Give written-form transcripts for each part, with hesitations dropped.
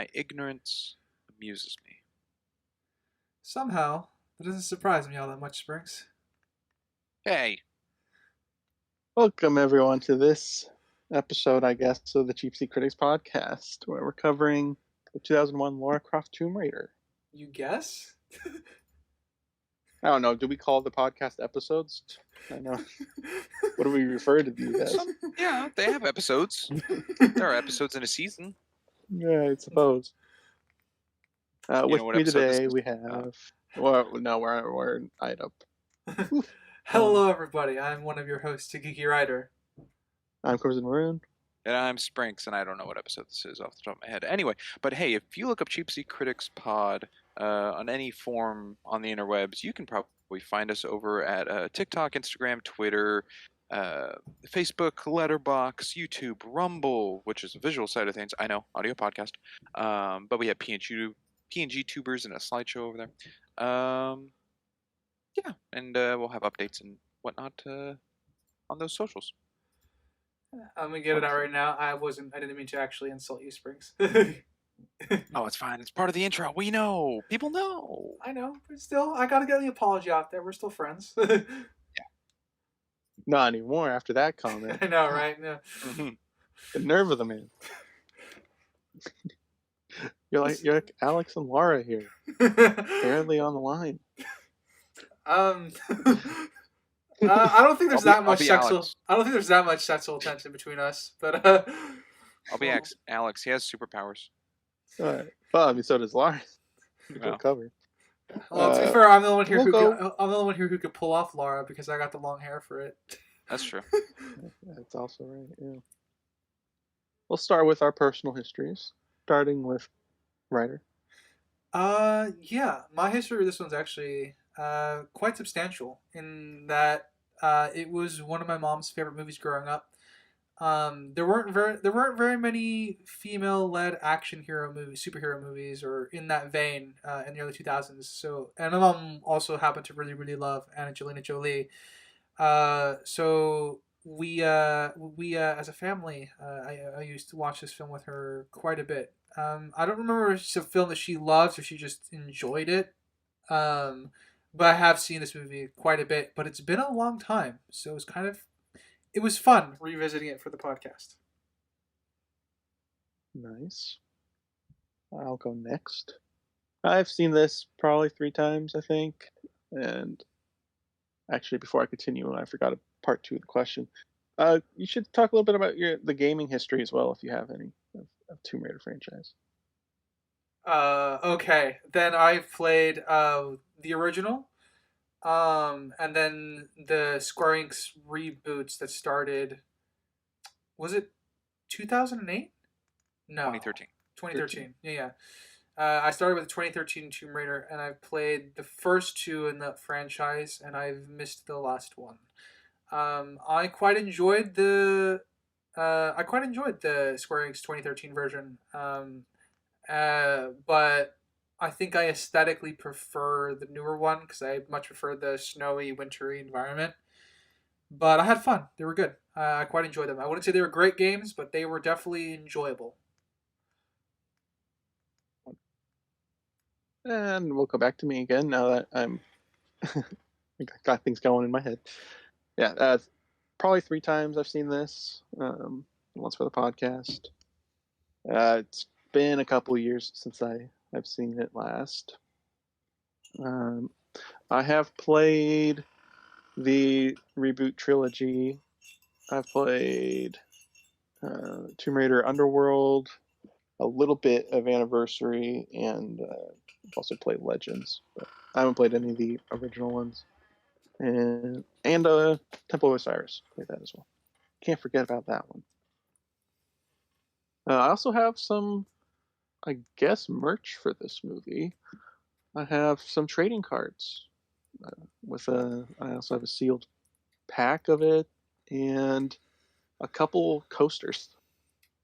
my ignorance amuses me. Somehow, that doesn't surprise me all that much, Springs. Hey, Welcome, everyone, to this episode, I guess, of the Cheap Seat Critics podcast, where we're covering the 2001 Lara Croft Tomb Raider. You guess? I don't know, do we call the podcast episodes? I know. What do we refer to these as? yeah, they have episodes. There are episodes in a season. Yeah, I suppose. With what me episode this today, is? we have... Well, no, we're tied up. Hello, everybody. I'm one of your hosts, Geeky Rider. I'm Crimson Maroon. And I'm Sprinks, and I don't know what episode this is off the top of my head. Anyway, but hey, if you look up Cheap Seat Critics Pod on any form on the interwebs, you can probably find us over at TikTok, Instagram, Twitter, Facebook, LetterBox, YouTube, Rumble, which is the visual side of things. I know, audio podcast. But we have PNG tubers and a slideshow over there. Yeah, and we'll have updates and whatnot on those socials. I'm gonna get it out right now. I didn't mean to actually insult you, Springs. Oh, it's fine. It's part of the intro. We know. People know. I know, but still, I gotta get the apology out there. We're still friends. Not anymore after that comment. I know, right? Yeah. The nerve of the man. You're like Alex and Laura here, barely on the line. I don't think there's that much sexual. Alex. I don't think there's that much sexual tension between us. But I'll be Alex. He has superpowers. Well, I mean, so does Laura. Well. Covered. Well, to be fair, I'm the only one here who could pull off Laura because I got the long hair for it. That's true. That's also right. Yeah. We'll start with our personal histories, starting with Ryder. Yeah, my history with this one's actually quite substantial in that it was one of my mom's favorite movies growing up. There weren't very many female-led action hero movies, superhero movies, or in that vein in the early 2000s. So, and my mom also happened to really love Angelina Jolie. So we as a family, I used to watch this film with her quite a bit. I don't remember if it's a film that she loves or she just enjoyed it. But I have seen this movie quite a bit, but it's been a long time, so it was fun revisiting it for the podcast. Nice. I'll go next. I've seen this probably 3 times, I think. And actually, before I continue, I forgot a part 2 of the question. You should talk a little bit about the gaming history as well, if you have any, of Tomb Raider franchise. Okay. Then I've played the original, and then the Square Enix reboots that started. Was it 2008? No. 2013. 2013. Yeah. I started with the 2013 Tomb Raider, and I've played the first 2 in the franchise, and I've missed the last one. I quite enjoyed the Square Enix 2013 version. But I think I aesthetically prefer the newer one because I much prefer the snowy, wintry environment. But I had fun. They were good. I quite enjoyed them. I wouldn't say they were great games, but they were definitely enjoyable. And we'll go back to me again now that I'm got things going in my head. Yeah, probably 3 times I've seen this. Once for the podcast. It's been a couple years since I've seen it last. I have played the reboot trilogy. I've played Tomb Raider Underworld, a little bit of Anniversary, and I've also played Legends. But I haven't played any of the original ones. And Temple of Osiris. Played that as well. Can't forget about that one. I also have some, I guess, merch for this movie. I have some trading cards I also have a sealed pack of it and a couple coasters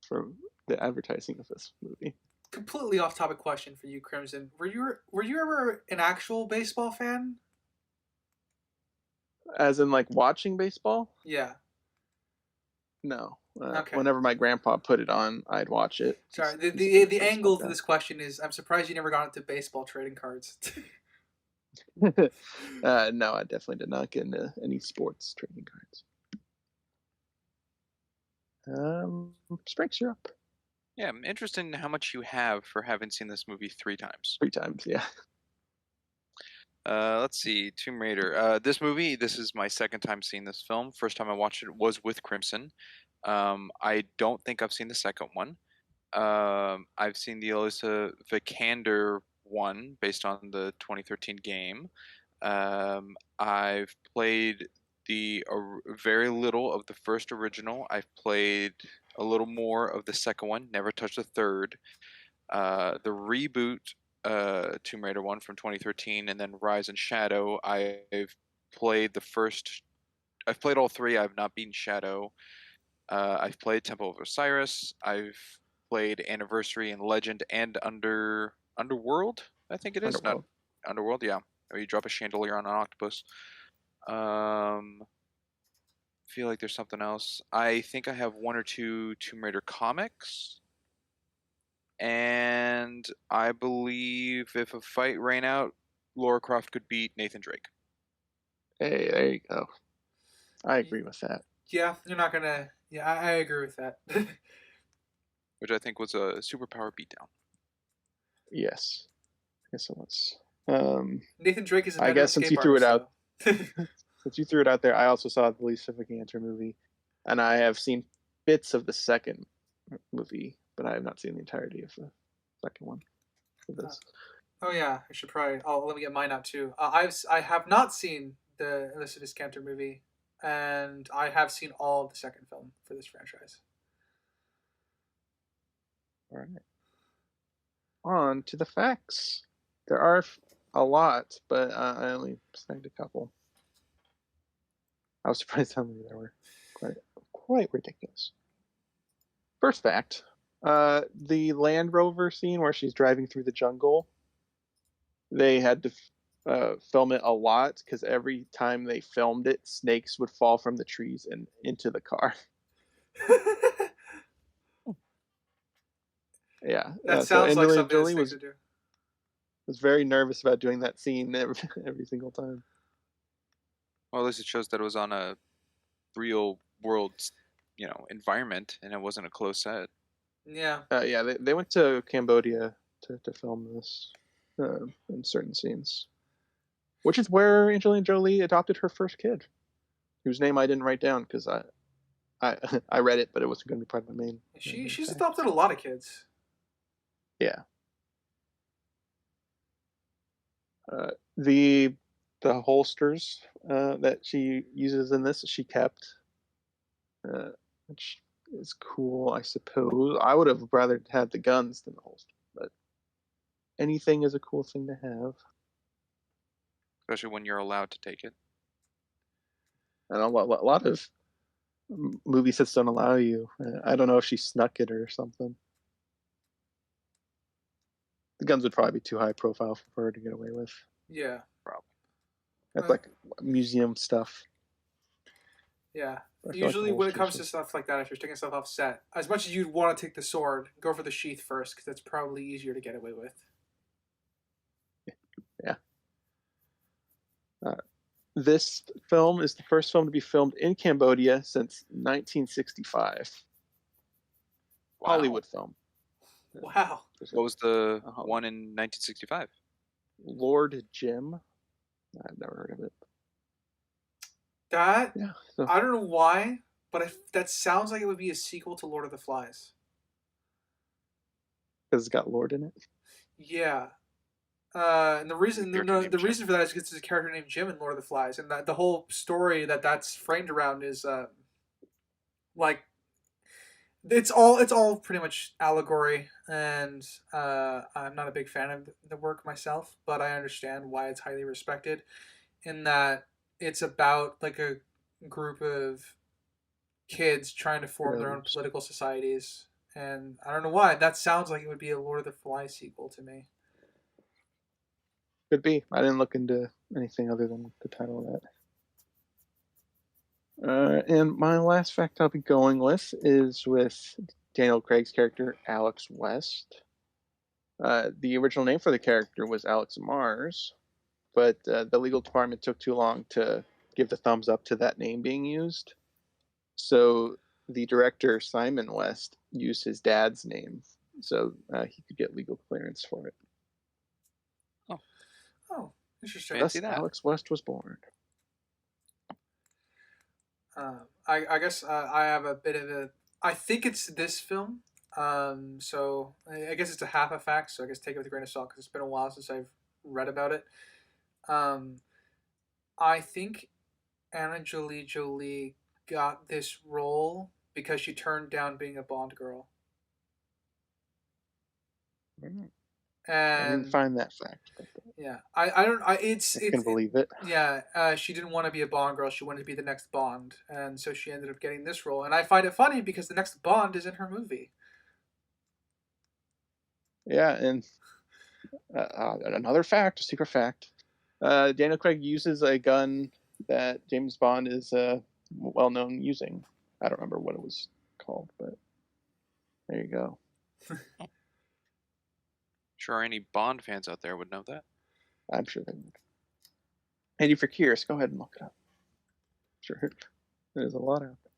from the advertising of this movie. Completely off-topic question for you, Crimson. Were you ever an actual baseball fan? As in, like, watching baseball? Yeah. No. Okay. Whenever my grandpa put it on, I'd watch it. Sorry. The He's a big the baseball angle to this question is I'm surprised you never got into baseball trading cards. guy. No, I definitely did not get into any sports trading cards. Sprinks, you're up. Yeah, I'm interested in how much you have for having seen this movie 3 times. 3 times, yeah. Let's see, Tomb Raider. This movie, this is my second time seeing this film. First time I watched it was with Crimson. I don't think I've seen the second one. I've seen the Alyssa Vikander one based on the 2013 game. I've played the very little of the first original. I've played a little more of the second one. Never touched the third. The reboot Tomb Raider one from 2013, and then Rise and Shadow. I've played the first. I've played all three. I've not beaten Shadow. I've played Temple of Osiris. I've played Anniversary and Legend and Underworld. I think it is not Underworld. Underworld. Yeah, where you drop a chandelier on an octopus. Feel like there's something else. I think I have 1 or 2 Tomb Raider comics. And I believe if a fight ran out, Lara Croft could beat Nathan Drake. Hey, there you go. I agree with that. Yeah, you're not gonna. Yeah, I agree with that. Which I think was a superpower beatdown. Yes. Yes, it was. Nathan Drake is a I better guess since escape you threw it artist, out, though. since you threw it out there, I also saw the Lisa Vikander movie, and I have seen bits of the second movie, but I have not seen the entirety of the second one. For this. Oh yeah, I should probably. Oh, let me get mine out too. I have not seen the Alyssa Vikander movie, and I have seen all of the second film for this franchise. All right. On to the facts. There are a lot, but I only snagged a couple. I was surprised how many there were. Quite ridiculous. First fact: the Land Rover scene where she's driving through the jungle. They had to film it a lot because every time they filmed it, snakes would fall from the trees and into the car. Yeah. That So sounds like Angelina something Jolie that snakes would do. was very nervous about doing that scene every single time. Well, at least it shows that it was on a real world, environment, and it wasn't a closed set. Yeah. Yeah, they went to Cambodia to film this in certain scenes, which is where Angelina Jolie adopted her first kid, whose name I didn't write down because I read it, but it wasn't going to be part of my main. She's adopted a lot of kids. Yeah. The holsters that she uses in this, she kept, which is cool, I suppose. I would have rather had the guns than the holster, but anything is a cool thing to have. Especially when you're allowed to take it. And a lot of movie sets don't allow you. I don't know if she snuck it or something. The guns would probably be too high profile for her to get away with. Yeah. Probably. That's like museum stuff. Yeah. I feel Usually, like when it comes to stuff like that, if you're taking stuff off set, as much as you'd want to take the sword, go for the sheath first, because that's probably easier to get away with. Yeah. This film is the first film to be filmed in Cambodia since 1965. Wow. Hollywood film. Wow. What was the one in 1965? Lord Jim. I've never heard of it. That, Yeah. So, I don't know why, but that sounds like it would be a sequel to Lord of the Flies. because it's got Lord in it. Yeah. And the reason Character named the Jim. reason for that is because there's a character named Jim in Lord of the Flies, and that the whole story that's framed around is like it's all pretty much allegory, and I'm not a big fan of the work myself, but I understand why it's highly respected, in that it's about like a group of kids trying to form their own political societies, and I don't know why that sounds like it would be a Lord of the Flies sequel to me. Could be. I didn't look into anything other than the title of And my last fact I'll be going with is with Daniel Craig's character, Alex West. The original name for the character was Alex Mars, but the legal department took too long to give the thumbs up to that name being used. So the director, Simon West, used his dad's name so he could get legal clearance for it. Oh, Oh, interesting. Fancy Thus, that. Alex West was born. I guess I have a bit of a. I think it's this film. So I guess it's a half a fact. So I guess take it with a grain of salt because it's been a while since I've read about it. Um, I think Jolie got this role because she turned down being a Bond girl, I didn't and find that fact, but yeah, I don't. I can believe it. Yeah. She didn't want to be a Bond girl. She wanted to be the next Bond, and so she ended up getting this role. And I find it funny because the next Bond is in her movie. Yeah, and another fact, a secret fact. Daniel Craig uses a gun that James Bond is well known using. I don't remember what it was called, but there you go. Sure, any Bond fans out there would know that. I'm sure they would. And if you're curious, go ahead and look it up. Sure, there's a lot out there.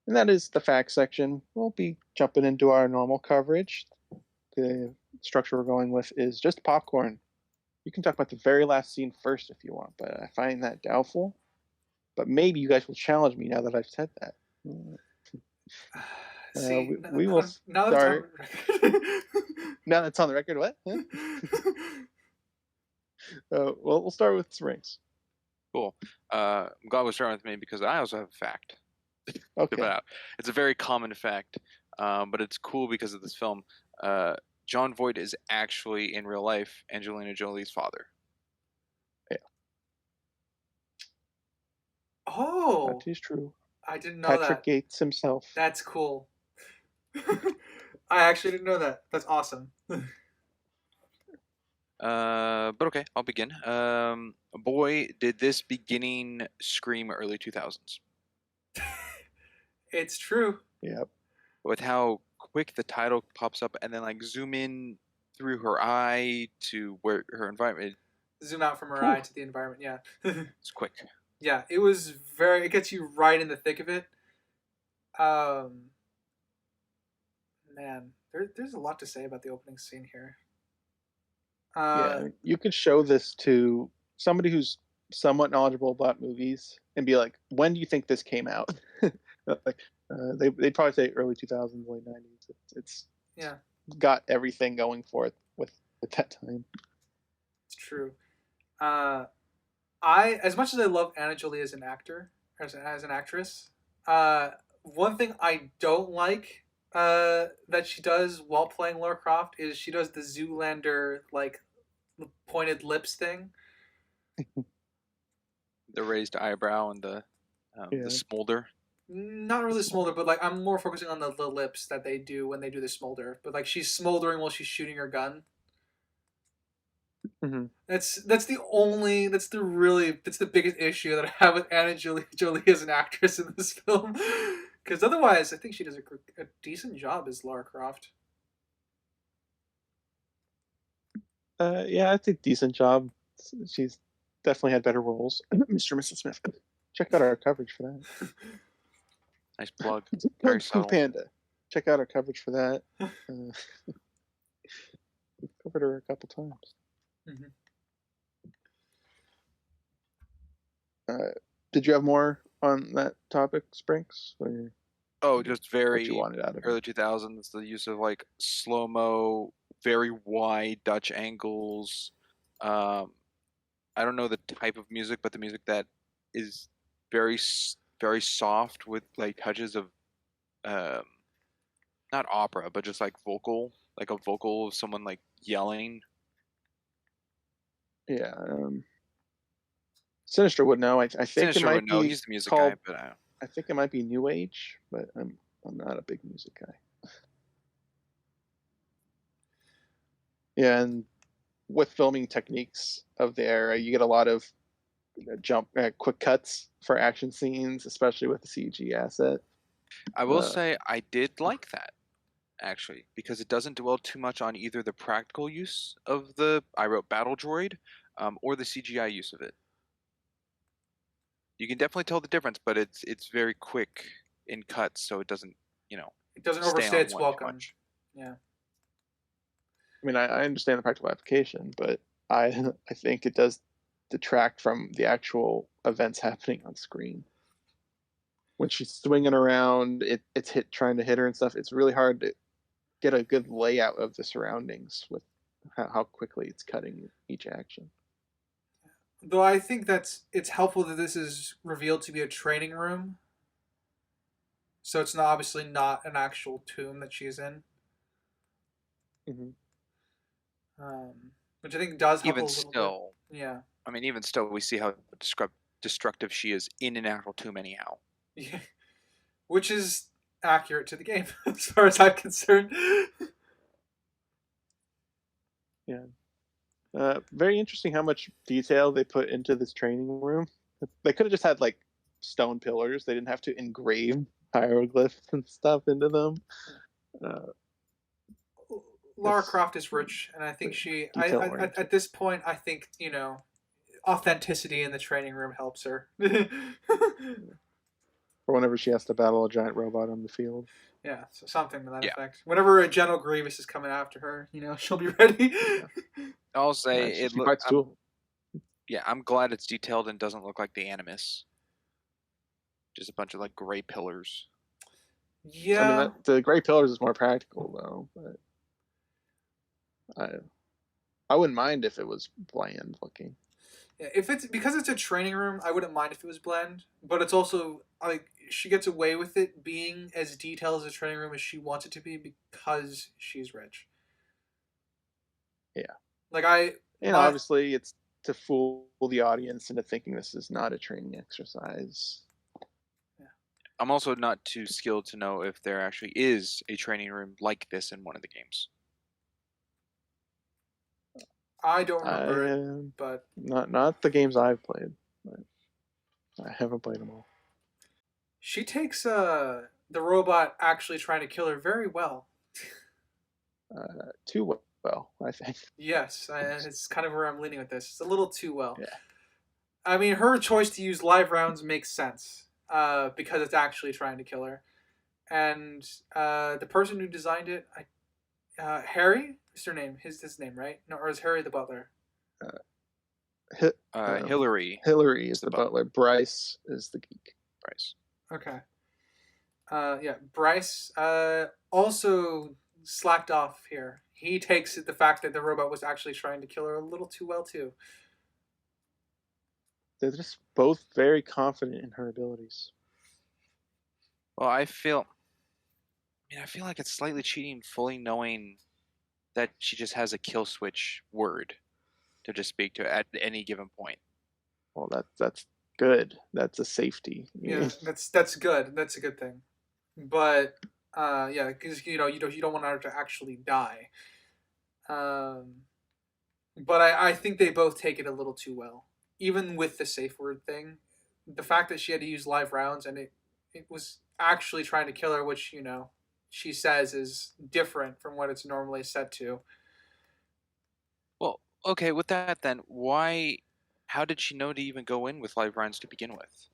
And that is the facts section. We'll be jumping into our normal coverage. The structure we're going with is just popcorn. You can talk about the very last scene first if you want, but I find that doubtful. But maybe you guys will challenge me now that I've said that. See, we will now start. That Now that's on the record. What? Huh? Well, we'll start with Springs. Cool. I'm glad we're starting with me because I also have a fact. Okay. It's a very common fact, but it's cool because of this film. John Voight is actually, in real life, Angelina Jolie's father. Yeah. Oh, that is true. I didn't know Patrick that. Gates himself. That's cool. I actually didn't know that. That's awesome. But okay, I'll begin. Boy, did this beginning scream early 2000s. It's true. Yep. With how quick the title pops up and then like zoom in through her eye to where her environment. Zoom out from her Whew. eye to the environment. Yeah. It's quick. Yeah, it was very. It gets you right in the thick of it. Man, there's a lot to say about the opening scene here. Yeah, you could show this to somebody who's somewhat knowledgeable about movies and be like, "When do you think this came out?" Like, they'd probably say early 2000s, late 90s. It's yeah, got everything going for it at that time. it's true. I as much as I love Anna Jolie as an actor, as an actress, one thing I don't like that she does while playing Lara Croft is she does the Zoolander like pointed lips thing. The raised eyebrow and the smolder. Not really smolder, but like I'm more focusing on the lips that they do when they do the smolder. But like she's smoldering while she's shooting her gun. Mm-hmm. That's the biggest issue that I have with Anna Jolie as an actress in this film. Because otherwise, I think she does a decent job as Lara Croft. Yeah, I think decent job. She's definitely had better roles. Mr. and Mrs. Smith. Check out our coverage for that. Nice plug. Very subtle. Panda. Check out our coverage for that. We've covered her a couple times. Mm-hmm. Did you have more on that topic, Sprinks? Just very what you wanted out of early it? 2000s. The use of like slow mo, very wide Dutch angles. I don't know the type of music, but the music that is very very soft with like touches of not opera, but just like vocal, like a vocal of someone like yelling. Yeah. Sinister would know. I think Sinister it might would know. be He's the music called, guy, but I think it might be New Age, but I'm not a big music guy. Yeah, and with filming techniques of the era, you get a lot of quick cuts for action scenes, especially with the CG asset. I will Uh, say I did like that actually because it doesn't dwell too much on either the practical use of the I wrote battle droid, or the CGI use of it. You can definitely tell the difference, but it's very quick in cuts, so it doesn't, you know, It doesn't stay overstay on its one too welcome. much. Yeah. I mean, I understand the practical application, but I I think it does detract from the actual events happening on screen. When she's swinging around, it's trying to hit her and stuff. It's really hard to get a good layout of the surroundings with how quickly it's cutting each action. Though I think it's helpful that this is revealed to be a training room, so it's not obviously not an actual tomb that she's in, Mm-hmm. which I think does help a Even little bit. still, Yeah. I mean, even still, we see how destructive she is in an actual tomb anyhow. Yeah. Which is accurate to the game as far as I'm concerned. Yeah. Very interesting how much detail they put into this training room. They could have just had like stone pillars. They didn't have to engrave hieroglyphs and stuff into them. Uh, Lara it's Croft is rich, and I think detail at oriented. this point, I think authenticity in the training room helps her. For whenever she has to battle a giant robot on the field. Yeah, so something to that Yeah, effect. Whenever a General Grievous is coming after her, she'll be ready. Yeah, I'll yeah. say it She look. fights too. Yeah, I'm glad it's detailed and doesn't look like the Animus. Just a bunch of like gray pillars. I mean, Yeah, the gray pillars is more practical though. But I wouldn't mind if it was bland looking. if it's because it's a training room, I wouldn't mind if it was blend. But it's also like she gets away with it being as detailed as a training room as she wants it to be because she's rich. Yeah, Like I and my obviously it's to fool the audience into thinking this is not a training exercise. I'm also not too skilled to know if there actually is a training room like this in one of the games. I don't I remember it, but not the games I've played. But I haven't played them all. she takes the robot actually trying to kill her very well. Too well, I think. Yes, it's kind of where I'm leaning with this. It's a little too well. Yeah. I mean, her choice to use live rounds makes sense because it's actually trying to kill her. And the person who designed it, Harry, what's her name? His name, right? No, or is Harry the butler? Uh, Hi- Hillary Hillary is is the the butler. Bryce is the geek. Bryce. Okay. Yeah, Bryce also slacked off here. He takes the fact that the robot was actually trying to kill her a little too well too. They're just both very confident in her abilities. Well, I feel like it's slightly cheating, fully knowing that she just has a kill switch word to just speak to at any given point. Well, that's good. That's a safety. Yeah, that's good. That's a good thing. But yeah, because you don't want her to actually die. Um, but I think they both take it a little too well. Even with the safe word thing, the fact that she had to use live rounds and it was actually trying to kill her, which she says is different from what it's normally set to. Well, okay, with that then, why? How did she know to even go in with live rounds to begin with?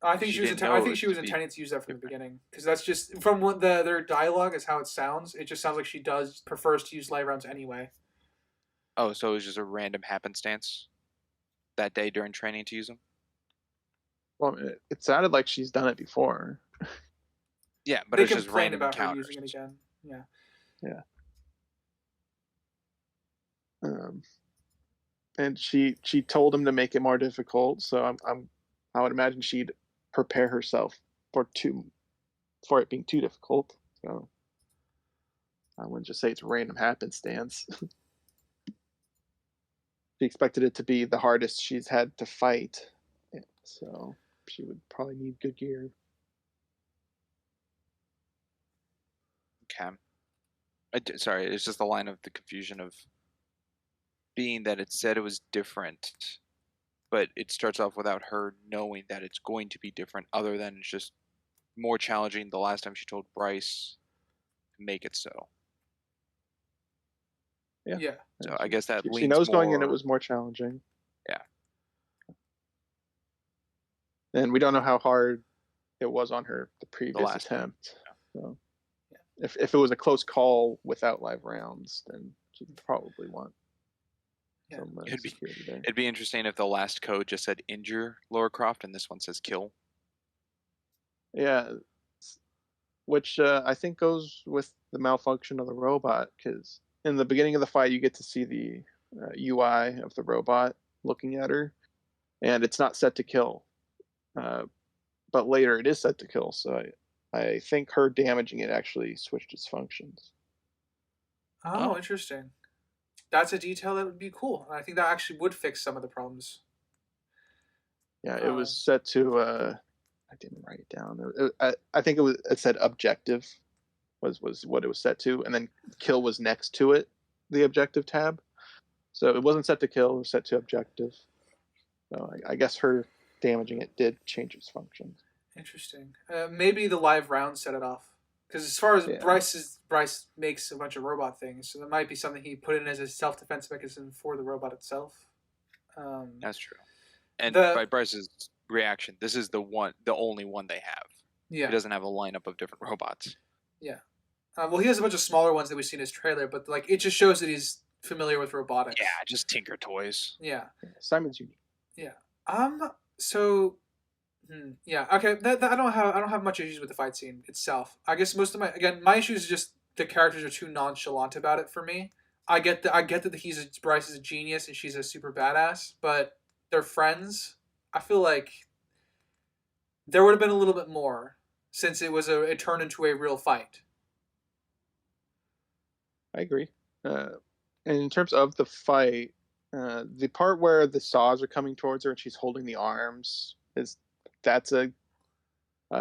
I If think she she was didn't I know it think was she to was be intending to use that from the different. beginning because that's just from what their dialogue is how it sounds. It just sounds like she prefers to use live rounds anyway. Oh, so it was just a random happenstance that day during training to use them? Well, it sounded like she's done it before. Yeah, but They it's just complained random about her encounters. using it again. Yeah. Yeah. Um, and she told him to make it more difficult. So I would imagine she'd prepare herself for it being too difficult. So I wouldn't just say it's random happenstance. She expected it to be the hardest she's had to fight, so she would probably need good gear. Okay. Sorry, it's just the line of the confusion of being that it said it was different. but it starts off without her knowing that it's going to be different, other than it's just more challenging the last time she told Bryce to make it so. Yeah. Yeah. So I guess that She leans knows going in it more- was more challenging. Yeah. And we don't know how hard it was on her the previous last time. attempt. So if it was a close call without live rounds, then she'd probably want some security there. It'd be interesting if the last code just said injure Lara Croft and this one says kill. Yeah, which I think goes with the malfunction of the robot, because in the beginning of the fight you get to see the UI of the robot looking at her, and it's not set to kill, but later it is set to kill. So I think her damaging it actually switched its functions. Oh, interesting. That's a detail that would be cool. I think that actually would fix some of the problems. Yeah, it was set to. I didn't write it down. I think it said objective was what it was set to, and then kill was next to it, the objective tab. So it wasn't set to kill; it was set to objective. So I guess her damaging it did change its functions. Interesting. Maybe the live round set it off. Because as far as Bryce makes a bunch of robot things, so there might be something he put in as a self-defense mechanism for the robot itself. That's true. And by Bryce's reaction, this is the only one they have. Yeah, he doesn't have a lineup of different robots. Yeah. Well, he has a bunch of smaller ones that we've seen in his trailer, but like it just shows that he's familiar with robotics. Yeah, just Tinker Toys. Yeah. Simon's unique. Yeah. So. Yeah. Okay. I don't have much issues with the fight scene itself. I guess most of my issues is just the characters are too nonchalant about it for me. I get that Bryce is a genius and she's a super badass, but they're friends. I feel like there would have been a little bit more since it turned into a real fight. I agree. And in terms of the fight, the part where the saws are coming towards her and she's holding the arms that's a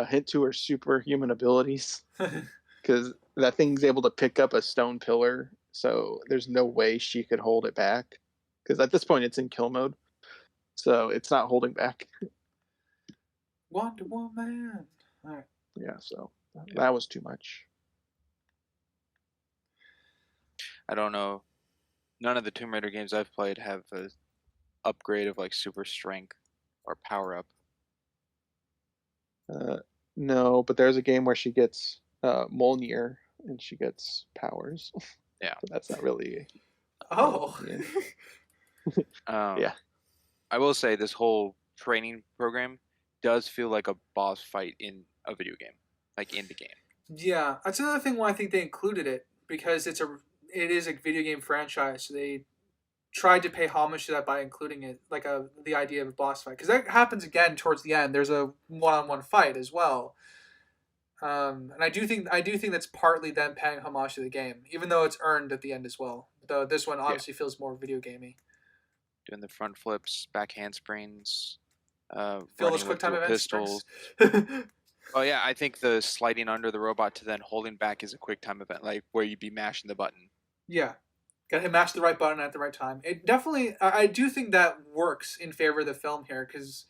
hint to her superhuman abilities, because that thing's able to pick up a stone pillar, so there's no way she could hold it back, because at this point it's in kill mode, so it's not holding back. Wonder Woman. All right. Yeah, so that was too much. I don't know. None of the Tomb Raider games I've played have an upgrade of like super strength or power up. No, but there's a game where she gets Mjolnir and she gets powers. Yeah. But that's not really. Oh. Yeah. I will say this whole training program does feel like a boss fight in a video game, like in the game. Yeah, that's another thing why I think they included it, because it is a video game franchise, so they tried to pay homage to that by including it, like the idea of a boss fight, because that happens again towards the end. There's a one-on-one fight as well, and I do think that's partly them paying homage to the game, even though it's earned at the end as well. Though this one obviously feels more video gamey. Doing the front flips, back handsprings, Feel those quick time events. pistols. Oh yeah, I think the sliding under the robot to then holding back is a quick time event, like where you'd be mashing the button. Yeah. Got to mash the right button at the right time. It definitely, I do think that works in favor of the film here, because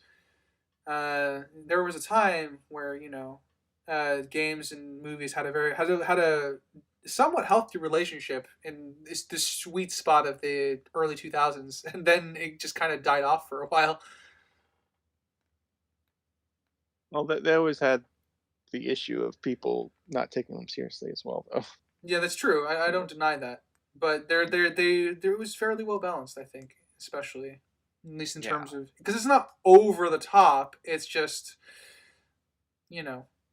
there was a time where games and movies had a somewhat healthy relationship in this sweet spot of the early 2000s, and then it just kind of died off for a while. Well, they always had the issue of people not taking them seriously as well, though. Yeah, that's true. I don't deny that. But it was fairly well balanced, I think, especially at least in terms of, because it's not over the top. It's just,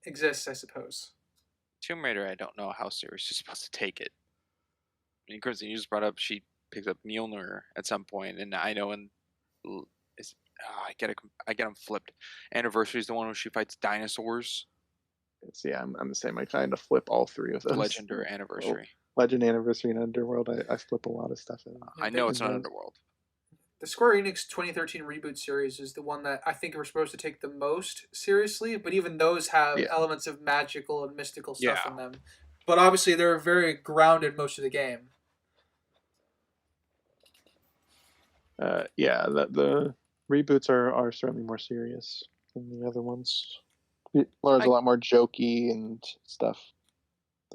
exists, I suppose. Tomb Raider, I don't know how serious you're supposed to take it. I mean, Kristen, you just brought up she picks up Mjolnir at some point, and I know I get them flipped. Anniversary is the one where she fights dinosaurs. Yeah, I'm the same. I kind of flip all three of those. Legend or Anniversary. Legend, Anniversary, and Underworld. I flip a lot of stuff in. I know it's not Underworld. The Square Enix 2013 reboot series is the one that I think we're supposed to take the most seriously, but even those have elements of magical and mystical stuff in them. But obviously they're very grounded most of the game. The reboots are certainly more serious than the other ones. Laura's a I lot more jokey and stuff.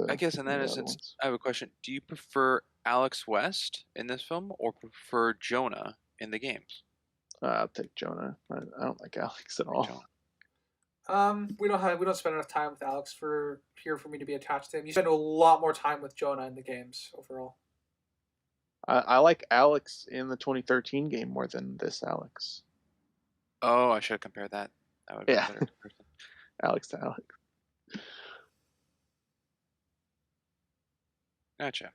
I guess in that The other instance, ones. I have a question. Do you prefer Alex West in this film or prefer Jonah in the games? I'll take Jonah. I don't like Alex at Like all. Jonah. We don't spend enough time with Alex for me to be attached to him. You spend a lot more time with Jonah in the games overall. I like Alex in the 2013 game more than this Alex. Oh, I should have compared that. That would have been Yeah, a better comparison. Alex to Alex. Gotcha.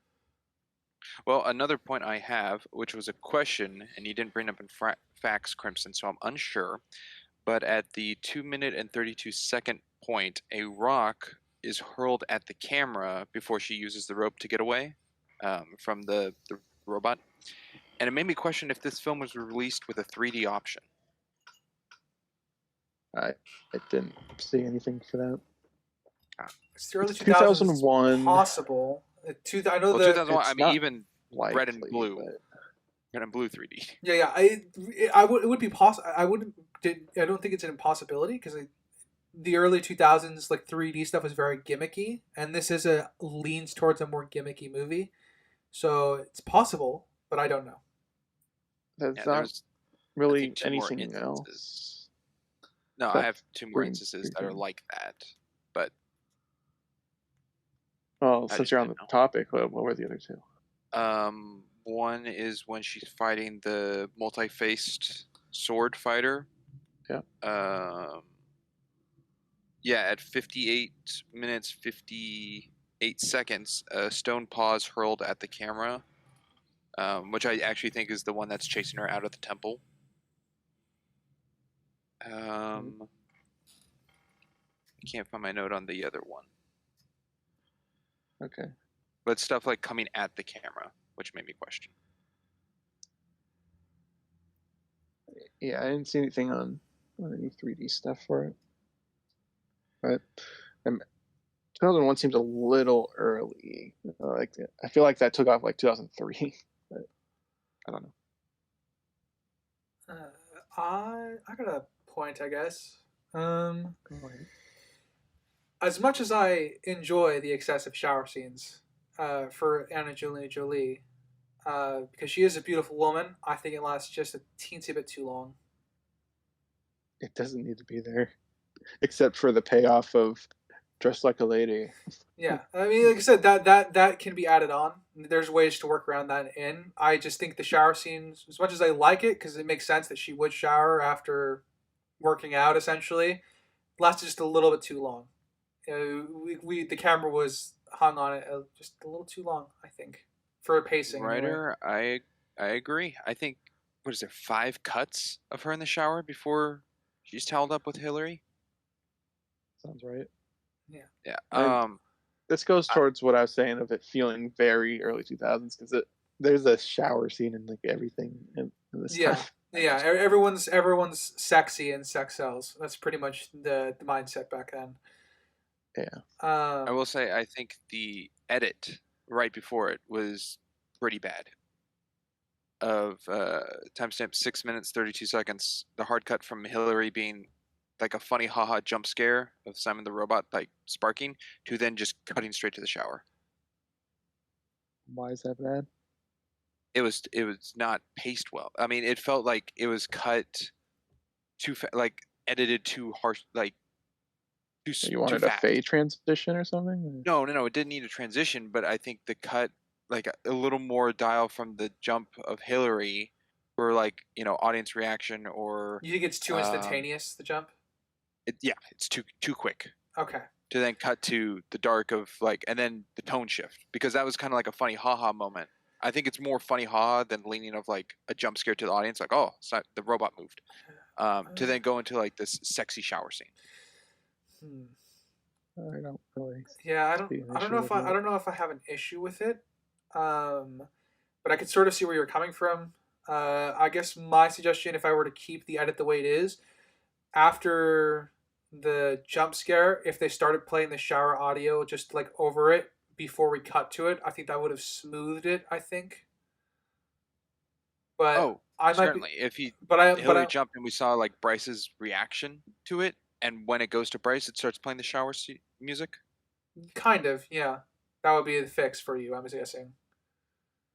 Well, another point I have, which was a question, and you didn't bring up in facts, Crimson, so I'm unsure. But at the 2 minute and 32-second point, a rock is hurled at the camera before she uses the rope to get away from the robot. And it made me question if this film was released with a 3D option. I didn't see anything for that. It's the early It's 2000s. It's 2001. possible. I know Well, that. 2001, I It's mean, not even likely, red and blue. but Red and blue 3D. Yeah. It would be possible. I don't think it's an impossibility because the early 2000s like 3D stuff was very gimmicky, and this is a leans towards a more gimmicky movie, so it's possible, but I don't know. there's Yeah, not there's, I really think, two more anything instances. else. No, I Except have two more green- instances green that are thing. like that. But Well, I since just you're on the didn't know. topic, what were the other two? One is when she's fighting the multi-faced sword fighter. Yeah. Yeah, at 58 minutes 58 seconds, a stone paw's hurled at the camera, which I actually think is the one that's chasing her out of the temple. I can't find my note on the other one. Okay. But stuff like coming at the camera, which made me question. Yeah, I didn't see anything on any 3D stuff for it. But 2001 seems a little early. Like I feel like that took off like 2003, but I don't know. I got a point, I guess. Alright. As much as I enjoy the excessive shower scenes for Angelina Jolie, because she is a beautiful woman, I think it lasts just a teensy bit too long. It doesn't need to be there, except for the payoff of dressed like a lady. Yeah, I mean, like I said, that can be added on. There's ways to work around that in. I just think the shower scenes, as much as I like it, because it makes sense that she would shower after working out, essentially, lasted just a little bit too long. The camera was hung on it just a little too long, I think, for pacing. Anyway. Writer, I agree. I think, what is there, 5 cuts of her in the shower before she's toweled up with Hillary? Sounds right. Yeah. And this goes towards what I was saying of it feeling very early 2000s because there's a shower scene in like everything in this Yeah. stuff. Yeah, everyone's sexy and sex sells. That's pretty much the mindset back then. Yeah. I will say, I think the edit right before it was pretty bad. Of timestamp 6 minutes 32 seconds. The hard cut from Hillary being like a funny haha jump scare of Simon the Robot like sparking to then just cutting straight to the shower. Why is that bad? It was not paced well. I mean, it felt like it was cut too like edited too harsh, like You wanted a fade transition or something? No, it didn't need a transition, but I think the cut, like a little more dial from the jump of Hillary for like, audience reaction or You think it's too instantaneous, the jump? It's too quick Okay. to then cut to the dark of like, and then the tone shift, because that was kind of like a funny haha moment. I think it's more funny haha than leaning of like a jump scare to the audience, like, oh, it's not, the robot moved, to then go into like this sexy shower scene. I don't really. Yeah, I don't know if I have an issue with it, but I could sort of see where you're coming from. I guess my suggestion, if I were to keep the edit the way it is, after the jump scare, if they started playing the shower audio just like over it before we cut to it, I think that would have smoothed it. I think. But I might be, Certainly, if but Hillary I jumped and we saw like Bryce's reaction to it, and when it goes to Bryce, it starts playing the music. kind of, yeah. That would be the fix for you, I'm guessing.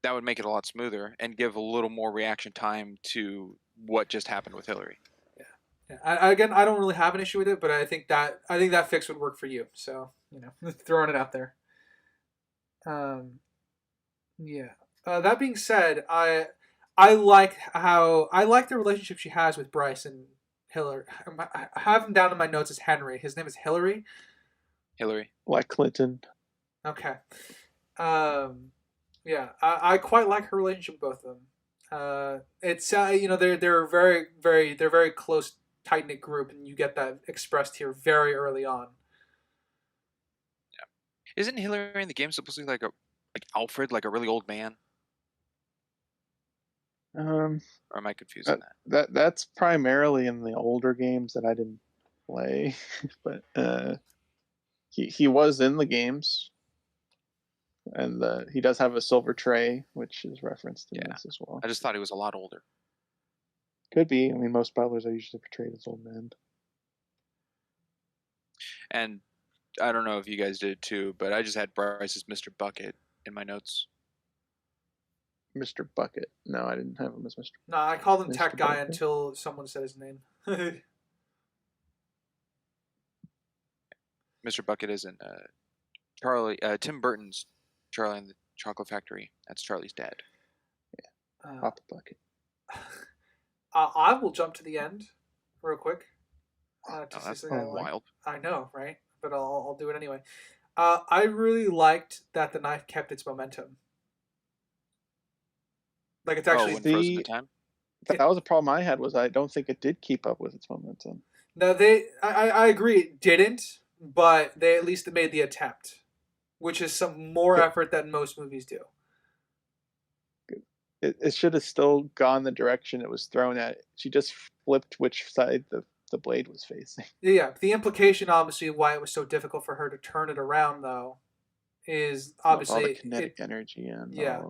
That would make it a lot smoother and give a little more reaction time to what just happened with Hillary. Yeah. Yeah. Again, I don't really have an issue with it, but I think that fix would work for you. So, throwing it out there. Um, yeah. That being said, I like the relationship she has with Bryce and Hillary. I have him down in my notes as Henry. His name is Hillary. Hillary. Like Clinton. Okay. Um, yeah, I quite like her relationship with both of them. It's they're very close, tight knit group, and you get that expressed here very early on. Isn't Hillary in the game supposed to be like Alfred, like a really old man? Um, Or am I confusing that, that? that's primarily in the older games that I didn't play, but he was in the games, and he does have a silver tray, which is referenced in this as well. I just thought he was a lot older. Could be. I mean, most butlers are usually portrayed as old men. And I don't know if you guys did too, but I just had Bryce as Mr. Bucket in my notes. Mr. Bucket. No, I didn't have him as Mr. No, I called him Mr. Tech Guy Bucket. until someone said his name. Mr. Bucket isn't Tim Burton's Charlie and the Chocolate Factory. That's Charlie's dad. Papa Bucket. I will jump to the end real quick. That's wild. I know, right? But I'll do it anyway. I really liked that the knife kept its momentum. Like it's actually when frozen in time. That was a problem I had. Was I don't think it did keep up with its momentum. No, I agree it didn't, but they at least made the attempt, which is some more effort than most movies do. It should have still gone the direction it was thrown at. She just flipped which side the blade was facing. Yeah, the implication, obviously, of why it was so difficult for her to turn it around, though, is obviously all the kinetic energy and yeah.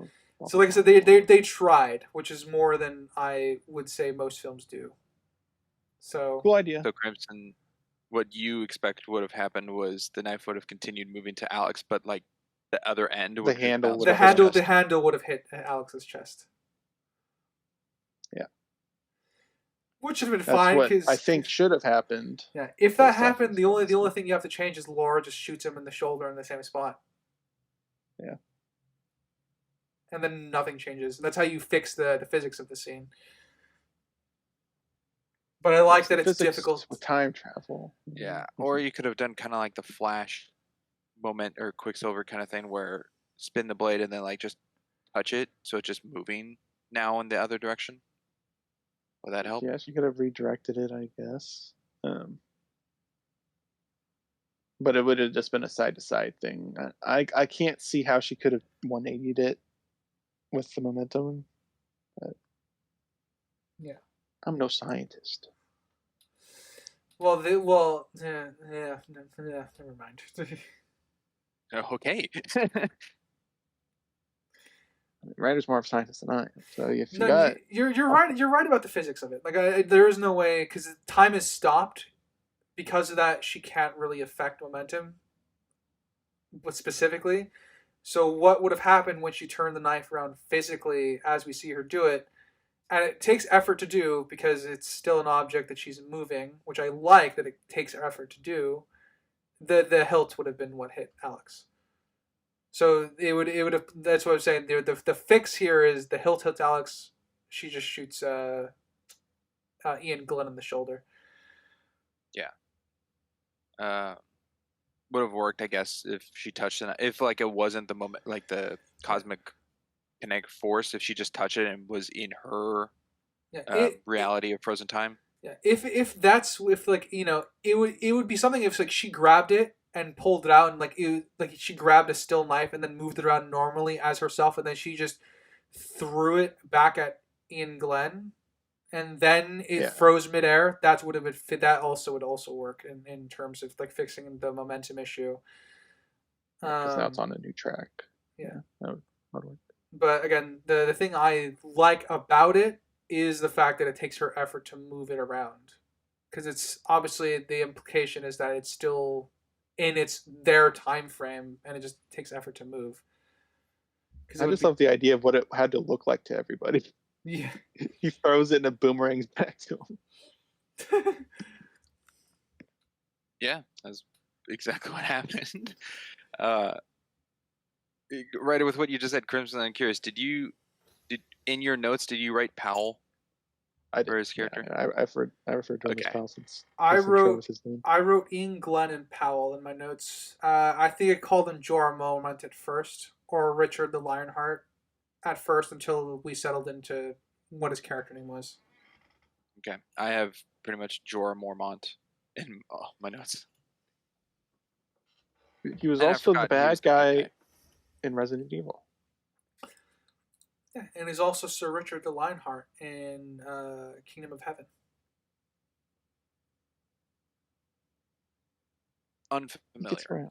So, like I said, they tried, which is more than I would say most films do. So cool idea. So Crimson, what you expect would have happened was the knife would have continued moving to Alex, but like the other end would the handle would have hit Alex's chest. Yeah. Which should have been fine. That's what I think should have happened. Yeah, if that happened, the only thing you have to change is Laura just shoots him in the shoulder in the same spot. Yeah. And then nothing changes. That's how you fix the physics of the scene. But I like that it's difficult with time travel. Yeah, or you could have done kind of like the Flash moment or Quicksilver kind of thing, where spin the blade and then like just touch it, so it's just moving now in the other direction. Would that help? Yes, you could have redirected it, I guess. But it would have just been a side-to-side thing. I can't see how she could have 180'd it with the momentum. But yeah. I'm no scientist. Well, never mind. Okay. Ryder's more of a scientist than I am. So if you're right. You're right about the physics of it. Like there is no way because time is stopped. Because of that, she can't really affect momentum, but specifically. So what would have happened when she turned the knife around physically, as we see her do it, and it takes effort to do because it's still an object that she's moving, which I like that it takes effort to do. The hilt would have been what hit Alex. So it would have. That's what I'm saying. The fix here is the hilt hits Alex. She just shoots Ian Glenn in the shoulder. Yeah. Would have worked, I guess, if she touched it. If like it wasn't the moment, like the cosmic kinetic force, if she just touched it and was in her reality of frozen time. Yeah, if that's like it would be something if like she grabbed it and pulled it out and like she grabbed a still knife and then moved it around normally as herself and then she just threw it back at Ian Glenn and then it froze midair. That would have been fit. That also would also work in terms of like fixing the momentum issue. Because now it's on a new track. Yeah, that would work. But again, the thing I like about it is the fact that it takes her effort to move it around, because it's obviously the implication is that it's still in their time frame and it just takes effort to move. Because it I would just be love the idea of what it had to look like to everybody. yeah. He throws it and it boomerangs back to him. Yeah, that's exactly what happened. Uh, right with what you just said, Crimson. I'm curious. Did in your notes did you write Powell I for did. his character? Yeah, I referred to him as Okay. Pal since I his intro wrote was his name. Ian, Glenn, and Powell in my notes. I think I called him Jorah Mormont at first, or Richard the Lionheart at first, until we settled into what his character name was. Okay, I have pretty much Jorah Mormont in my notes. He was And I also the forgot he was bad the main guy in Resident Evil. Yeah, and he's also Sir Richard the Lionheart in Kingdom of Heaven. He Unfamiliar. gets around.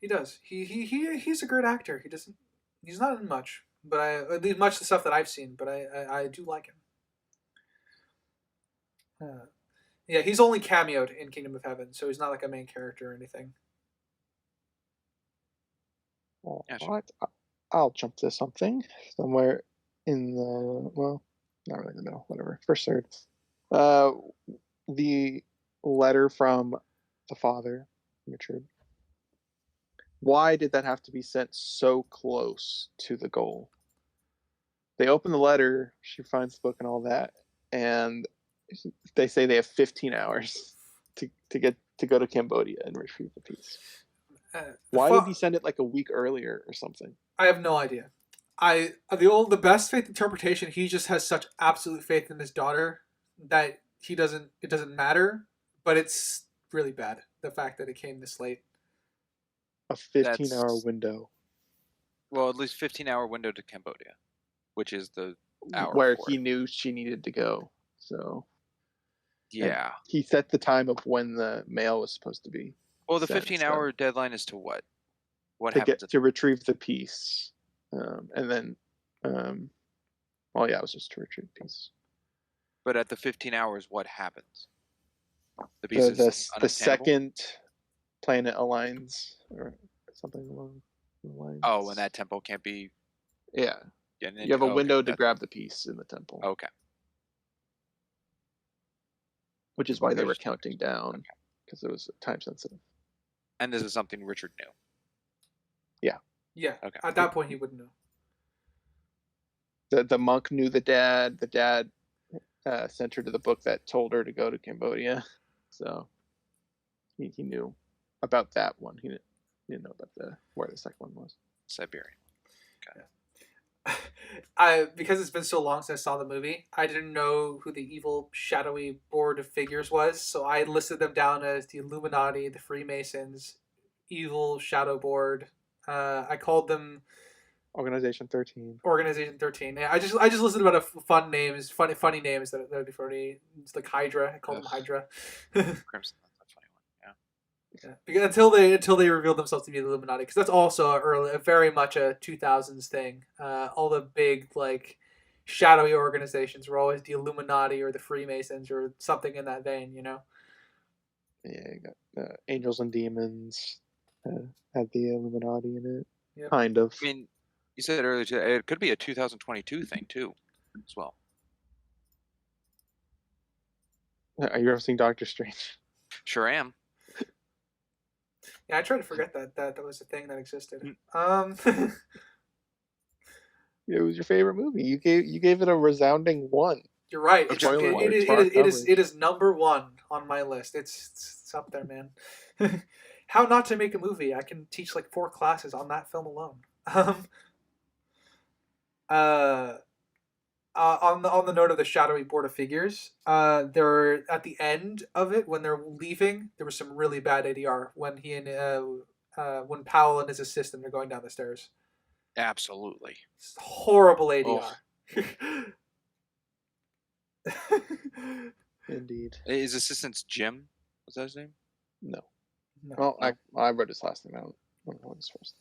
He does. He's a great actor. He's not in much, but at least much of the stuff that I've seen. But I do like him. Yeah, he's only cameoed in Kingdom of Heaven, so he's not like a main character or anything. All Yeah, sure. right. I'll jump to something somewhere in the, well, not really in the middle, whatever. First third. The letter from the father, Richard. Why did that have to be sent so close to the goal? They open the letter, she finds the book and all that, and they say they have 15 hours to go to Cambodia and retrieve the piece. Why did he send it like a week earlier or something? I have no idea. The best faith interpretation, he just has such absolute faith in his daughter that it doesn't matter, but it's really bad, the fact that it came this late. A 15-hour window. Well, at least 15-hour window to Cambodia, which is the hour where before. He knew she needed to go. So yeah, and he set the time of when the mail was supposed to be. Well, the 15-hour deadline is to what? What happens to retrieve the piece, and then, well, yeah, it was just to retrieve the piece. But at the 15 hours, what happens? The piece is the second planet aligns or something along the lines. Oh, and that temple can't be. Yeah. You have a window to grab the piece in the temple. Okay. Which is why they were counting down, because it was time sensitive. And this is something Richard knew. Yeah. Yeah. Okay. At that point, he wouldn't know. The monk knew the dad. The dad sent her to the book that told her to go to Cambodia. So he knew about that one. He didn't know about where the second one was. Siberian. Okay. Yeah. Because it's been so long since I saw the movie, I didn't know who the evil shadowy board of figures was, so I listed them down as the Illuminati, the Freemasons, evil shadow board. I called them Organization 13. Organization 13. I just listed about funny names that would be funny. It's like Hydra. I called them Hydra. Crimson. That's a funny one. Yeah. Because until they revealed themselves to be the Illuminati, because that's also very much a 2000s thing. All the big like shadowy organizations were always the Illuminati or the Freemasons or something in that vein, you know. Yeah, you got Angels and Demons had the Illuminati in it. Yep. Kind of. I mean, you said earlier it could be a 2022 thing too, as well. Are you ever seeing Doctor Strange? Sure am. Yeah, I try to forget that was a thing that existed. It was your favorite movie. You gave it a resounding 1. You're right. It is number 1 on my list. It's up there, man. How not to make a movie? I can teach like 4 classes on that film alone. On the note of the shadowy board of figures, there at the end of it when they're leaving, there was some really bad ADR when he and when Powell and his assistant are going down the stairs. Absolutely. It's horrible ADR. Oh. Indeed. His assistant's Jim. Was that his name? No. Well, no. I wrote his last name. I don't know his first.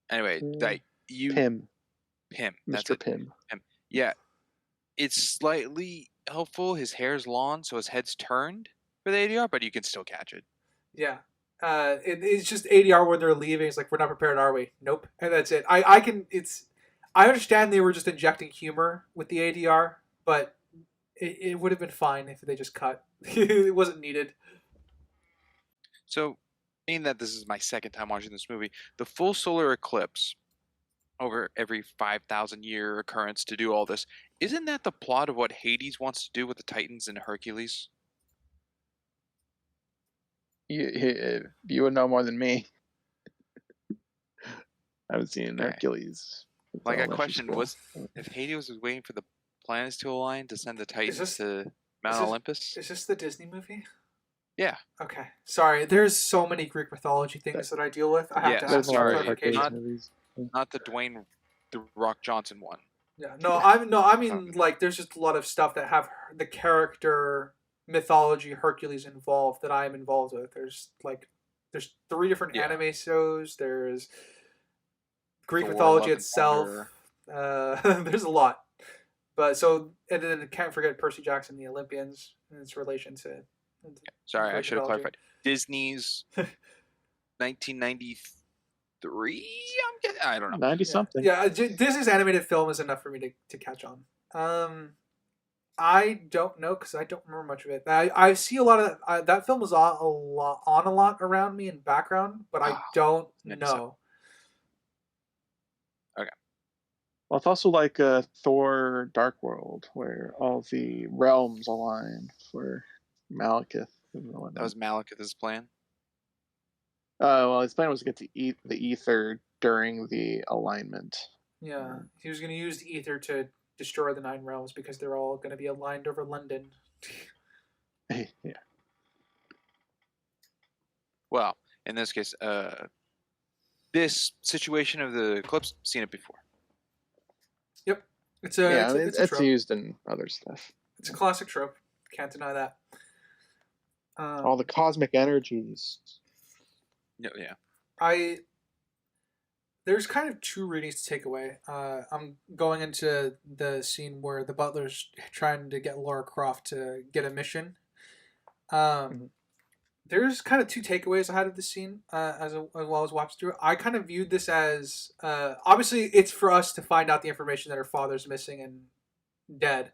Anyway, Pym. That's Mr. Pym. Yeah. it's slightly helpful. His hair's long, so his head's turned for the ADR, but you can still catch it. Yeah. It's just ADR when they're leaving. It's like, we're not prepared, are we? Nope. And that's it. I can. It's. I understand they were just injecting humor with the ADR, but it would have been fine if they just cut. It wasn't needed. So, being that this is my second time watching this movie, the full solar eclipse over every 5,000 year occurrence to do all this, isn't that the plot of what Hades wants to do with the Titans and Hercules? You would know more than me. I haven't seen Okay. Hercules. It's Like, I elementary questioned, school. was if Hades was waiting for the planets to align to send the Titans this- to Mount Olympus? Is this the Disney movie? Yeah. Okay. Sorry. There's so many Greek mythology things that I deal with. I have Yes, to There's ask a for lot of clarification. Hercules movies. Not the Dwayne the Rock Johnson one. Yeah, I mean, like, there's just a lot of stuff that have the character mythology Hercules involved that I'm involved with. There's 3 different Yeah. anime shows. There's Greek Thor, mythology Love and itself. Thunder. There's a lot, but so and then can't forget Percy Jackson, the Olympians, and its relation to. Sorry, I Greek should have mythology. clarified. Disney's 1993. I don't know. 90 something. Yeah, Disney's animated film is enough for me to catch on. I don't know because I don't remember much of it. I see a lot of that. That film was on a lot around me in background, but I don't know. Okay. Well, it's also like Thor Dark World, where all the realms align for Malekith and whatnot. That was Malekith's plan. Well, his plan was to get to the ether during the alignment. Yeah, he was going to use the ether to destroy the 9 realms because they're all going to be aligned over London. Yeah. Well, in this case, this situation of the eclipse, seen it before. Yep, it's a trope. Used in other stuff. It's a classic trope. Can't deny that. All the cosmic energies. Yeah. There's kind of 2 readings to take away. I'm going into the scene where the butler's trying to get Lara Croft to get a mission. There's kind of 2 takeaways I had of the scene as well as watching through it. I kind of viewed this as obviously it's for us to find out the information that her father's missing and dead.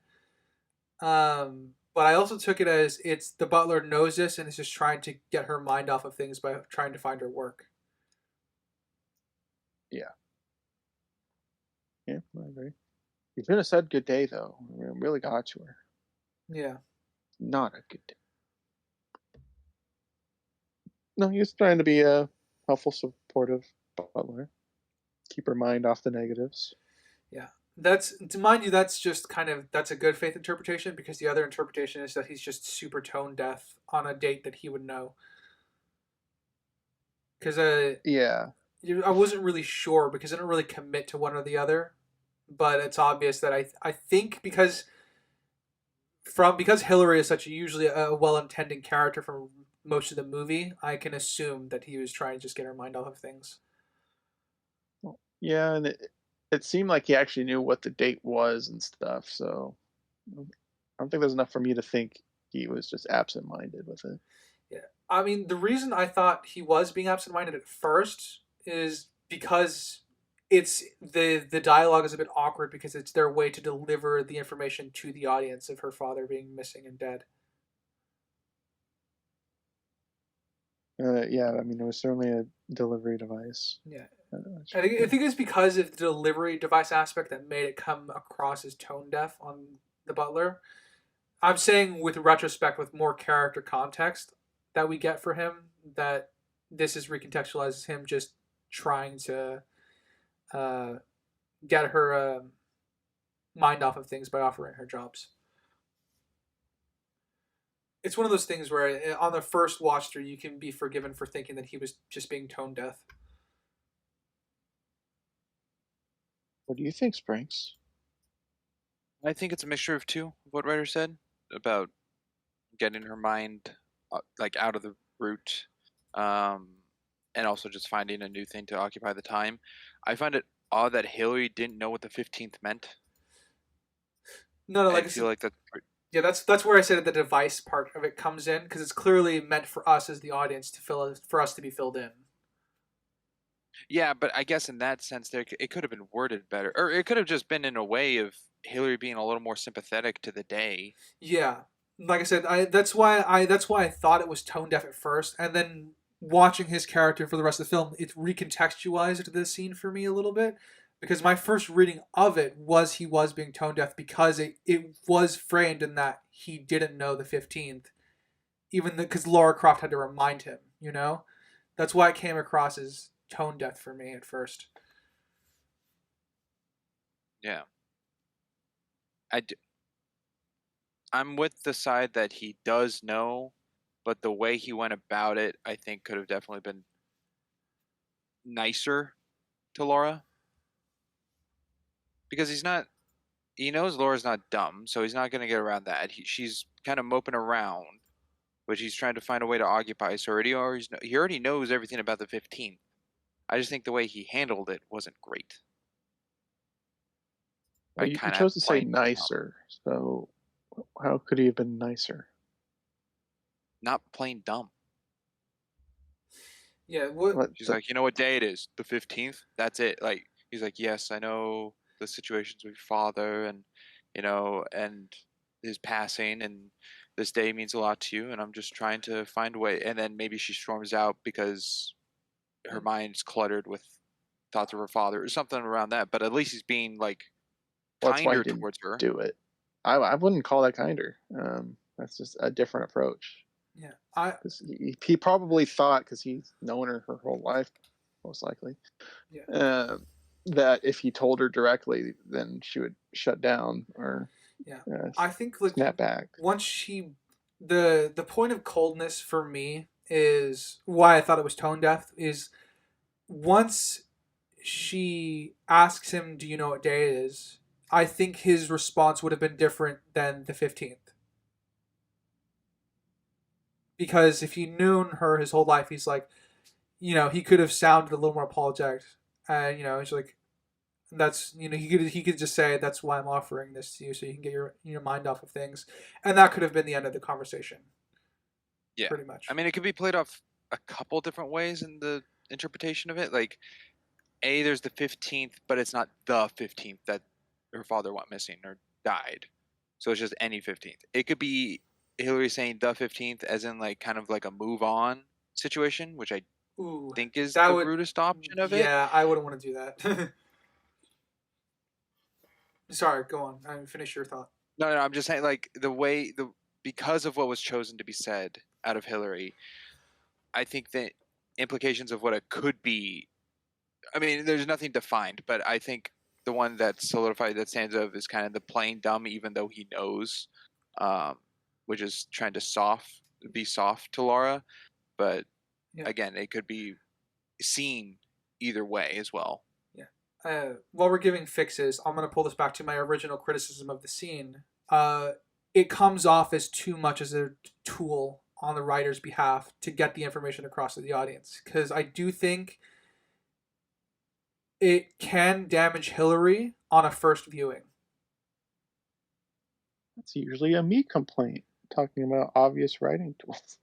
But I also took it as it's the butler knows this and is just trying to get her mind off of things by trying to find her work. Yeah, I agree. He could have said good day, though. It really got to her. Yeah. Not a good day. No, he was trying to be a helpful, supportive butler. Keep her mind off the negatives. Yeah. That's, to mind you, that's just that's a good faith interpretation because the other interpretation is that he's just super tone deaf on a date that he would know. Because yeah. I wasn't really sure because I didn't really commit to one or the other, but it's obvious that I think because Hillary is usually a well-intended character for most of the movie, I can assume that he was trying to just get her mind off of things. Yeah, and it seemed like he actually knew what the date was and stuff, so I don't think there's enough for me to think he was just absent-minded with it. Yeah. I mean, the reason I thought he was being absent-minded at first is because it's the dialogue is a bit awkward because it's their way to deliver the information to the audience of her father being missing and dead. Yeah, I mean, it was certainly a delivery device. Yeah. I think it's because of the delivery device aspect that made it come across as tone deaf on the butler. I'm saying with retrospect, with more character context that we get for him, that this is recontextualized as him just trying to get her mind off of things by offering her jobs. It's one of those things where on the first watch through, you can be forgiven for thinking that he was just being tone deaf. What do you think, Sprinks? I think it's a mixture of 2, what Ryder said, about getting her mind out of the root, and also just finding a new thing to occupy the time. I find it odd that Hillary didn't know what the 15th meant. No, no, I like I feel said, like that's yeah, that's where I said the device part of it comes in because it's clearly meant for us as the audience to for us to be filled in. yeah, but I guess in that sense, it could have been worded better, or it could have just been in a way of Hillary being a little more sympathetic to the day. Yeah, like I said, that's why I thought it was tone deaf at first, and then watching his character for the rest of the film, it recontextualized the scene for me a little bit. Because my first reading of it was he was being tone deaf because it was framed in that he didn't know the 15th, even because Lara Croft had to remind him, you know? That's why it came across as tone deaf for me at first. Yeah, I d- I'm with the side that he does know, but the way he went about it, I think, could have definitely been nicer to Laura because he knows Laura's not dumb, so he's not going to get around that. She's kind of moping around, but he's trying to find a way to occupy. So he already knows everything about the 15th. I just think the way he handled it wasn't great. Well, I you kind of chose to say playing dumb, nicer, so how could he have been nicer? not plain dumb. Yeah, what? What She's the, like, you know what day it is? The 15th. That's it. Like he's like, yes, I know the situations with your father, and and his passing, and this day means a lot to you, and I'm just trying to find a way. And then maybe she storms out because her mind's cluttered with thoughts of her father or something around that. But at least he's being like well, that's why he kinder didn't towards her. do it. I wouldn't call that kinder. That's just a different approach. Yeah, I 'Cause he probably thought, because he's known her whole life, most likely, yeah uh, that if he told her directly, then she would shut down or yeah uh, I think like snap back. once she the point of coldness for me is why I thought it was tone deaf is once she asks him, "Do you know what day it is?" I think his response would have been different than the 15th. Because if he known her his whole life, he's like, he could have sounded a little more apologetic. And, he's like, that's, he could just say, that's why I'm offering this to you so you can get your mind off of things. And that could have been the end of the conversation, Yeah, pretty I much. mean, it could be played off a couple different ways in the interpretation of it. Like, there's the 15th, but it's not the 15th that her father went missing or died. So it's just any 15th. It could be Hillary saying the 15th as in like kind of like a move on situation, which I Ooh, think is that the would, rudest option of it. yeah, I wouldn't want to do that. Sorry, go on. Finish your thought. No, no, I'm just saying like because of what was chosen to be said out of Hillary, I think the implications of what it could be. I mean, there's nothing defined, but I think the one that solidified that stands up is kind of the plain dumb, even though he knows, um, which is trying to be soft to Laura. But Yeah. again, it could be seen either way as well. Yeah. While we're giving fixes, I'm going to pull this back to my original criticism of the scene. It comes off as too much as a tool on the writer's behalf to get the information across to the audience. Because I do think it can damage Hillary on a first viewing. That's usually a me complaint, talking about obvious writing tools.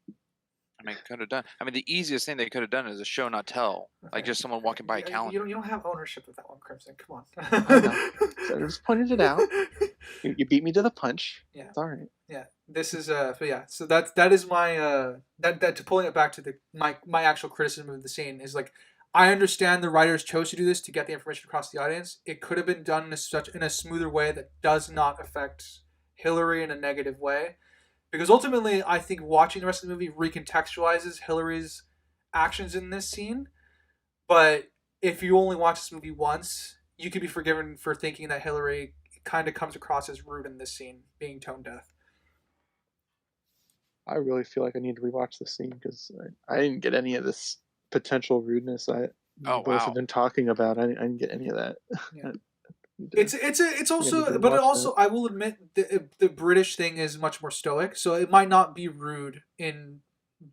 I mean, could have done. I mean, the easiest thing they could have done is a show not tell, like just someone walking by a calendar. You don't have ownership of that one, Crimson. Come on. I know. So I just pointed it out. You beat me to the punch. Yeah. It's all right. Yeah. This is but yeah. So that is my that to pulling it back to the my actual criticism of the scene is like I understand the writers chose to do this to get the information across the audience. It could have been done in a smoother way that does not affect Hillary in a negative way. Because ultimately, I think watching the rest of the movie recontextualizes Hillary's actions in this scene. But if you only watch this movie once, you could be forgiven for thinking that Hillary kind of comes across as rude in this scene, being tone deaf. I really feel like I need to rewatch this scene because I didn't get any of this potential rudeness Oh both have wow. been talking about. I didn't get any of that. Yeah. I It's need to also, but it rewatch also, that. I will admit, the British thing is much more stoic, so it might not be rude in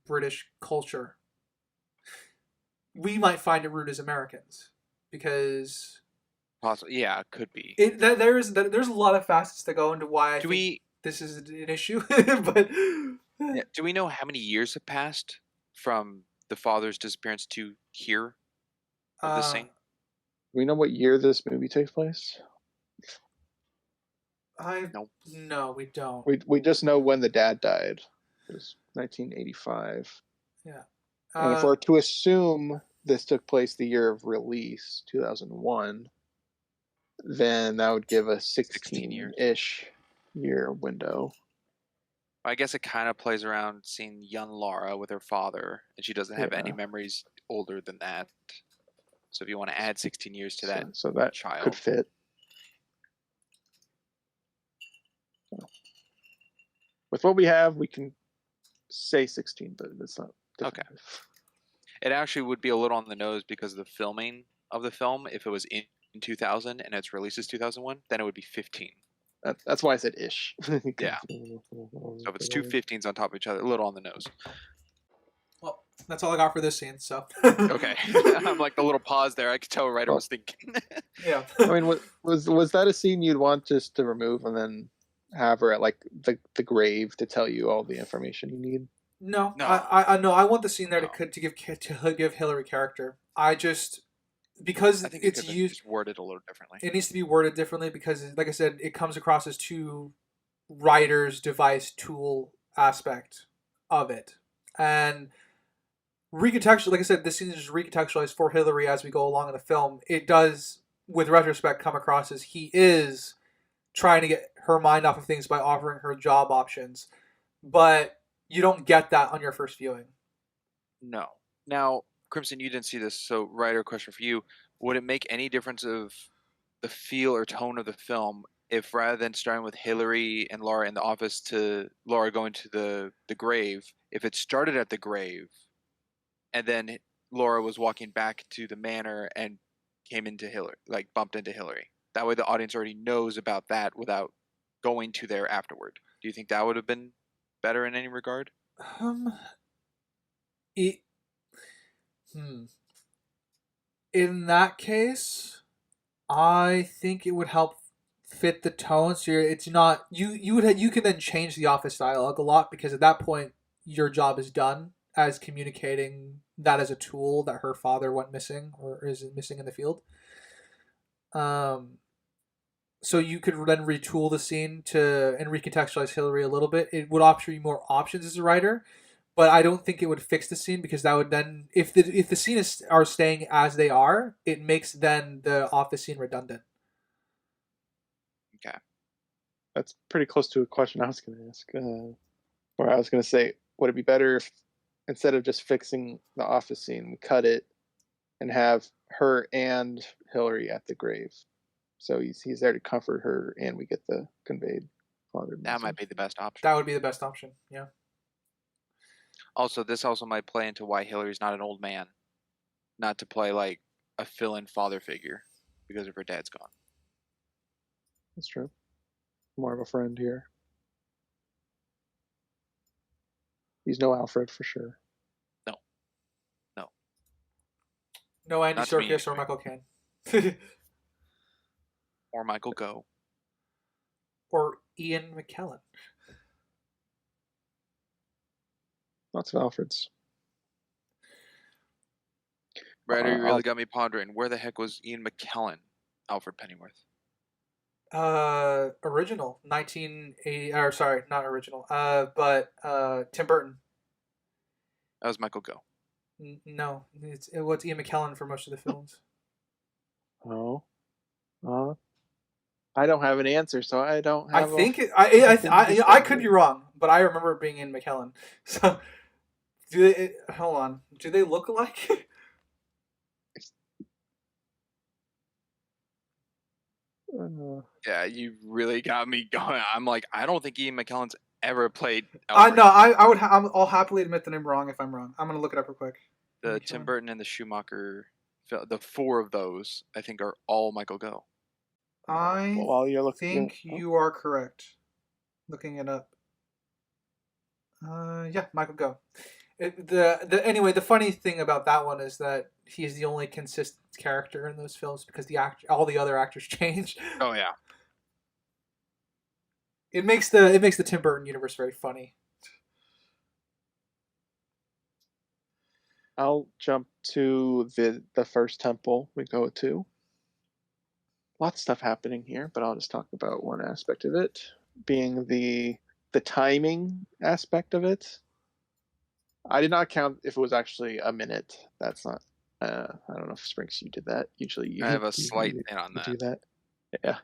British culture. We might find it rude as Americans because Possibly, yeah, could be. There's a lot of facets that go into why I Do think we this is an issue, but yeah, do we know how many years have passed from the father's disappearance to here of this uh, scene? Do we know what year this movie takes place? No. no, we don't. We just know when the dad died. It was 1985. Yeah. And if we're to assume this took place the year of release, 2001, then that would give a 16 years. 16-ish year window. I guess it kind of plays around seeing young Lara with her father, and she doesn't have any Yeah. memories older than that. So if you want to add 16 years to that So that child, could fit. With what we have, we can say 16, but it's not definitive. it actually would be a little on the nose because of the filming of the film. If it was in 2000 and its release is 2001, then it would be 15. That's why I said ish. Yeah. So if it's two 15s on top of each other, a little on the nose. Well, that's all I got for this scene. So Okay. I'm like the little pause there. I could tell writer was thinking. Yeah. I mean, was that a scene you'd want just to remove and then have her at like the grave to tell you all the information you need? No, No. I know. I want the scene there No. to give Hillary character. Because I think it's it could used. just worded a little differently. It needs to be worded differently because, like I said, it comes across as two writer's device tool aspect of it, and recontextual. Like I said, this scene is just recontextualized for Hillary as we go along in the film. It does, with retrospect, come across as he is trying to get her mind off of things by offering her job options, but you don't get that on your first viewing. No. Now, Crimson, you didn't see this, so writer, question for you: would it make any difference of the feel or tone of the film if rather than starting with Hillary and Laura in the office to Laura going to the grave, if it started at the grave and then Laura was walking back to the manor and came into Hillary, like bumped into Hillary? That way the audience already knows about that without going to there afterward. Do you think that would have been better in any regard? It, In that case, I think it would help fit the tone. So it's not you can then change the office dialogue a lot because at that point your job is done as communicating that as a tool that her father went missing or is missing in the field. So you could then retool the scene and recontextualize Hillary a little bit. It would offer you more options as a writer, but I don't think it would fix the scene because that would then, if the scene are staying as they are, it makes then the office scene redundant. Okay. That's pretty close to a question I was going to ask. Or I was going to say, would it be better if instead of just fixing the office scene, we cut it and have her and Hillary at the grave? So he's there to comfort her, and we get the conveyed father. That might be the best option. That would be the best option. Yeah. Also, this also might play into why Hillary's not an old man, not to play like a fill-in father figure because of her dad's gone. That's true. More of a friend here. He's no Alfred for sure. No Andy Not to me, Serkis or anyway. Michael Caine. Or Michael Gough. Or Ian McKellen. Lots of Alfreds. Ryder, you really got me pondering. Where the heck was Ian McKellen, Alfred Pennyworth? Original 1980. Or sorry, not original. But Tim Burton. That was Michael Gough. No, it's Ian McKellen for most of the films. Oh. I don't have an answer, so I don't have. I could be wrong, but I remember it being Ian McKellen. So, hold on? Do they look alike? Yeah, you really got me going. I'm like, I don't think Ian McKellen's ever played Alfred. Alfred. No, I'll happily admit that I'm wrong if I'm wrong. I'm gonna look it up real quick. The Tim Burton and the Schumacher, the four of those, I think, are all Michael Gough. While you're looking, think you are correct. Looking it up. Yeah, Michael Gough. Anyway, the funny thing about that one is that he's the only consistent character in those films because all the other actors changed. Oh yeah. It makes the Tim Burton universe very funny. I'll jump to the first temple we go to. Lots of stuff happening here, but I'll just talk about one aspect of it, being the timing aspect of it. I did not count if it was actually a minute. That's not. I don't know if Sprinks you did that. Usually you I have a slight in on you do that. that. Yeah,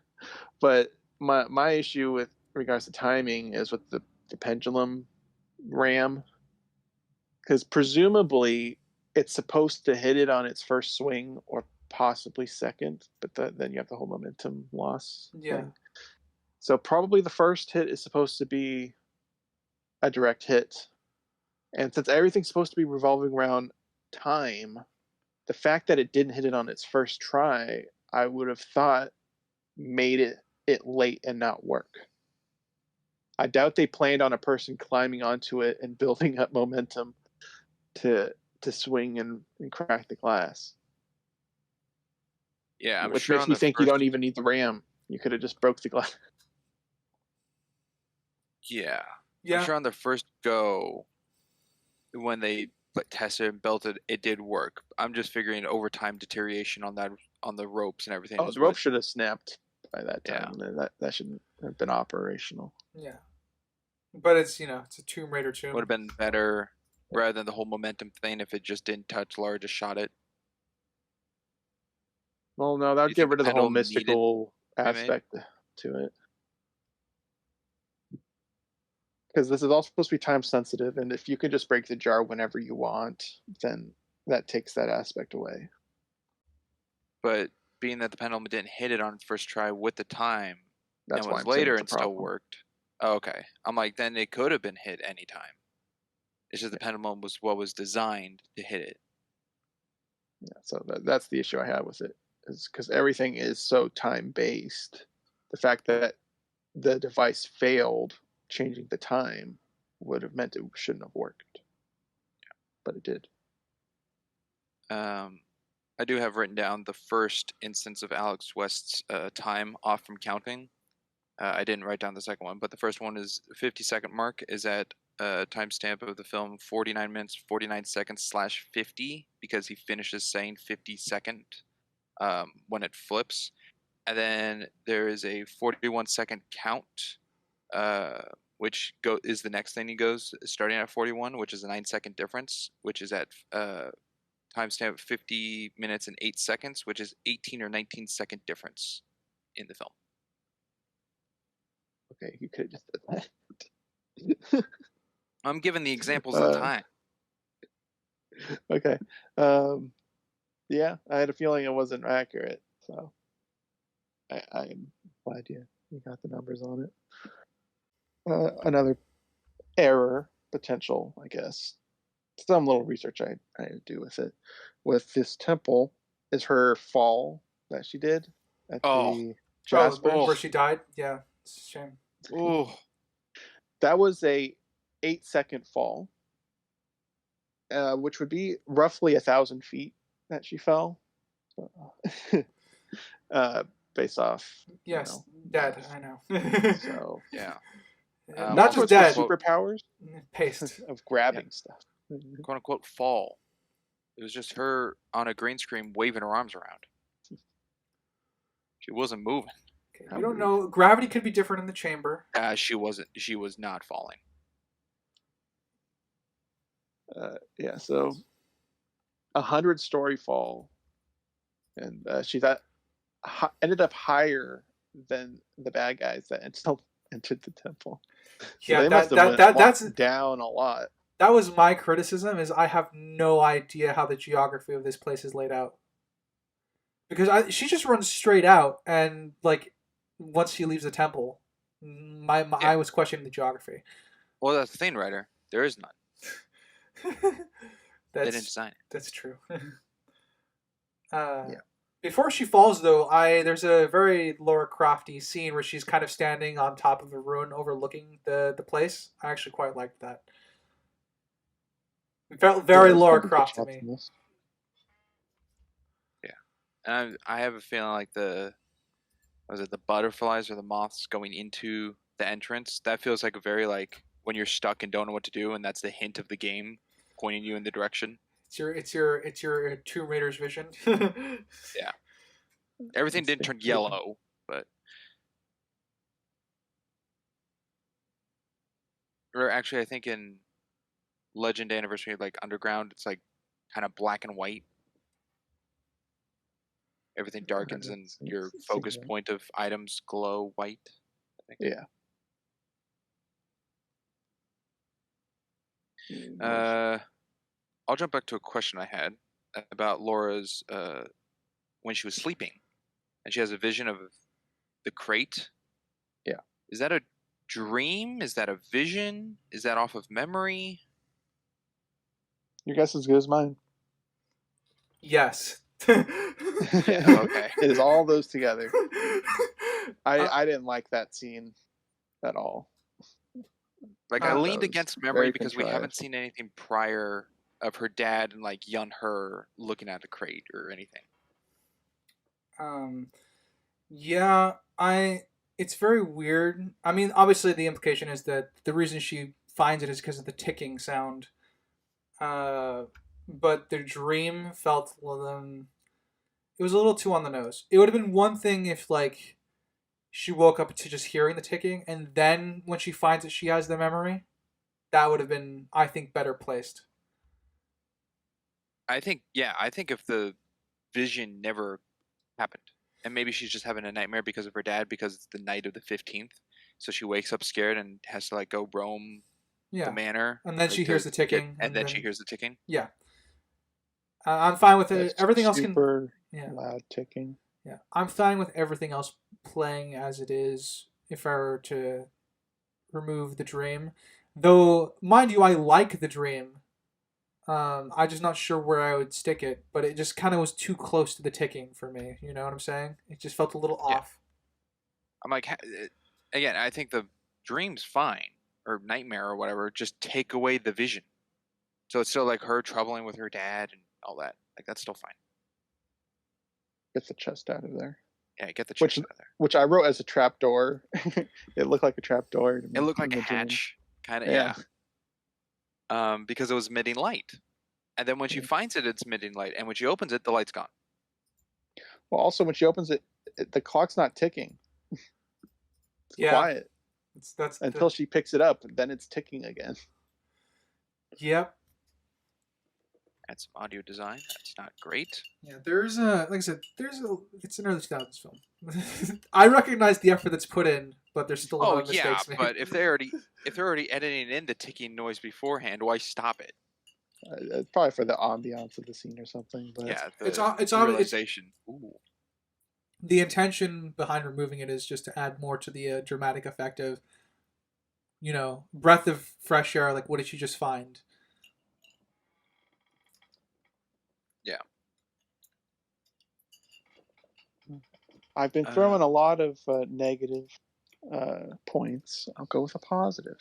but my issue with regards to timing is with the pendulum ram, because presumably it's supposed to hit it on its first swing or possibly second, but then you have the whole momentum loss thing. So probably the first hit is supposed to be a direct hit. And since everything's supposed to be revolving around time, the fact that it didn't hit it on its first try, I would have thought made it late and not work. I doubt they planned on a person climbing onto it and building up momentum to swing and crack the glass. Yeah, I'm which sure makes on me the think you first. don't even need the ram. You could have just broke the glass. Yeah. Yeah. I'm sure on the first go, when they tested and belted, it did work. I'm just figuring over time deterioration on the ropes and everything. Oh, the rope should have snapped by that time. Yeah. That shouldn't have been operational. Yeah. But it's it's a Tomb Raider tomb. Would have been better rather than the whole momentum thing if it just didn't touch Lara, just shot it. Well, no, that would get rid of the whole mystical aspect to it. Because this is all supposed to be time sensitive, and if you can just break the jar whenever you want, then that takes that aspect away. But being that the pendulum didn't hit it on its first try with the time, That's and why was I'm saying later it's a and still problem. worked. Oh, okay. I'm like, then it could have been hit anytime. It's just the pendulum was what was designed to hit it. Yeah, so that's the issue I have with it, is because everything is so time based. The fact that the device failed changing the time would have meant it shouldn't have worked. Yeah, but it did. I do have written down the first instance of Alex West's time off from counting. I didn't write down the second one, but the first one is 50-second mark is at timestamp of the film 49 minutes 49 seconds /50 because he finishes saying 52nd when it flips, and then there is a 41-second count, which is the next thing he goes starting at 41, which is a 9-second difference, which is at timestamp 50 minutes and 8 seconds, which is 18 or 19-second difference in the film. Okay, you could have just did that. I'm giving the examples of time. Okay. Yeah, I had a feeling it wasn't accurate, so I'm glad you got the numbers on it. Another error potential, I guess. Some little research I do with it. With this temple is her fall that she did at the Jasper. Where she died? Yeah, it's a shame. Oh, that was a 8-second fall, which would be roughly 1,000 feet that she fell. Based off. Yes, dead. I know. So yeah. Not just dead. Superpowers. Paste of grabbing stuff. "Quote unquote fall." It was just her on a green screen waving her arms around. She wasn't moving. Okay, we don't know. Gravity could be different in the chamber. She wasn't. She was not falling. Yeah. So 100-story fall, and she ended up higher than the bad guys that entered the temple. So Yeah, they must have that's down a lot. That was my criticism. Is I have no idea how the geography of this place is laid out, because she just runs straight out, and like once she leaves the temple, I was questioning the geography. Well, that's the thing, Ryder. There is none. They didn't design it. That's true. Yeah. Before she falls, though, there's a very Lara Crofty scene where she's kind of standing on top of a ruin overlooking the place. I actually quite liked that. It felt very Lara Croft to me. And I have a feeling like the butterflies or the moths going into the entrance. That feels like a very like when you're stuck and don't know what to do, and that's the hint of the game pointing you in the direction. It's your Tomb Raider's vision. Yeah, everything It's didn't turn yellow, but or actually, I think in Legend Anniversary, like Underground, it's like kind of black and white. Everything darkens and your focus point of items glow white. I think. Yeah. I'll jump back to a question I had about Laura's when she was sleeping, and she has a vision of the crate. Yeah. Is that a dream? Is that a vision? Is that off of memory? Your guess is as good as mine. Yes. Yeah, okay. It is all those together. I didn't like that scene at all. Like I leaned was against memory very because we haven't contrived. seen anything prior of her dad and like young her looking at the crate or anything. Um, yeah, It's very weird. I mean, obviously, the implication is that the reason she finds it is because of the ticking sound. Uh, but the dream felt it was a little too on the nose. It would have been one thing if like she woke up to just hearing the ticking, and then when she finds that she has the memory, that would have been, I think, better placed. I think if the vision never happened, and maybe she's just having a nightmare because of her dad because it's the night of the 15th, so she wakes up scared and has to like go roam the Yeah, manor and then like she hears to the get, ticking, and and then she then hears the ticking. yeah, I'm fine with it. That's Everything else can, super yeah, loud ticking. yeah. I'm fine with everything else playing as it is. If I were to remove the dream, though, mind you, I like the dream. I'm just not sure where I would stick it, but it just kind of was too close to the ticking for me. You know what I'm saying? It just felt a little Yeah, off. I'm like again, I think the dream's fine or nightmare or whatever. Just take away the vision, so it's still like her troubling with her dad and all that. Like that's still fine. Get the chest out of there. Yeah, get the Which chest out of there. which I wrote as a trap door. It looked like a trap door to me. It looked like in a the dream. hatch, kind of. Yeah. Because it was emitting light, and then when she finds it, it's emitting light, and when she opens it, the light's gone. Well, also when she opens it, the clock's not ticking. It's quiet That's until she picks it up, then it's ticking again. Yep. Add some audio design. That's not great. Yeah, there's a like I said, it's an early 2000s film. I recognize the effort that's put in, but there's still a lot Oh of yeah, mistakes made. but if they're already editing in the ticking noise beforehand, why stop it? Probably for the ambiance of the scene or something. But Yeah, it's the realization. Ooh. The intention behind removing it is just to add more to the dramatic effect of, breath of fresh air. Like, what did you just find? Yeah. I've been throwing a lot of negative points. I'll go with a positive.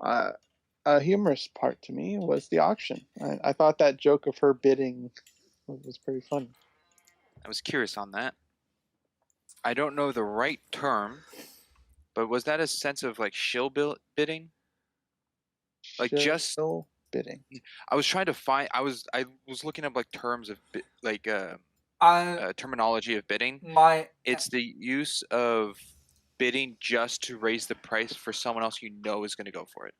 A humorous part to me was the auction. I thought that joke of her bidding was pretty funny. I was curious on that. I don't know the right term, but was that a sense of like shill bidding? Like just bidding. I was trying to find. I was looking up like terms of terminology of bidding. It's the use of bidding just to raise the price for someone else you know is going to go for it.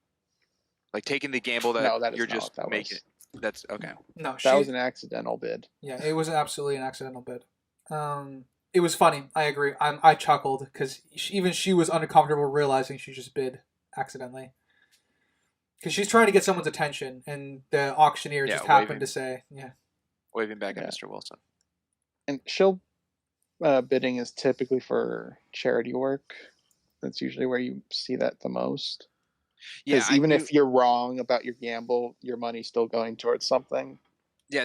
Like taking the gamble that you're just making. That's okay. No, that was an accidental bid. Yeah, it was absolutely an accidental bid. It was funny. I agree. I chuckled because even she was uncomfortable realizing she just bid accidentally. Because she's trying to get someone's attention, and the auctioneer just happened to say, "Yeah." Waving back at Mr. Wilson. And shill bidding is typically for charity work. That's usually where you see that the most. Because even if you're wrong about your gamble, your money's still going towards something. Yeah,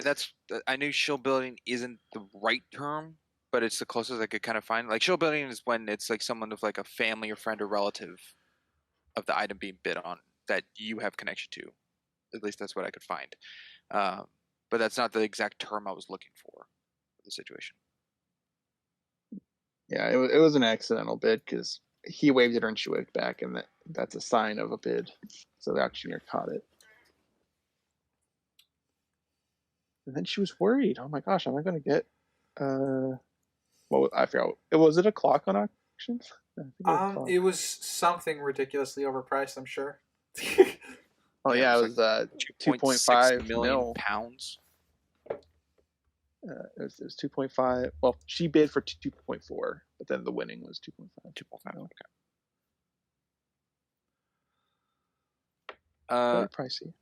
I knew shill building isn't the right term, but it's the closest I could kind of find. Like shill building is when it's like someone of like a family or friend or relative of the item being bid on that you have connection to. At least that's what I could find. But that's not the exact term I was looking for. the situation. Yeah, it was an accidental bid because he waved at her and she waved back, and that's a sign of a bid. So the auctioneer caught it. And then she was worried. Oh my gosh, am I going to get I forgot. Was it a clock on auction? I think it was a clock. It was something ridiculously overpriced, I'm sure. Oh Yeah, yeah, it it was was like 2.6 2.5 million mil. pounds. It was 2.5. Well, she bid for 2.4, but then the winning was 2.5. 2.5. No. Okay. Very pricey.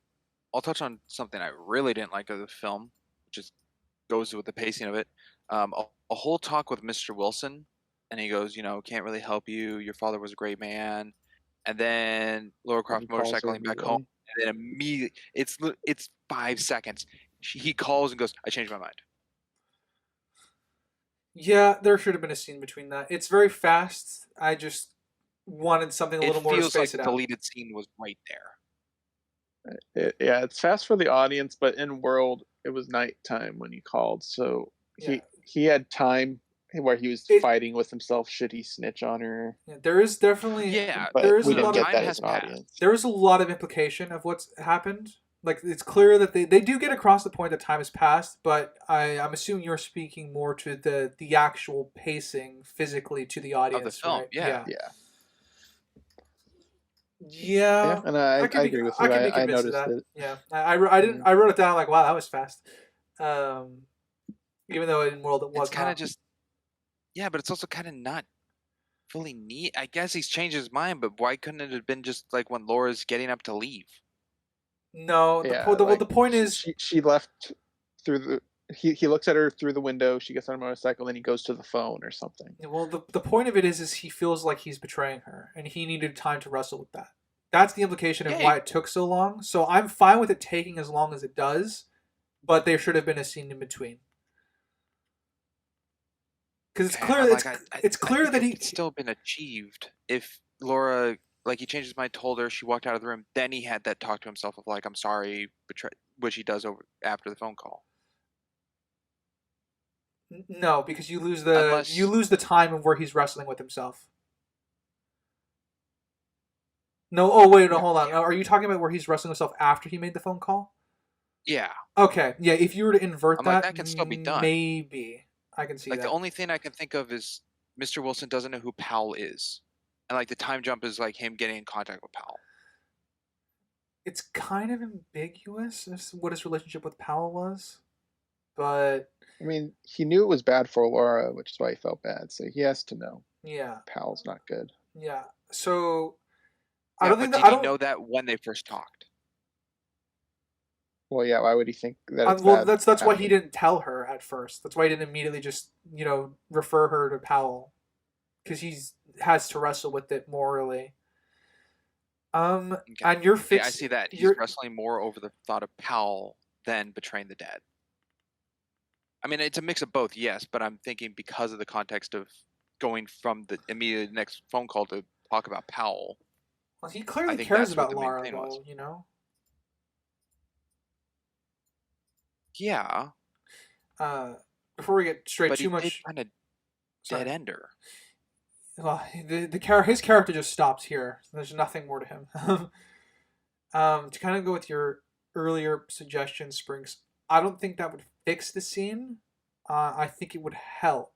I'll touch on something I really didn't like of the film, which just goes with the pacing of it. A whole talk with Mr. Wilson, and he goes, can't really help you. Your father was a great man. And then Lara And he Croft calls her motorcycling back home, immediately. and then immediately it's 5 seconds. He calls and goes, "I changed my mind." Yeah, there should have been a scene between that. It's very fast. I just wanted something a It little more to feels like space the it out. deleted scene was right there. Yeah, it's fast for the audience, but in world it was nighttime when he called, so Yeah. he had time where he was It fighting with himself. Should he snitch on her? yeah, there is definitely Yeah, But there is we a didn't lot of get time that as has an passed. audience. there is a lot of implication of what's happened. Like it's clear that they do get across the point that time has passed, but I'm assuming you're speaking more to the actual pacing physically to the Of the audience, film. right? Yeah. Yeah. Yeah, yeah, Yeah. and I agree with I you. could be I convinced of noticed that. it. Yeah. I didn't Mhm. I wrote it down like wow, that was fast. Um even though in world it It's was kind of not. just yeah, but it's also kind of not fully neat. I guess he's changed his mind, but why couldn't it have been just like when Laura's getting up to leave? No, Yeah, the like point is she left through the. He looks at her through the window. She gets on a motorcycle, then he goes to the phone or something. well the point of it is he feels like he's betraying her and he needed time to wrestle with that. That's the implication of Yeah, why it took so long. So I'm fine with it taking as long as it does, but there should have been a scene in between. Because it's okay. clear I'm like, I, it's I clear think that it he could still been achieved if Laura, like, he changed his mind, told her, she walked out of the room, then he had that talk to himself of like, I'm sorry, which he does over after the phone call. no, because you Unless, lose the time of where he's wrestling with himself. No, oh wait, no, Yeah, hold on. Are you talking about where he's wrestling himself after he made the phone call? yeah, Okay, yeah. If you were to invert I'm like, that, that can still be done. maybe I can see Like, the that. only thing I can think of is Mr. Wilson doesn't know who Powell is, and like the time jump is like him getting in contact with Powell. It's kind of ambiguous as to what his relationship with Powell was, but I mean, he knew it was bad for Laura, which is why he felt bad. So he has to know yeah, Pal's not good. yeah. So I Yeah, don't but think that did I he don't. know that when they first talked? Well, yeah. Why would he think that it's Well, bad that's why he after? didn't tell her at first. That's why he didn't immediately just refer her to Powell because he's has to wrestle with it morally. Okay. And you're Okay, I fix see that. He's you're wrestling more over the thought of Powell than betraying the dad. I mean, it's a mix of both, yes, but I'm thinking because of the context of going from the immediate next phone call to talk about Powell, well, he I clearly think cares that's what about the main Lara thing was. though. Yeah, Uh, Before we get straight but too he did much, kind of dead sorry. ender. Well, his character just stops here. There's nothing more to him. To kind of go with your earlier suggestion, Springs, I don't think that would fix the scene. I think it would help.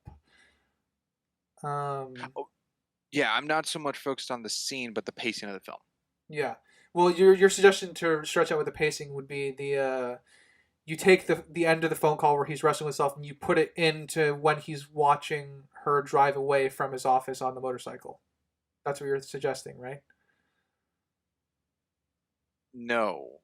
Um, Oh, yeah, I'm not so much focused on the scene, but the pacing of the film. yeah. Well, your suggestion to stretch out with the pacing would be you take the end of the phone call where he's wrestling with himself and you put it into when he's watching her drive away from his office on the motorcycle. That's what you're suggesting, right? No,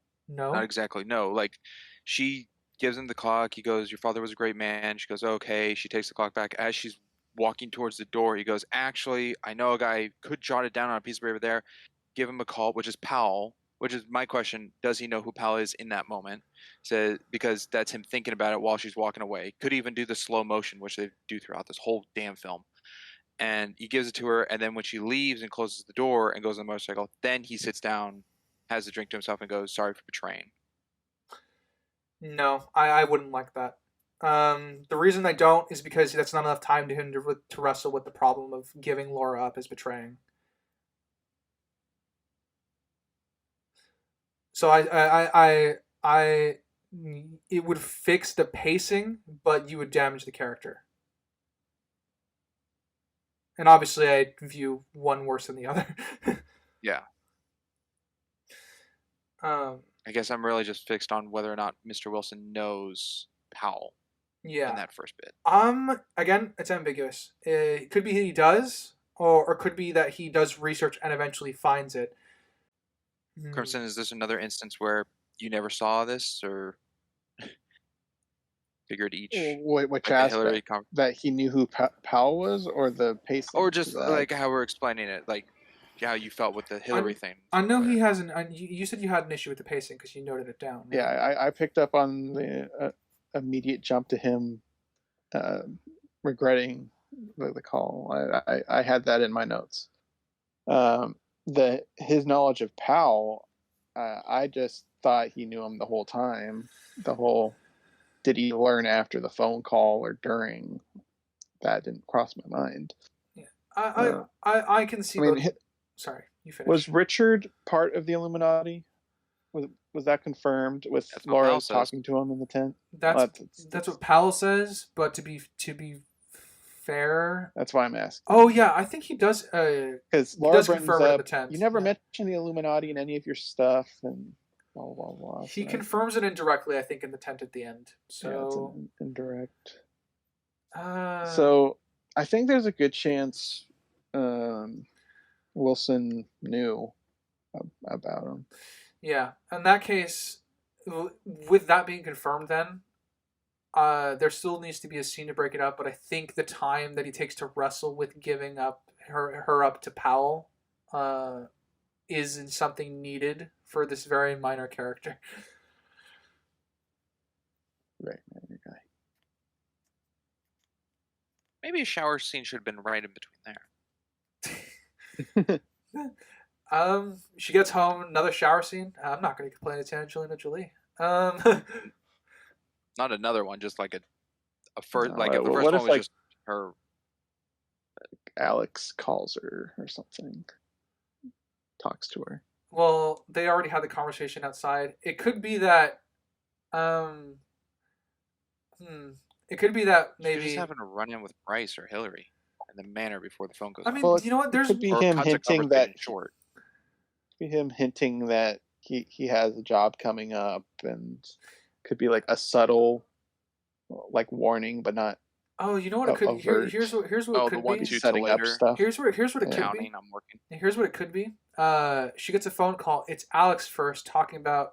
not No. exactly. No, like she gives him the clock. He goes, "Your father was a great man." She goes, "Okay." She takes the clock back. As she's walking towards the door, he goes, "Actually, I know a guy could jot it down on a piece of paper there. Give him a call," which is Powell. Which is my question: does he know who Powell is in that moment? So because that's him thinking about it while she's walking away. Could even do the slow motion, which they do throughout this whole damn film. And he gives it to her, and then when she leaves and closes the door and goes on the motorcycle, then he sits down, has a drink to himself, and goes, "Sorry for betraying." No, I wouldn't like that. The reason I don't is because that's not enough time to him to wrestle with the problem of giving Laura up as betraying. So I it would fix the pacing, but you would damage the character. And obviously, I view one worse than the other. Yeah. um, I guess I'm really just fixed on whether or not Mr. Wilson knows Powell in yeah. that first bit. Again, it's ambiguous. It could be he does, or could be that he does research and eventually finds it. Crimson, is this another instance where you never saw this, or figured each Which like the aspect? Hillary That he knew who Powell was, or the pacing? or just that... like how we're explaining it, like how you felt with the Hillary thing? I know he hasn't. You said you had an issue with the pacing because you noted it down. Right? Yeah, I picked up on the immediate jump to him regretting the call. I had that in my notes. His knowledge of Powell, I just thought he knew him the whole time. The whole, did he learn after the phone call or during? That didn't cross my mind. Yeah, I can see. I mean, sorry, you finished. Was Richard part of the Illuminati? Was that confirmed with Laura talking to him in the tent? That's what Powell says. But to be fair, that's why I'm asking. Oh yeah, I think he does. Because Laura brings up, the tent. You never mention the Illuminati in any of your stuff, and blah blah blah. He confirms it indirectly, I think, in the tent at the end. So yeah, it's an indirect. So I think there's a good chance Wilson knew about him. Yeah, in that case, with that being confirmed, then there still needs to be a scene to break it up. But I think the time that he takes to wrestle with giving up her up to Powell isn't something needed for this very minor character. Right, minor guy. Maybe a shower scene should have been right in between there. She gets home, another shower scene. I'm not going to complain. It's Angelina Jolie. Not another one, just like a first. No, like if the first one was like, just her. Alex calls her or something, talks to her. Well, they already had the conversation outside. It could be that. It could be that maybe she's just having a run-in with Bryce or Hillary in the manor before the phone goes. I mean, well, you know what? There's could be him hinting that short. Could be him hinting that he has a job coming up, and could be like a subtle, like warning, but not. Oh, you know what it could. Here's what it could be. Setting up stuff. Here's what it could be. I'm working. Here's what it could be. She gets a phone call. It's Alex first talking about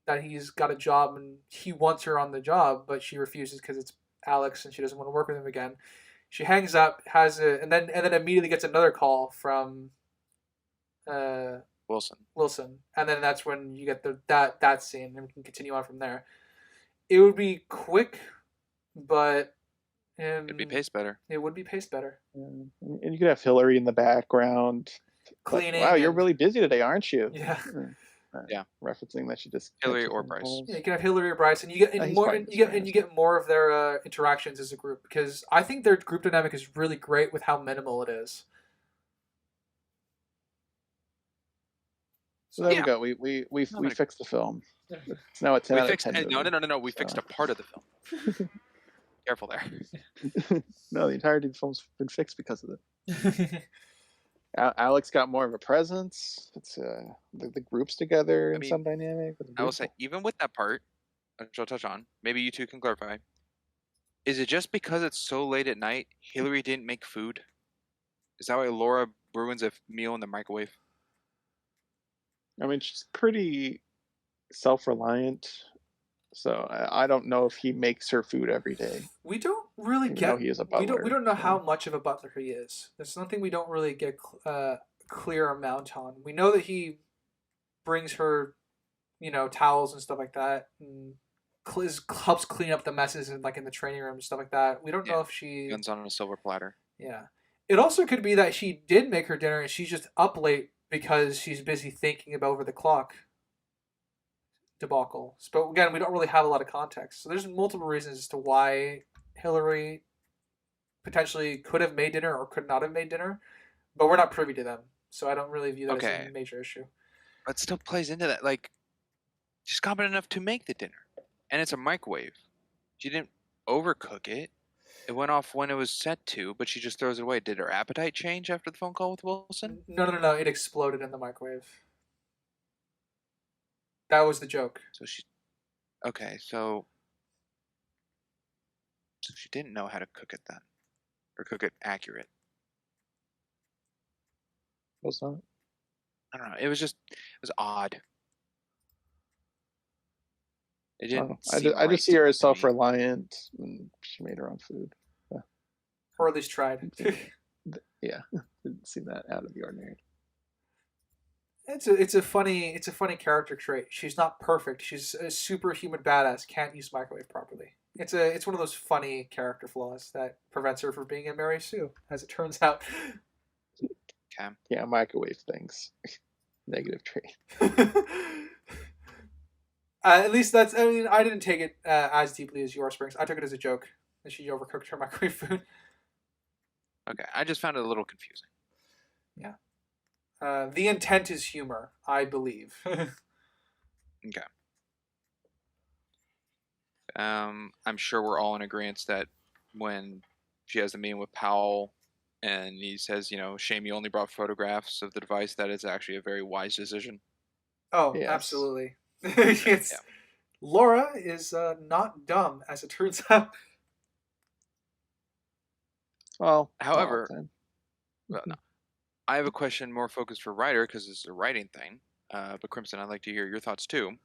that he's got a job and he wants her on the job, but she refuses because it's Alex and she doesn't want to work with him again. She hangs up, and then immediately gets another call from Wilson, and then that's when you get that scene, and we can continue on from there. It would be quick, but it'd be paced better. It would be paced better. And you could have Hillary in the background cleaning. Like, wow, you're really busy today, aren't you? Yeah. Yeah, referencing that she just Hillary or Bryce. Yeah, you can have Hillary or Bryce, and you get more of their interactions as a group, because I think their group dynamic is really great with how minimal it is. So there we go. We fixed the film. It's now a 10 out of 10. No. We fixed a part of the film. Careful there. No, the entirety of the film's been fixed because of it. Alex got more of a presence. It's the group's together in some dynamic. I will say, even with that part, which I'll touch on, maybe you two can clarify. Is it just because it's so late at night, Hillary didn't make food? Is that why Laura ruins a meal in the microwave? I mean, she's pretty self-reliant, so I don't know if he makes her food every day. We don't really get. He is a butler, we don't know how much of a butler he is. There's something we don't really get clear amount on. We know that he brings her, towels and stuff like that, and helps clean up the messes in the training room and stuff like that. We don't know if she guns on a silver platter. Yeah, it also could be that she did make her dinner and she's just up late because she's busy thinking about over the clock. debacle. But again, we don't really have a lot of context. So there's multiple reasons as to why Hillary potentially could have made dinner or could not have made dinner, but we're not privy to them. So I don't really view that as a Okay, major issue. but still plays into that. Like, she's competent enough to make the dinner, and it's a microwave. She didn't overcook it. It went off when it was set to, but she just throws it away. Did her appetite change after the phone call with Wilson? No. It exploded in the microwave. That was the joke. So she, okay, so she didn't know how to cook it then, or cook it accurate. Was not. I don't know. It was odd. It didn't. I Seem just right see her as to me. self-reliant, and she made her own food. Or at least tried. Yeah, didn't seem that out of the ordinary. It's a funny character trait. She's not perfect. She's a superhuman badass. Can't use microwave properly. It's one of those funny character flaws that prevents her from being a Mary Sue, as it turns out. Okay. Yeah, microwave things. Negative trait. At least that's. I mean, I didn't take it as deeply as yours, Springs. I took it as a joke that she overcooked her microwave food. Okay. I just found it a little confusing. Yeah. The intent is humor, I believe. Okay. I'm sure we're all in agreement that when she has the meeting with Powell and he says, shame you only brought photographs of the device, that is actually a very wise decision. Oh, Yes. absolutely. It's Yeah. Laura is not dumb, as it turns out. Well, However, not all the time. well, no. I have a question more focused for writer because it's a writing thing. But Crimson, I'd like to hear your thoughts too.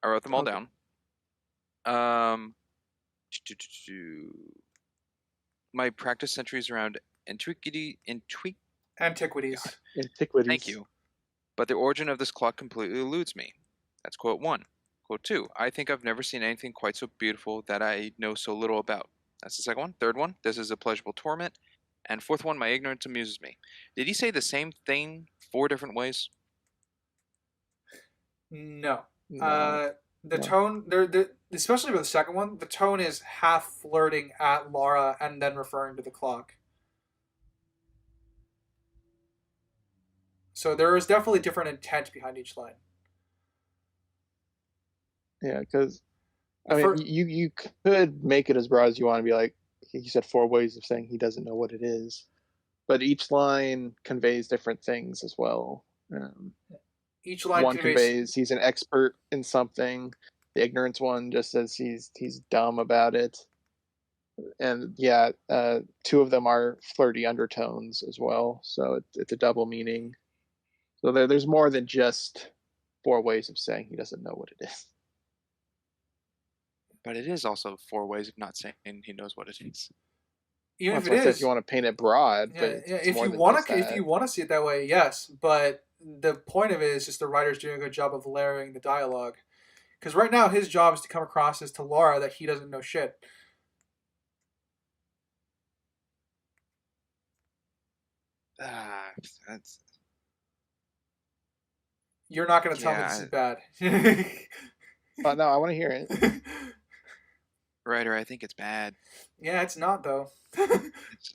I wrote them all Okay. down. My practice centuries around antiquity. Antiquities. God. Antiquities. Thank you. But the origin of this clock completely eludes me. That's quote 1. Quote 2. I think I've never seen anything quite so beautiful that I know so little about. That's the second one. Third one. This is a pleasurable torment. And fourth one. My ignorance amuses me. Did he say the same thing 4 different ways? No. No. The No. tone, especially with the second one, the tone is half flirting at Laura and then referring to the clock. So there is definitely different intent behind each line. Yeah, because The I mean, fir- you could make it as broad as you want to be like, he said 4 ways of saying he doesn't know what it is, but each line conveys different things as well. each line One conveys. conveys he's an expert in something. The ignorance one just says he's dumb about it. And yeah, 2 of them are flirty undertones as well, so it's a double meaning. So there's more than just 4 ways of saying he doesn't know what it is. But it is also 4 ways of not saying he knows what it is. Even That's if why it I said is, if you want to paint it broad, yeah, but it's if more you than want just to, if that. you want to see it that way, yes. But the point of it is just the writer's doing a good job of layering the dialogue. Because right now his job is to come across as to Laura that he doesn't know shit. That's You're not going to tell me this yeah, is bad. No, I want to hear it. writer. I think it's bad. Yeah, it's not though. It's,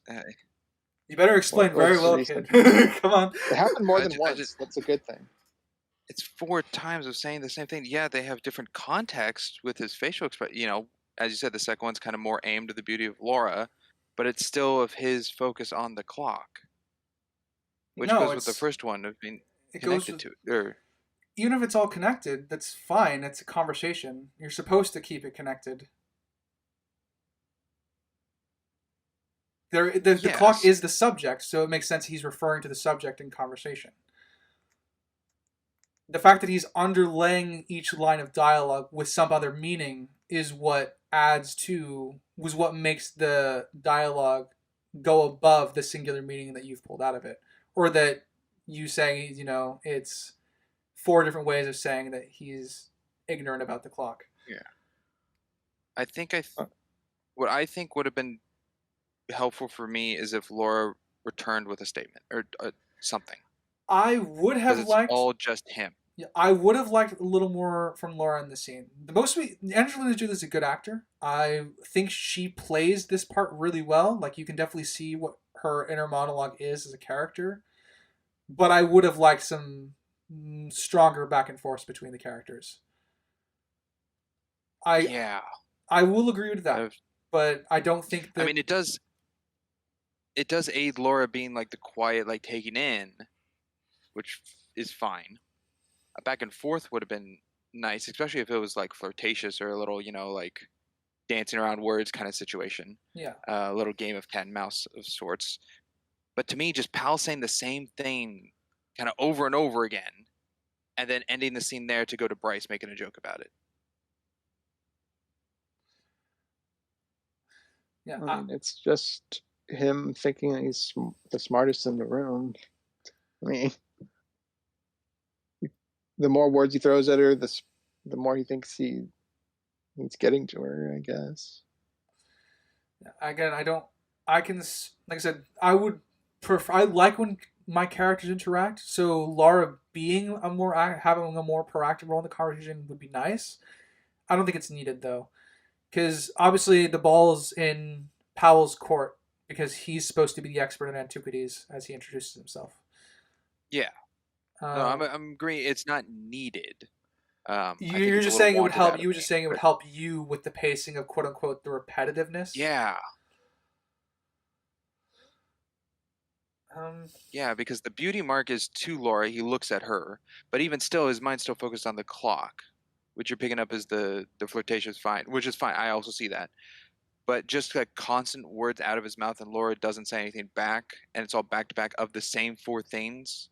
You better explain very What's the well, reason? kid. Come on. It happened more than I once. just That's a good thing. it's 4 times of saying the same thing. Yeah, they have different context with his facial expression. As you said, the second one's kind of more aimed at the beauty of Laura, but it's still of his focus on the clock, which No, goes with the first one of being it goes connected with, to it. Or even if it's all connected, that's fine. It's a conversation. You're supposed to keep it connected. The clock yes, is the subject, so it makes sense he's referring to the subject in conversation. The fact that he's underlaying each line of dialogue with some other meaning is what was what makes the dialogue go above the singular meaning that you've pulled out of it, or that you saying it's 4 different ways of saying that he's ignorant about the clock. yeah. I think what I think would have been helpful for me is if Laura returned with a statement or something, I would because have it's liked all just him. Yeah, I would have liked a little more from Laura in the scene. The most we Angelina Jolie is a good actor. I think she plays this part really well. Like you can definitely see what her inner monologue is as a character. But I would have liked some stronger back and forth between the characters. I Yeah. I will agree with that, Uh, but I don't think I that. mean, it does aid Laura being like the quiet, like taking in, which is fine. A back and forth would have been nice, especially if it was like flirtatious or a little, like dancing around words kind of situation. Yeah, A little game of cat and mouse of sorts. But to me, just Pal saying the same thing kind of over and over again, and then ending the scene there to go to Bryce making a joke about it. yeah. I mean, it's just him thinking he's the smartest in the room. I mean, the more words he throws at her, the more he thinks he's getting to her, I guess. Again, I don't. I can, like I said, I would prefer. I like when my characters interact. So Laura being having a more proactive role in the conversation would be nice. I don't think it's needed though, because obviously the ball's in Powell's court because he's supposed to be the expert in antiquities as he introduces himself. Yeah. No, I'm Um, I'm agreeing. It's not needed. I think you're it's a just little saying it would wanted help. out of You were me, just saying it would but help you with the pacing of quote unquote the repetitiveness. yeah, Um, yeah, because the beauty mark is to Laura. He looks at her, but even still, his mind's still focused on the clock, which you're picking up as the flirtatious fine, which is fine. I also see that, but just like constant words out of his mouth, and Laura doesn't say anything back, and it's all back to back of the same four things,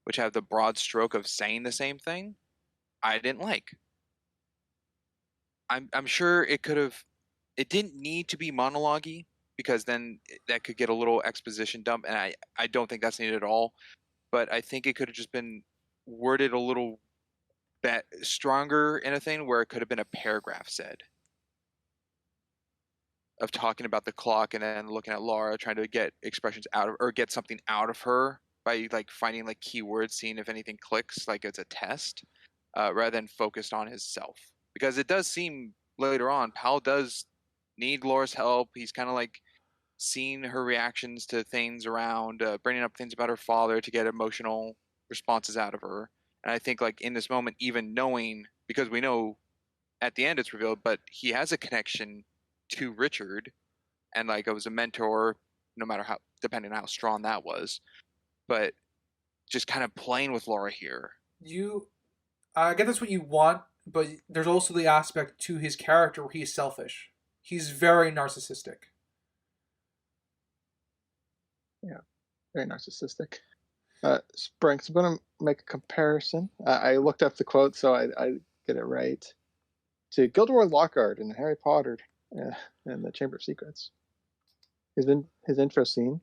which have the broad stroke of saying the same thing. I didn't like. I'm sure it could have. It didn't need to be monologue because then that could get a little exposition dump, and I don't think that's needed at all. But I think it could have just been worded a little bit stronger in a thing where it could have been a paragraph said of talking about the clock and then looking at Laura trying to get expressions out of or get something out of her by like finding like keywords, seeing if anything clicks, like it's a test, rather than focused on his self. Because it does seem later on, Powell does need Laura's help. He's kind of like seeing her reactions to things around, bringing up things about her father to get emotional responses out of her. And I think like in this moment, even knowing because we know at the end it's revealed, but he has a connection to Richard, and like it was a mentor, no matter how depending on how strong that was. But just kind of playing with Laura here. you I get that's what you want, but there's also the aspect to his character where he's selfish. He's very narcissistic. Yeah, very narcissistic. Sprinks, I'm going to make a comparison. I looked up the quote so I get it right. To Gilderoy Lockhart in Harry Potter and the Chamber of Secrets. His intro scene.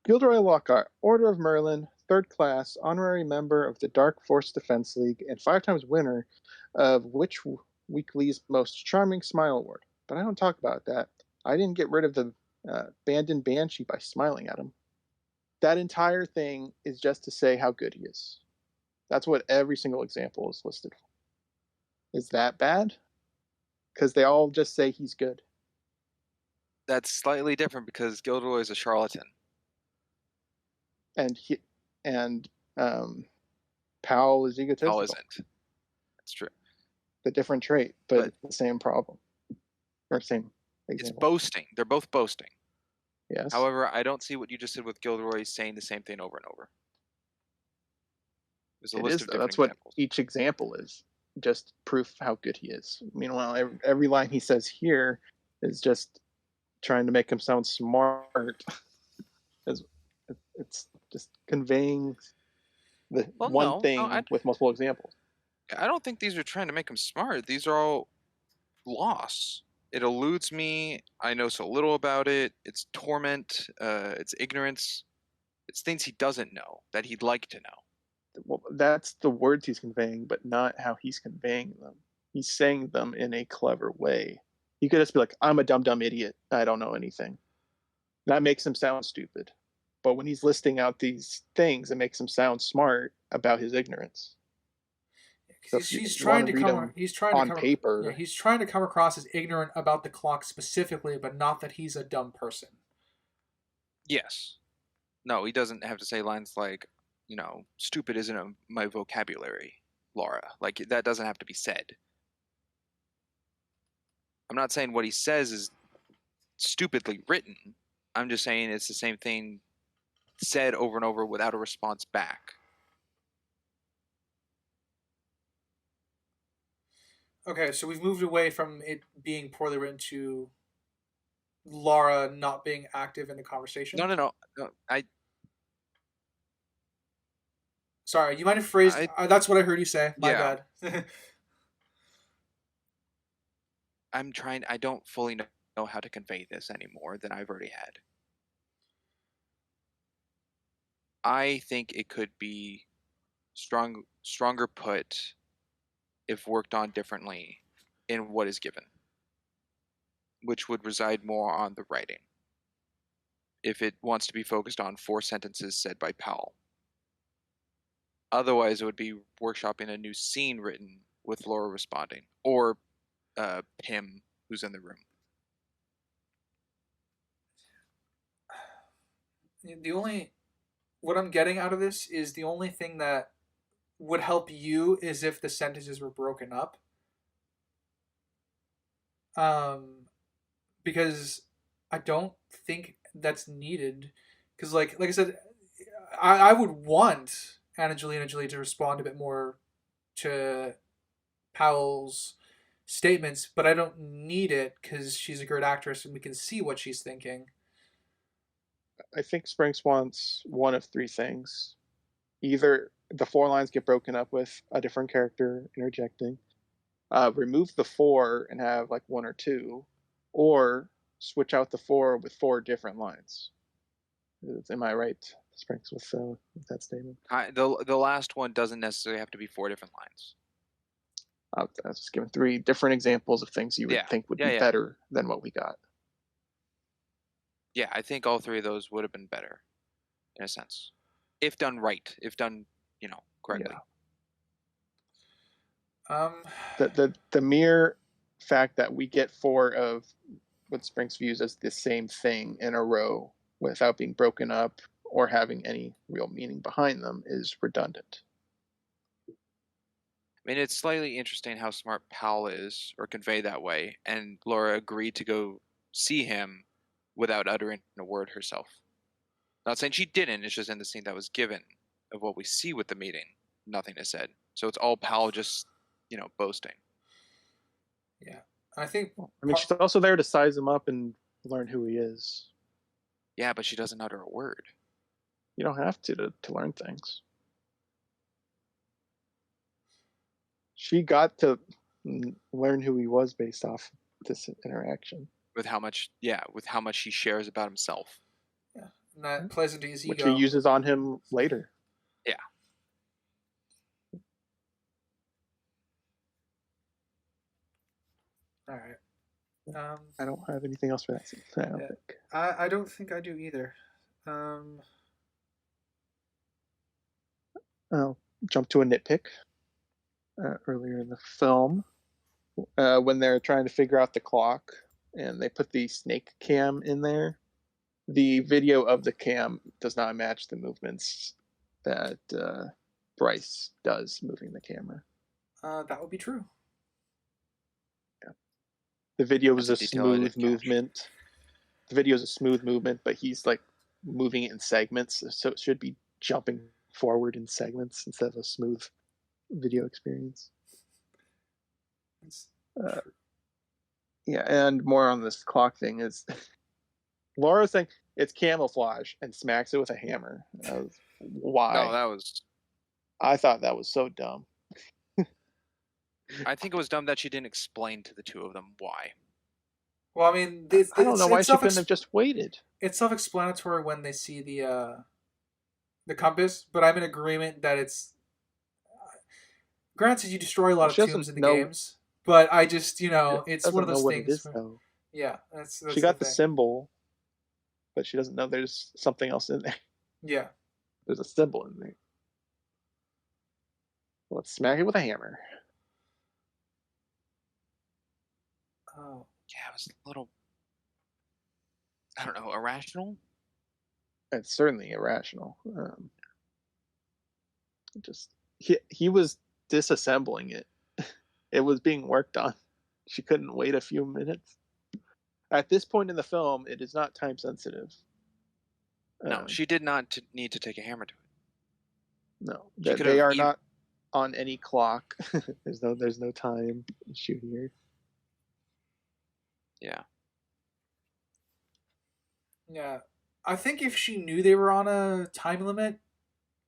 Gilderoy Lockhart, Order of Merlin, third class, honorary member of the Dark Force Defense League, and 5 times winner of Witch Weekly's Most Charming Smile Award. But I don't talk about that. I didn't get rid of the Bandon Banshee by smiling at him. That entire thing is just to say how good he is. That's what every single example is listed for. Is that bad? Because they all just say he's good. That's slightly different because Gilderoy is a charlatan. And and um, Powell is Powell egotistical. isn't. That's true. The different trait, but But it's the same problem or same it's example. boasting. They're both boasting. Yes, However, I don't see what you just said with Gilderoy saying the same thing over and over. There's a it list is of though. different That's what examples. each example is. Just proof how good he is. Meanwhile, every line he says here is just trying to make him sound smart. It's just conveying the Well, one no, thing with multiple examples. I don't think these are trying to make him smart. These are all loss. It eludes me. I know so little about it. It's torment. It's ignorance. It's things he doesn't know that he'd like to know. Well, that's the words he's conveying, but not how he's conveying them. He's saying them in a clever way. He could just be like, "I'm a dumb idiot. I don't know anything." That makes him sound stupid. But when he's listing out these things, it makes him sound smart about his ignorance. So if He's you want trying to to read come. them He's trying to on come. Yeah, paper, he's trying to come across as ignorant about the clock specifically, but not that he's a dumb person. Yes. No, he doesn't have to say lines like, stupid isn't my vocabulary, Laura. Like, that doesn't have to be said. I'm not saying what he says is stupidly written. I'm just saying it's the same thing said over and over without a response back. Okay, so we've moved away from it being poorly written to Laura not being active in the No, conversation. no, no. No, Sorry, you might have phrased. I, That's what I heard you say. My yeah. bad. I don't fully know how to convey this any more than I've already had. I think it could be stronger put if worked on differently in what is given, which would reside more on the writing. If it wants to be focused on 4 sentences said by Powell. Otherwise, it would be workshopping a new scene written with Laura responding, or Pim, who's in the room. The only what I'm getting out of this is the only thing that would help you is if the sentences were broken up. Um, because I don't think that's needed. Because like I said, I would want Angelina Jolie to respond a bit more to Powell's statements, but I don't need it because she's a great actress and we can see what she's thinking. I think Sprinks wants one of three things. Either the 4 lines get broken up with a different character interjecting, remove the 4 and have like 1 or 2, or switch out the 4 with 4 different lines. Am I right, Sprinks, with that statement? The last one doesn't necessarily have to be 4 different lines. I was just giving 3 different examples of things you would think would be better than what we got. Yeah, I think all 3 of those would have been better, in a sense, if done right, if done, correctly. Yeah. The mere fact that we get 4 of what Sprinks views as the same thing in a row without being broken up or having any real meaning behind them is redundant. I mean, it's slightly interesting how smart Powell is, or convey that way, and Laura agreed to go see him without uttering a word herself. Not saying she didn't, it's just in the scene that was given of what we see with the meeting, nothing is said. So it's all Powell just, boasting. Yeah. I think. I mean, she's also there to size him up and learn who he is. Yeah, but she doesn't utter a word. You don't have to learn things. She got to learn who he was based off this interaction. With how much he shares about himself. Yeah, and that plays into his ego. Which he uses on him later. Yeah. All right. I don't have anything else for that scene. I don't think. I don't think I do either. I'll jump to a nitpick. Earlier in the film, when they're trying to figure out the clock and they put the snake cam in there, the video of the cam does not match the movements that Bryce does moving the camera. That would be true. Yeah. The video was a smooth movement. The video is a smooth movement, but he's like moving it in segments, so it should be jumping forward in segments instead of a smooth video experience. Yeah, and more on this clock thing is Laura saying it's camouflage and smacks it with a hammer. Why? No, I thought that was so dumb. I think it was dumb that she didn't explain to the two of them why. Well, I mean, I don't know why she couldn't have just waited. It's self-explanatory when they see the compass, but I'm in agreement that it's. Granted, you destroy a lot of tombs in the games, but I just, it's one of those things. It is, though. Yeah, that's she got the symbol, but she doesn't know there's something else in there. Yeah, there's a symbol in there. Let's smack it with a hammer. Oh. Yeah, it was a little, I don't know, irrational. It's certainly irrational. Just he was disassembling it. It was being worked on. She couldn't wait a few minutes. At this point in the film, it is not time sensitive. No, she did not need to take a hammer to it. No, She could they have are not on any clock. there's no time issue here. Yeah. Yeah. I think if she knew they were on a time limit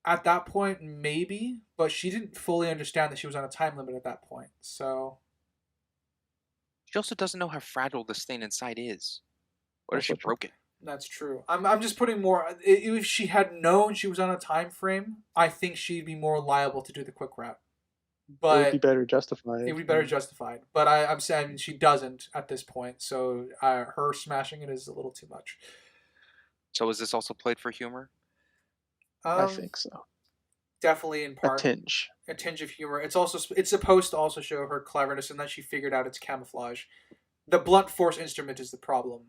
at that point, maybe, but she didn't fully understand that she was on a time limit at that point. So She also doesn't know how fragile this thing inside is. What if Also she true. broke it? that's true. I'm just putting more. If she had known she was on a time frame, I think she'd be more liable to do the quick route. It would be But better justified. it would be better justified. But I'm saying she doesn't at this point, so her smashing it is a little too much. So is this also played for humor? I think so. Definitely in A part tinge. a tinge of humor. It's supposed to also show her cleverness and that she figured out its camouflage. The blunt force instrument is the problem.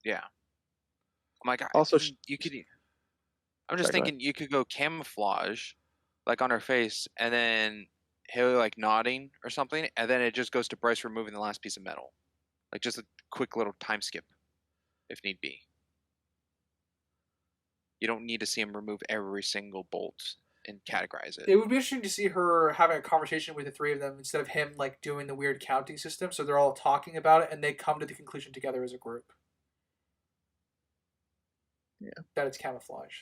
Yeah. I'm like, Also, you could. I'm just Sorry, go thinking you could go camouflage, like on her face, and then Haley like nodding or something, and then it just goes to Bryce removing the last piece of metal, like just a quick little time skip, if need be. You don't need to see him remove every single bolt and categorize it. It would be interesting to see her having a conversation with the three of them instead of him like doing the weird counting system. So they're all talking about it and they come to the conclusion together as a group. Yeah. That it's camouflage.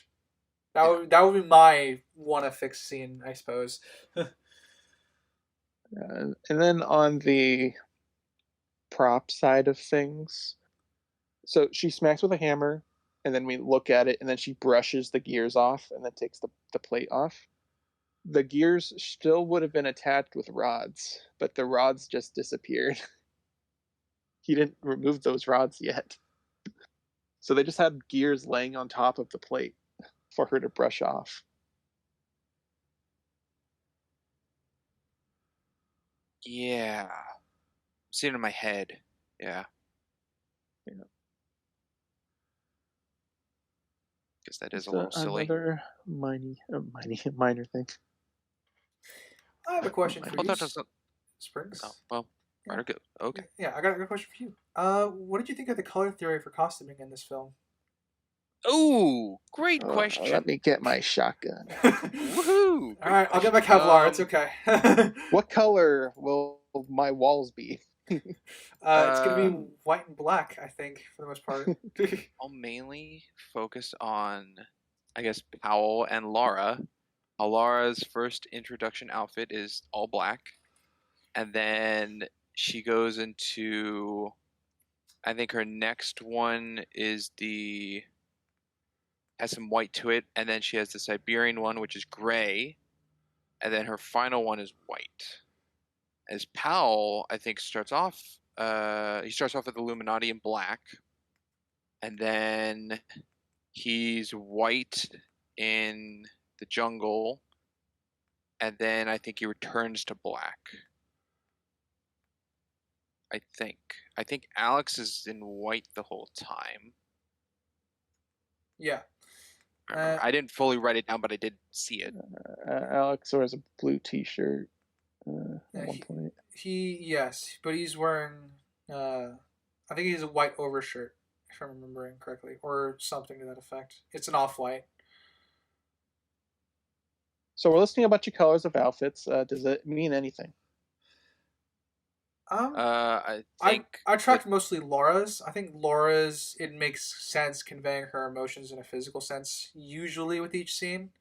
That would be my wanna fix scene, I suppose. and then on the prop side of things, so she smacks with a hammer, and then we look at it, and then she brushes the gears off, and then takes the plate off. The gears still would have been attached with rods, but the rods just disappeared. He didn't remove those rods yet. So they just had gears laying on top of the plate for her to brush off. Yeah, I'm seeing it in my head. Yeah. Yeah. Guess that is Just a little silly. another minor thing. I have a question for Well, you, that doesn't. Springs. Oh, well, Yeah. right, good. Okay. Yeah, I got a question for you. What did you think of the color theory for costuming in this film? Oh, great question. Let me get my shotgun. Woohoo! All right, I'll get my Kevlar. It's okay. What color will my walls be? It's gonna be white and black, I think, for the most part. I'll mainly focus on, I guess, Powell and Lara. Lara's first introduction outfit is all black, and then she goes into, I think her next one is has some white to it, and then she has the Siberian one, which is gray, and then her final one is white. As Powell, I think starts off, he starts off with Illuminati in black, and then he's white in the jungle, and then I think he returns to black. I think Alex is in white the whole time. Yeah. I didn't fully write it down, but I did see it. Alex wears a blue T-shirt at one point. Yes, but he's wearing. I think he's a white overshirt, if I'm remembering correctly, or something to that effect. It's an off-white. So we're listing a bunch of colors of outfits. Does it mean anything? I think I tracked mostly Laura's. I think Laura's, it makes sense conveying her emotions in a physical sense, usually with each scene.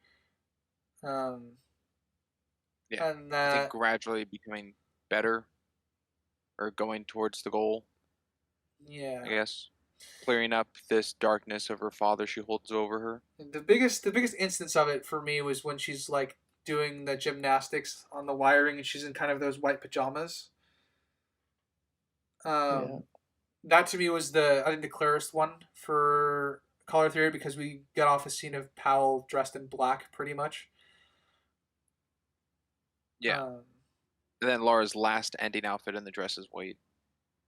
Yeah, And I think gradually becoming better or going towards the goal. Yeah. I guess clearing up this darkness of her father she holds over her. The biggest instance of it for me was when she's like doing the gymnastics on the wiring and she's in kind of those white pajamas. Yeah. That to me was I think the clearest one for color theory because we got off a scene of Powell dressed in black, pretty much. Yeah. Um, And then Lara's last ending outfit in the dress is white.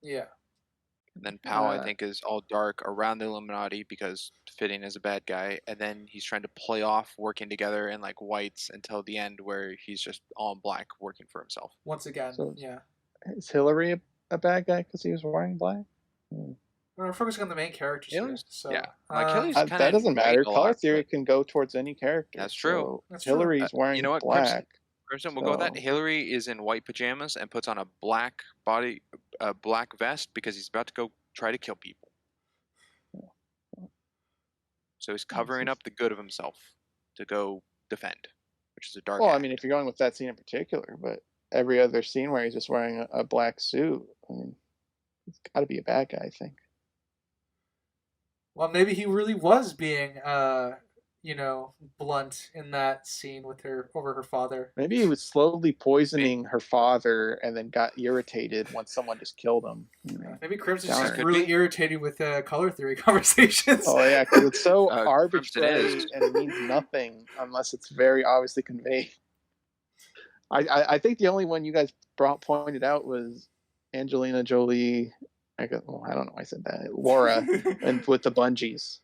yeah. And then Powell, I Uh, think, is all dark around the Illuminati because fitting as a bad guy. And then he's trying to play off working together in like whites until the end where he's just all in black working for himself. Once again, So- yeah. Is Hillary a bad guy because he was wearing black? We're focusing on the main characters here. Hillary's- So, yeah. Like, Hillary's That kinda doesn't white matter. a Color lot, theory but- can go towards any character. That's true. So That's true. Hillary's wearing you know what, black. Crimson, we'll go with that. So- Hillary is in white pajamas and puts on a black black vest because he's about to go try to kill people. So he's covering up the good of himself to go defend, which is a dark. Well, I act. mean, if you're going with that scene in particular, but every other scene where he's just wearing a black suit, I mean, he's got to be a bad guy, I think. well, maybe he really was being, blunt in that scene with her over her father. Maybe he was slowly poisoning her father and then got irritated once someone just killed him. You know? Maybe Crimson's Darn. just really irritated with color theory conversations. Oh yeah, because it's so Crimson arbitrary is. and it means nothing unless it's very obviously conveyed. I think the only one you guys pointed out was Angelina Jolie. I don't know why I said that. Laura, and with the bungees,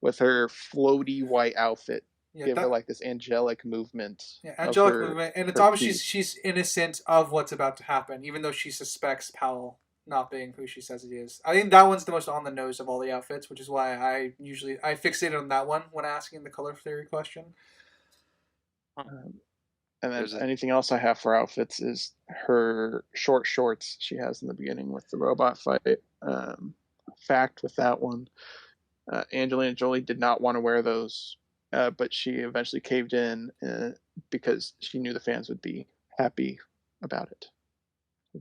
with her floaty white outfit, yeah, give that- her like this angelic movement. yeah, of angelic her- movement, and it's her obvious piece. she's innocent of what's about to happen, even though she suspects Powell not being who she says he is. I think that one's the most on the nose of all the outfits, which is why I fixated on that one when asking the color theory question. And then There's a- anything else I have for outfits is her short shorts she has in the beginning with the robot fight. Fact with that one, Angelina Jolie did not want to wear those, but she eventually caved in because she knew the fans would be happy about it.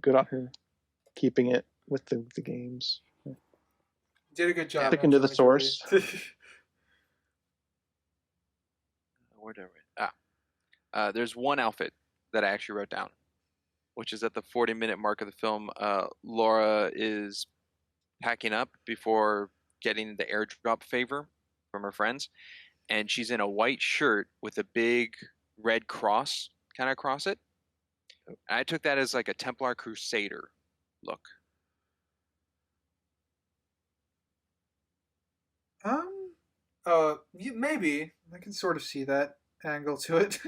Good on her, keeping it with the games. Did a good job. Sticking to the Angelina Jolie. source. Where did I write? There's one outfit that I actually wrote down, which is at the 40-minute mark of the film. Laura is packing up before getting the airdrop favor from her friends, and she's in a white shirt with a big red cross kind of across it. And I took that as like a Templar Crusader look. Maybe I can sort of see that angle to it.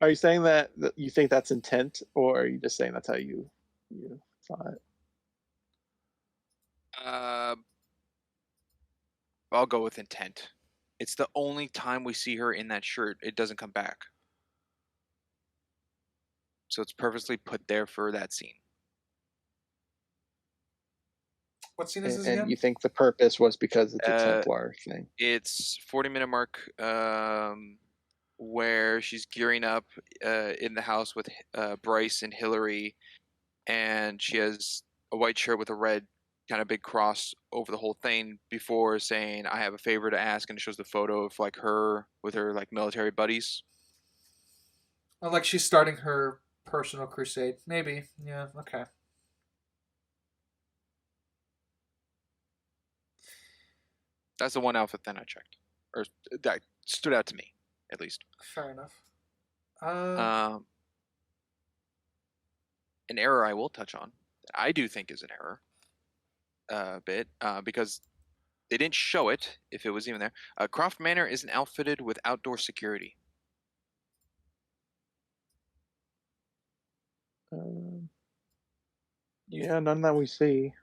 Are you saying that you think that's intent, or are you just saying that's how you saw it? I'll go with intent. It's the only time we see her in that shirt. It doesn't come back. So it's purposely put there for that scene. What scene is this And again? you think the purpose was because it's a Uh, Templar thing? It's 40-minute mark where she's gearing up in the house with Bryce and Hillary, and she has a white shirt with a red kind of big cross over the whole thing before saying, "I have a favor to ask," and it shows the photo of like her with her like military buddies. Oh, like she's starting her personal crusade. Maybe. Yeah. Okay. That's the one outfit then I checked, or that stood out to me at least. Fair enough. An error I will touch on that I do think is an error bit because they didn't show it if it was even there. Croft Manor isn't outfitted with outdoor security. Yeah, none that we see.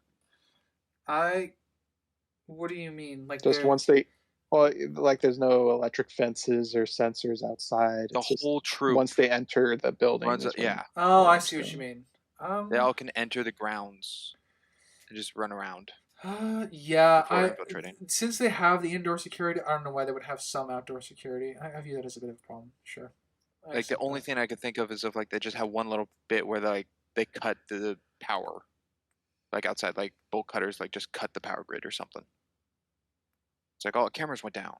What do you mean? Like Just they're- once they, well, like there's no electric fences or sensors outside. The It's just whole troop once they enter the building. runs. is when- Yeah, Oh, I Yeah, see what so- you mean. they all can enter the grounds and just run around. Yeah. Before infiltrating. Since they have the indoor security, I don't know why they would have some outdoor security. I view that as a bit of a problem. Sure. I Like the accept only that. thing I could think of is if like they just have one little bit where they cut the power, like outside, like bolt cutters, like just cut the power grid or something. It's like, oh, the cameras went down.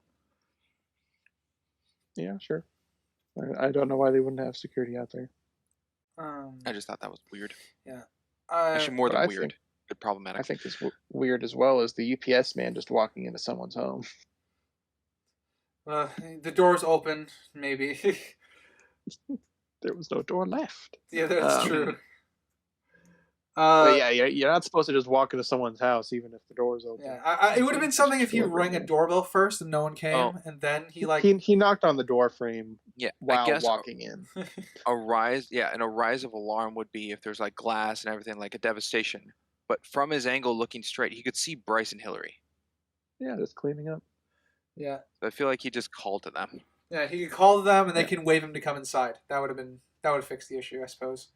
Yeah, sure. I don't know why they wouldn't have security out there. I just thought that was weird. Yeah. Actually, more But than I weird. think- bit problematic. I think is weird as well as the UPS man just walking into someone's home. The door's open, maybe. There was no door left. Yeah, that's true. But yeah, you're not supposed to just walk into someone's house even if the door's open. Yeah, it would have been something if he rang a doorbell first and no one came, and then he knocked on the door frame. Yeah, while I guess walking in. a rise of alarm would be if there's like glass and everything, like a devastation. But from his angle, looking straight, he could see Bryce and Hillary. Yeah, just cleaning up. Yeah. So I feel like he just called to them. Yeah, he could call to them, and they can wave him to come inside. That would have fixed the issue, I suppose.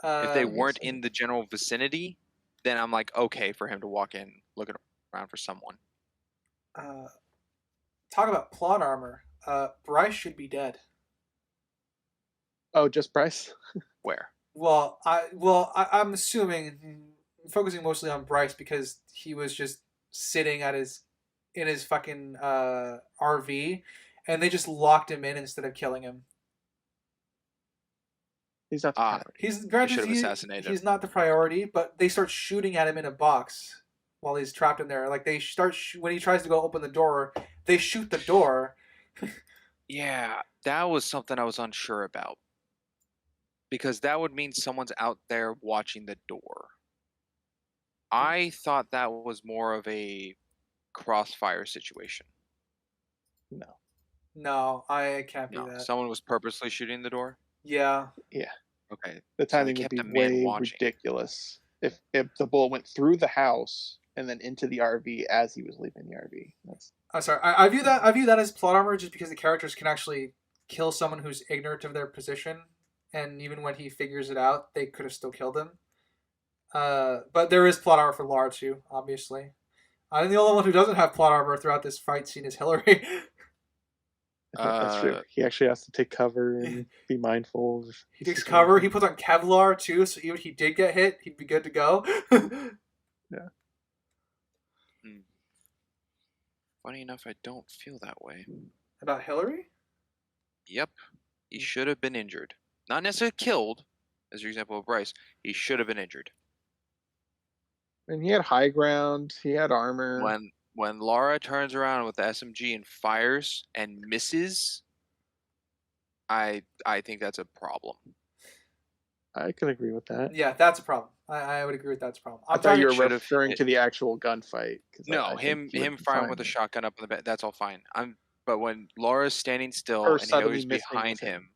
If they weren't in the general vicinity, then I'm like, okay for him to walk in, looking around for someone. Talk about plot armor. Bryce should be dead. Oh, just Bryce? Where? Well, I'm assuming, focusing mostly on Bryce because he was just sitting in his fucking RV, and they just locked him in instead of killing him. He's not the priority. He's not the priority, but they start shooting at him in a box while he's trapped in there. Like they start when he tries to go open the door, they shoot the door. Yeah, that was something I was unsure about. Because that would mean someone's out there watching the door. I thought that was more of a crossfire situation. No, I can't be that. Someone was purposely shooting the door? Yeah. Yeah. Okay. The timing would be way ridiculous if the bullet went through the house and then into the RV as he was leaving the RV. I'm sorry. I view that as plot armor just because the characters can actually kill someone who's ignorant of their position, and even when he figures it out, they could have still killed him. But there is plot armor for Lara too, obviously. I think the only one who doesn't have plot armor throughout this fight scene is Hillary. That's true. He actually has to take cover and be mindful. He takes cover. He puts on Kevlar too, so even if he did get hit, he'd be good to go. Yeah. Funny enough, I don't feel that way. About Hillary? Yep. He should have been injured. Not necessarily killed, as your example of Bryce. He should have been injured. And he had high ground. He had armor. When Lara turns around with the SMG and fires and misses, I think that's a problem. I can agree with that. Yeah, that's a problem. I would agree with that's a problem. I thought you were referring to the actual gunfight. No, him firing with a shotgun up in the back, that's all fine. But when Laura's standing still and Hillary's behind him,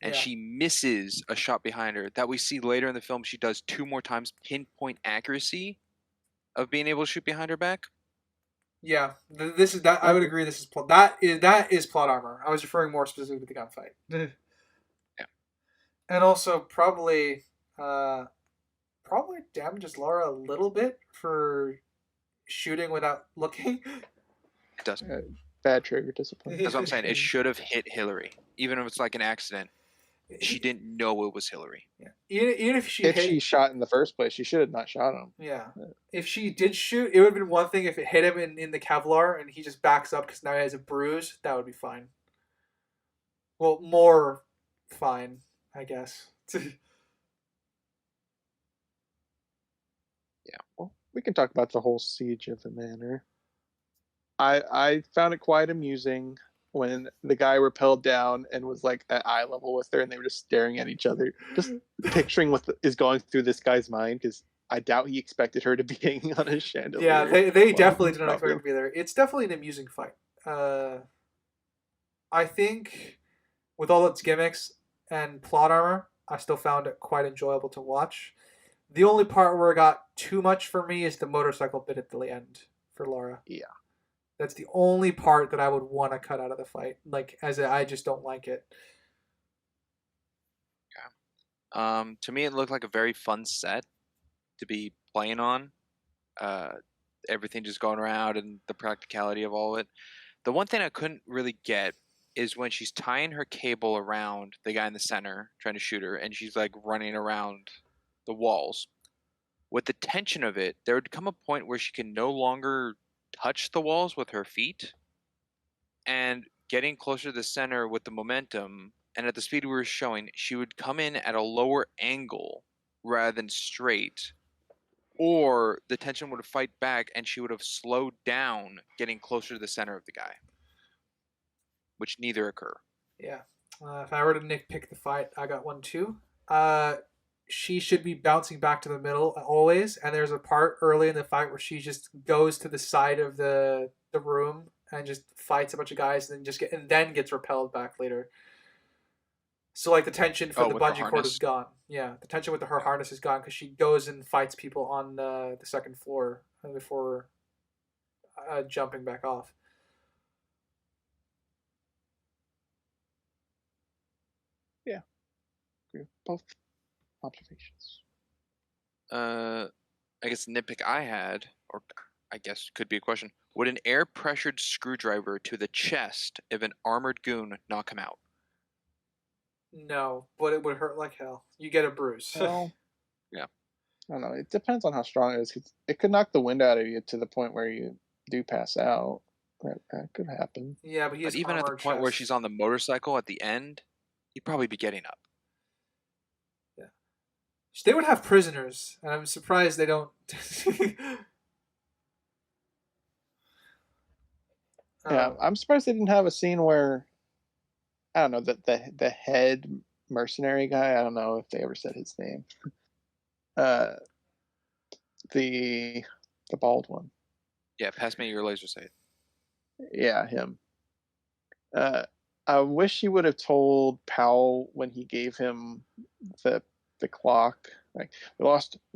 and she misses a shot behind her, that we see later in the film, she does 2 more times pinpoint accuracy of being able to shoot behind her back. Yeah, this is that. I would agree. This is that is plot armor. I was referring more specifically to the gunfight. Yeah, and also probably damages Lara a little bit for shooting without looking. It does. Bad trigger discipline. That's what I'm saying. It should have hit Hillary, even if it's like an accident. She didn't know it was Hillary. Yeah. Even if she shot in the first place, she should have not shot him. Yeah. If she did shoot, it would have been one thing if it hit him in the Kevlar and he just backs up because now he has a bruise. That would be fine. Well, more fine, I guess. Yeah. Well, we can talk about the whole siege of the manor. I found it quite amusing when the guy rappelled down and was like at eye level with her and they were just staring at each other, just picturing what is going through this guy's mind, because I doubt he expected her to be hanging on a chandelier. Yeah, they definitely did not expect her to be there. It's definitely an amusing fight. I think with all its gimmicks and plot armor, I still found it quite enjoyable to watch. The only part where it got too much for me is the motorcycle bit at the end for Lara. Yeah. That's the only part that I would want to cut out of the fight. I just don't like it. Yeah. To me, it looked like a very fun set to be playing on. Everything just going around and the practicality of all of it. The one thing I couldn't really get is when she's tying her cable around the guy in the center trying to shoot her, and she's like running around the walls. With the tension of it, there would come a point where she can no longer touch the walls with her feet, and getting closer to the center with the momentum and at the speed we were showing, she would come in at a lower angle rather than straight, or the tension would have fight back and she would have slowed down getting closer to the center of the guy, which neither occur. Yeah. If I were to nitpick the fight, I got one too. She should be bouncing back to the middle always, and there's a part early in the fight where she just goes to the side of the room and just fights a bunch of guys, and then gets repelled back later. So like the tension for the With her bungee cord is harness? gone. Yeah, the tension with her harness is gone because she goes and fights people on the second floor before jumping back off. Yeah, agree with both observations. I guess nitpick I had, or I guess could be a question. Would an air pressured screwdriver to the chest of an armored goon knock him out? No, but it would hurt like hell. You get a bruise. Well, Yeah. I don't know. It depends on how strong it is. 'Cause it could knock the wind out of you to the point where you do pass out. That could happen. Yeah, but he But has even at the armor point where chest. she's on the motorcycle at the end, he'd probably be getting up. Yeah, they would have prisoners, and I'm surprised they don't. Yeah, um, I'm surprised they didn't have a scene where I don't know the head mercenary guy. I don't know if they ever said his name. Uh, the bald one. Yeah, pass me your laser sight. Yeah, him. Uh, I wish he would have told Powell when he gave him the the clock. Like we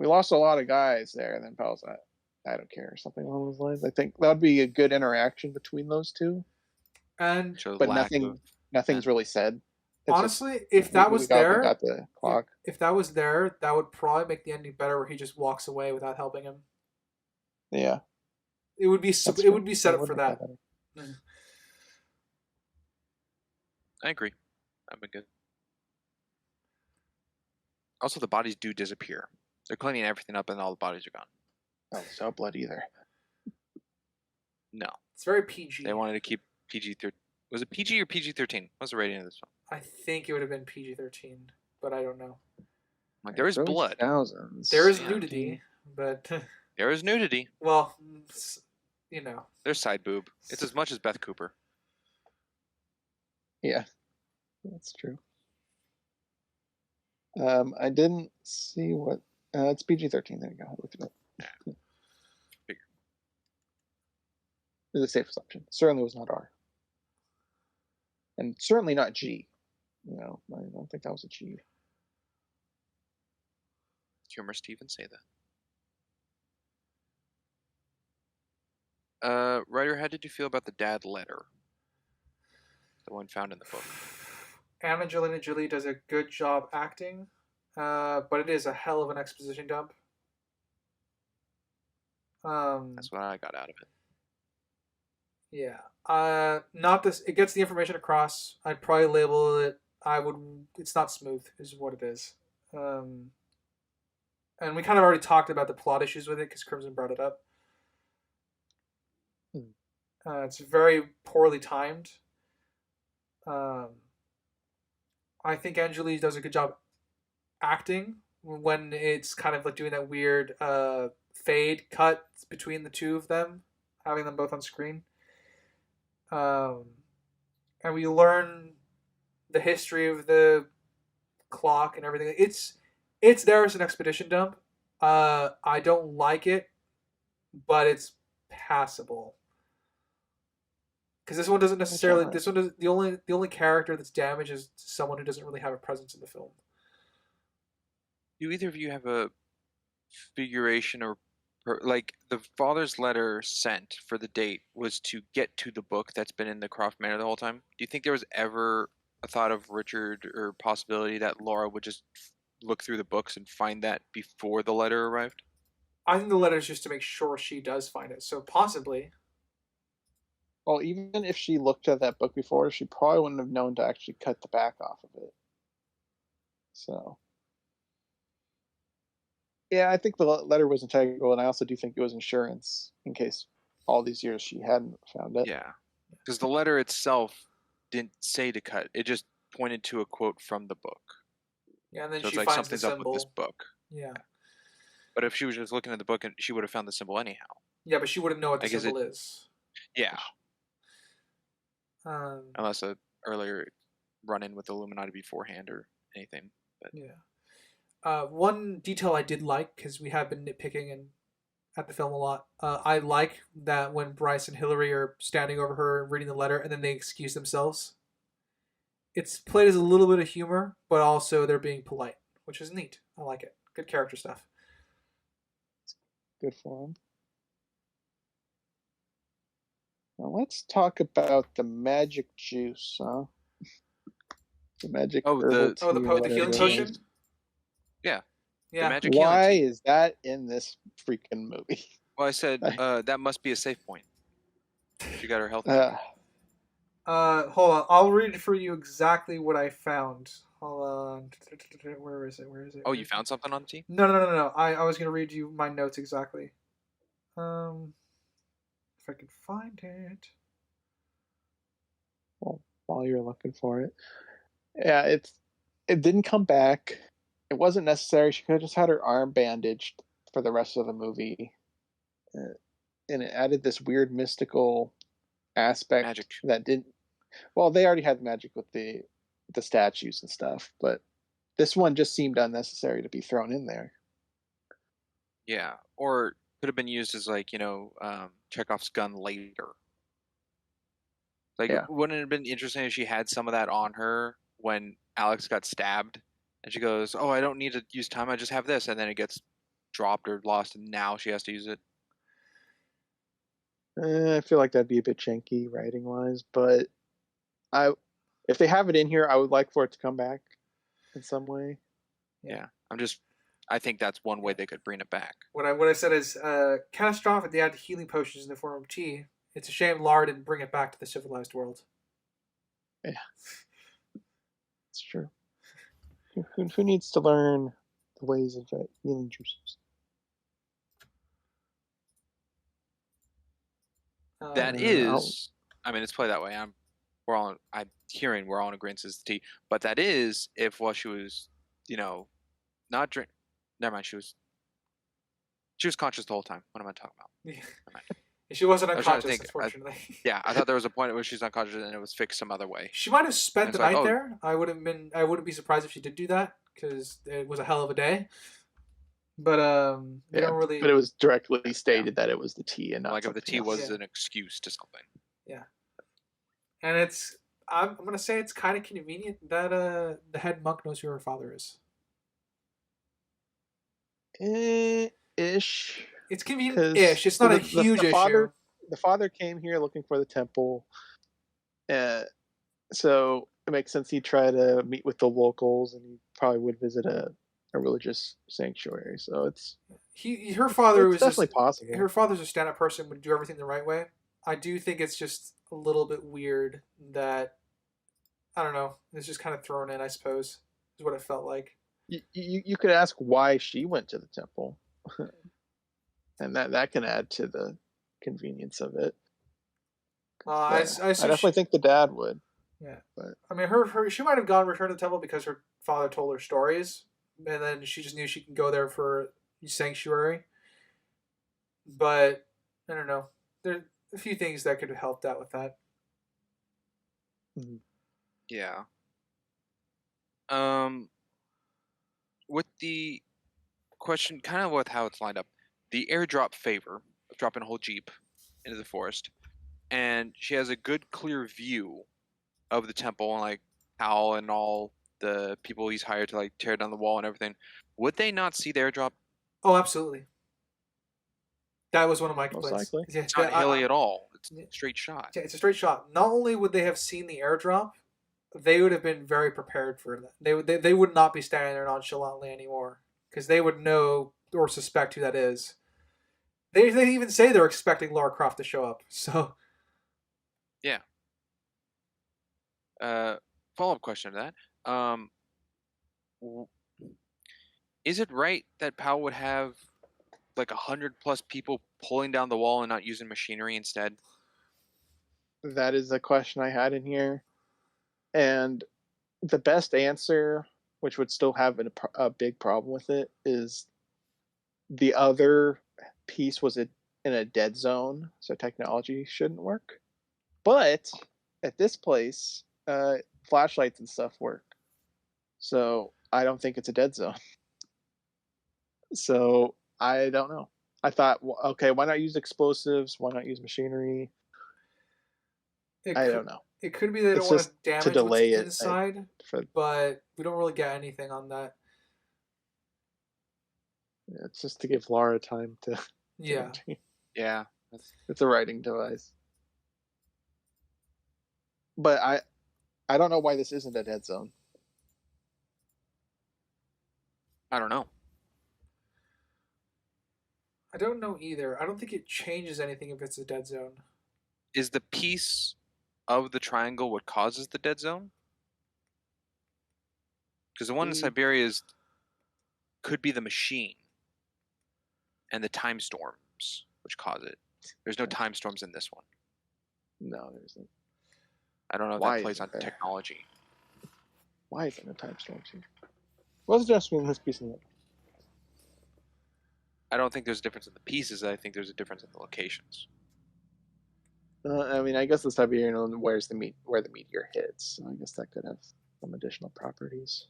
lost a lot of guys there. And then Powell's like, I don't care, or something along those lines. I think that would be a good interaction between those two. and Show But lack of. nothing's really said. It's just honestly, if that was we there, got the clock. if that was there, that would probably make the ending better, where he just walks away without helping him. Yeah, It would be that's it would true. be set up would for make that. better. I agree. That'd be good. Also, the bodies do disappear. They're cleaning everything up, and all the bodies are gone. Oh, there's no blood either. No, It's very PG. they wanted to keep PG-13. Was it PG or PG-13? What's the rating of this one? I think it would have been PG-13, but I don't know. Like, there is blood. Thousands. There is Yeah. nudity, but There is nudity. well, you know. There's side boob. It's as much as Beth Cooper. Yeah, that's true. I didn't see what. It's PG-13. There you go. I looked it up. Figure. It's a safe assumption. Certainly was not R, and certainly not G. You know, I don't think that was a G. Humorist to even say that. Writer, how did you feel about the dad letter? The one found in the book. Angelina Jolie does a good job acting, but it is a hell of an exposition dump. That's what I got out of it. Yeah. Not this. It gets the information across. I'd probably label it. It's not smooth, is what it is. And we kind of already talked about the plot issues with it because Crimson brought it up. It's very poorly timed. I think Angelina does a good job acting when it's kind of like doing that weird fade cut between the two of them, having them both on screen. And we learn the history of the clock and everything. It's there as an expedition dump. I don't like it, but it's passable. Because this one doesn't necessarily. This one does the only character that's damaged is someone who doesn't really have a presence in the film. Do either of you have a figuration or like the father's letter sent for the date was to get to the book that's been in the Croft Manor the whole time? Do you think there was ever a thought of Richard or possibility that Laura would just look through the books and find that before the letter arrived? I think the letter is just to make sure she does find it. So possibly. Well, even if she looked at that book before, she probably wouldn't have known to actually cut the back off of it. So, yeah, I think the letter was integral, and I also do think it was insurance in case all these years she hadn't found it. Yeah, because the letter itself didn't say to cut; it just pointed to a quote from the book. Yeah, and then so she it's like finds something's the up symbol. with this book. Yeah. But if she was just looking at the book, and she would have found the symbol anyhow. Yeah, but she wouldn't know what the Like, is it? symbol is. Yeah, Um, unless a earlier run-in with the Illuminati beforehand or anything. But yeah. One detail I did like, because we have been nitpicking and at the film a lot. I like that when Bryce and Hillary are standing over her and reading the letter, and then they excuse themselves. It's played as a little bit of humor, but also they're being polite, which is neat. I like it. Good character stuff. Good for him. Now let's talk about the magic juice, huh? The magic herbal tea. The healing potion. Yeah. Yeah. The magic Why healing tea. is that in this freaking movie? Well, I said that must be a safe point. She got her health. Hold on. I'll read for you exactly what I found. Hold on. Where is it? Where is it? Oh, you found something on the tea? No. I was gonna read you my notes exactly. If I can find it. Well, while you're looking for it, yeah, it didn't come back. It wasn't necessary. She could have just had her arm bandaged for the rest of the movie, and it added this weird mystical aspect Magic. that didn't. Well, they already had magic with the statues and stuff, but this one just seemed unnecessary to be thrown in there. Yeah, or could have been used as like Chekhov's gun later. Like, wouldn't it have been interesting if she had some of that on her when Alex got stabbed, and she goes, "Oh, I don't need to use time. I just have this," and then it gets dropped or lost, and now she has to use it. I feel like that'd be a bit janky writing wise, but if they have it in here, I would like for it to come back in some way. Yeah, I think that's one way they could bring it back. What I said is catastrophic. They add healing potions in the form of tea. It's a shame Lara didn't bring it back to the civilized world. Yeah, it's true. Who needs to learn the ways of healing juices? That is, I mean, it's played that way. We're all in agreement as tea, but that is if while she was, not drink. Never mind. She was conscious the whole time. What am I talking about? Yeah. She wasn't unconscious, unfortunately. I thought there was a point where she's unconscious and it was fixed some other way. She might have spent the night there. I wouldn't be surprised if she did do that because it was a hell of a day. But they don't really. But it was directly stated that it was the tea and not like if the tea was an excuse to something. Yeah. And I'm gonna say it's kind of convenient that the head monk knows who her father is. Ish. It's convenient-ish. It's not a huge issue. The father came here looking for the temple, so it makes sense he'd try to meet with the locals, and he probably would visit a religious sanctuary. So it's her father was definitely possible. Her father's a stand-up person, would do everything the right way. I do think it's just a little bit weird that I don't know. It's just kind of thrown in, I suppose, is what it felt like. You could ask why she went to the temple. And that can add to the convenience of it. I definitely think the dad would. Yeah, but I mean, she might have gone return to the temple because her father told her stories, and then she just knew she can go there for sanctuary. But I don't know. There are a few things that could have helped out with that. Mm-hmm. Yeah. With the question, kind of with how it's lined up, the airdrop favor of dropping a whole jeep into the forest, and she has a good clear view of the temple and like Hal and all the people he's hired to like tear down the wall and everything. Would they not see the airdrop? Oh, absolutely. That was one of my complaints. Yeah, it's not hilly at all. It's a straight shot. Yeah, it's a straight shot. Not only would they have seen the airdrop, they would have been very prepared for that. They would not be standing there nonchalantly anymore because they would know or suspect who that is. They even say they're expecting Lara Croft to show up. So, yeah. Follow-up question to that. Is it right that Powell would have like 100+ people pulling down the wall and not using machinery instead? That is a question I had in here. And the best answer, which would still have a big problem with it, is the other piece was in a dead zone, so technology shouldn't work. But at this place, flashlights and stuff work. So I don't think it's a dead zone. So I don't know. I thought, okay, why not use explosives? Why not use machinery? I don't know. It could be they don't It's want to just to damage what's delay it. inside, but we don't really get anything on that. It's just to give Lara time to. Yeah. Yeah. It's a writing device. But I don't know why this isn't a dead zone. I don't know. I don't know either. I don't think it changes anything if it's a dead zone. Is the piece of the triangle what causes the dead zone? Because the one in Siberia could be the machine and the time storms which cause it. There's no time storms in this one. No, there isn't. I don't know if that plays on technology. Why isn't there time storms here? What's the difference between this piece and that? I don't think there's a difference in the pieces. I think there's a difference in the locations. I mean, I guess the Siberian one where the meteor hits. So I guess that could have some additional properties.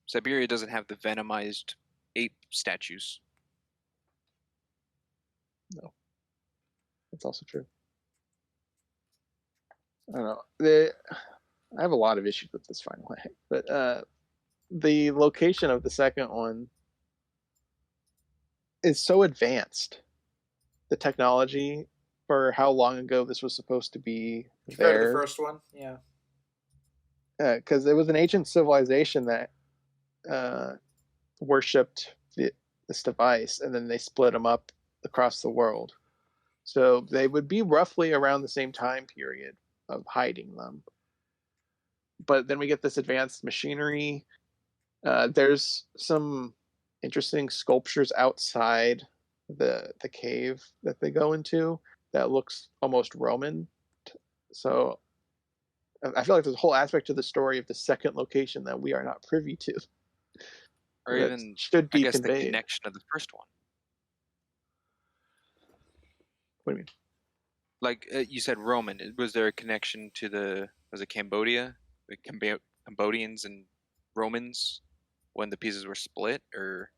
Siberia doesn't have the venomized ape statues. No, that's also true. I don't know. I have a lot of issues with this final act, but the location of the second one is so advanced. The technology for how long ago this was supposed to be compared to the first one, yeah. Because it was an ancient civilization that worshipped this device, and then they split them up across the world. So they would be roughly around the same time period of hiding them. But then we get this advanced machinery. There's some interesting sculptures outside the cave that they go into that looks almost Roman. So I feel like there's a whole aspect to the story of the second location that we are not privy to. Or even, should be I guess, conveyed. the connection of the first one. What do you mean? Like you said, Roman. Was there a connection to was it Cambodia? The Cambodians and Romans when the pieces were split or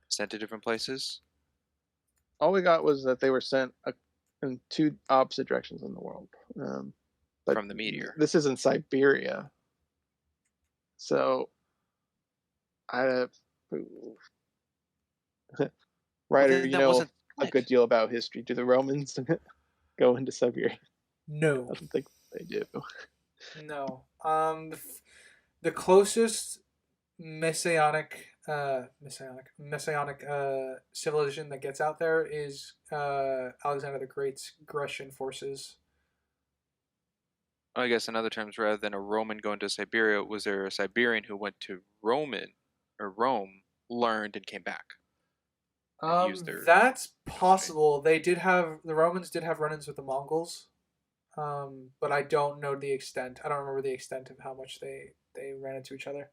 sent to different places? All we got was that they were sent in two opposite directions in the world. From the meteor. This is in Siberia. So, writer, well, you know a good deal about history. Do the Romans go into Siberia? No. I don't think they do. No. The closest messianic civilization that gets out there is Alexander the Great's Grecian forces. I guess in other terms, rather than a Roman going to Siberia, was there a Siberian who went to Rome, learned, and came back? That's possible. The Romans did have run-ins with the Mongols, but I don't know the extent. I don't remember the extent of how much they ran into each other.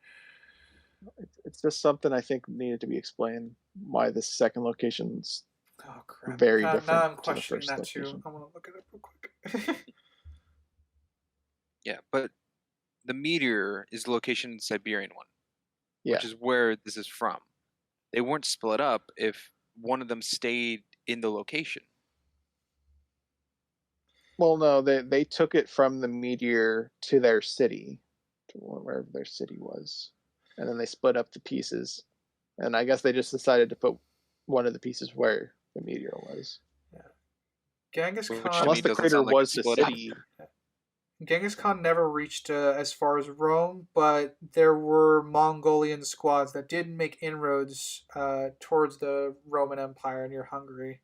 It's just something I think needed to be explained. Why this second location's very different. Now I'm questioning that too. I'm gonna look it up real quick. Yeah, but the meteor is the location in the Siberian one, yeah, which is where this is from. They weren't split up if one of them stayed in the location. Well, no, they took it from the meteor to their city, to wherever their city was, and then they split up the pieces. And I guess they just decided to put one of the pieces where the meteor was. Yeah, Genghis Khan. Unless the crater was the city. Genghis Khan never reached as far as Rome, but there were Mongolian squads that did make inroads towards the Roman Empire near Hungary.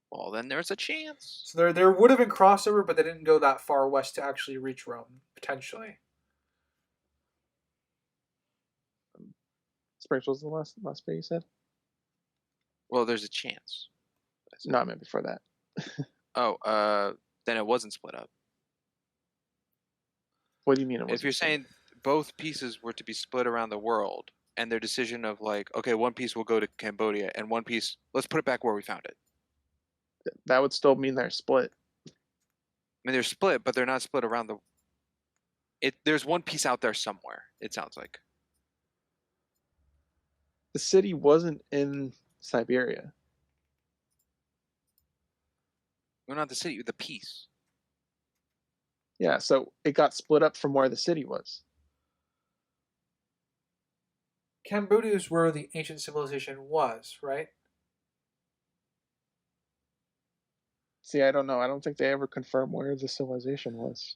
Well, then there's a chance. So there would have been crossover, but they didn't go that far west to actually reach Rome, potentially. Springs was the last bit you said? Well, there's a chance. No, I meant before that. Then it wasn't split up. What do you mean? If you're saying both pieces were to be split around the world, and their decision of like, okay, one piece will go to Cambodia and one piece, let's put it back where we found it. That would still mean they're split. I mean, they're split, but they're not split around the. There's one piece out there somewhere. It sounds like. The city wasn't in Siberia. Well, not the city, the piece. Yeah, so it got split up from where the city was. Cambodia is where the ancient civilization was, right? See, I don't know. I don't think they ever confirmed where the civilization was.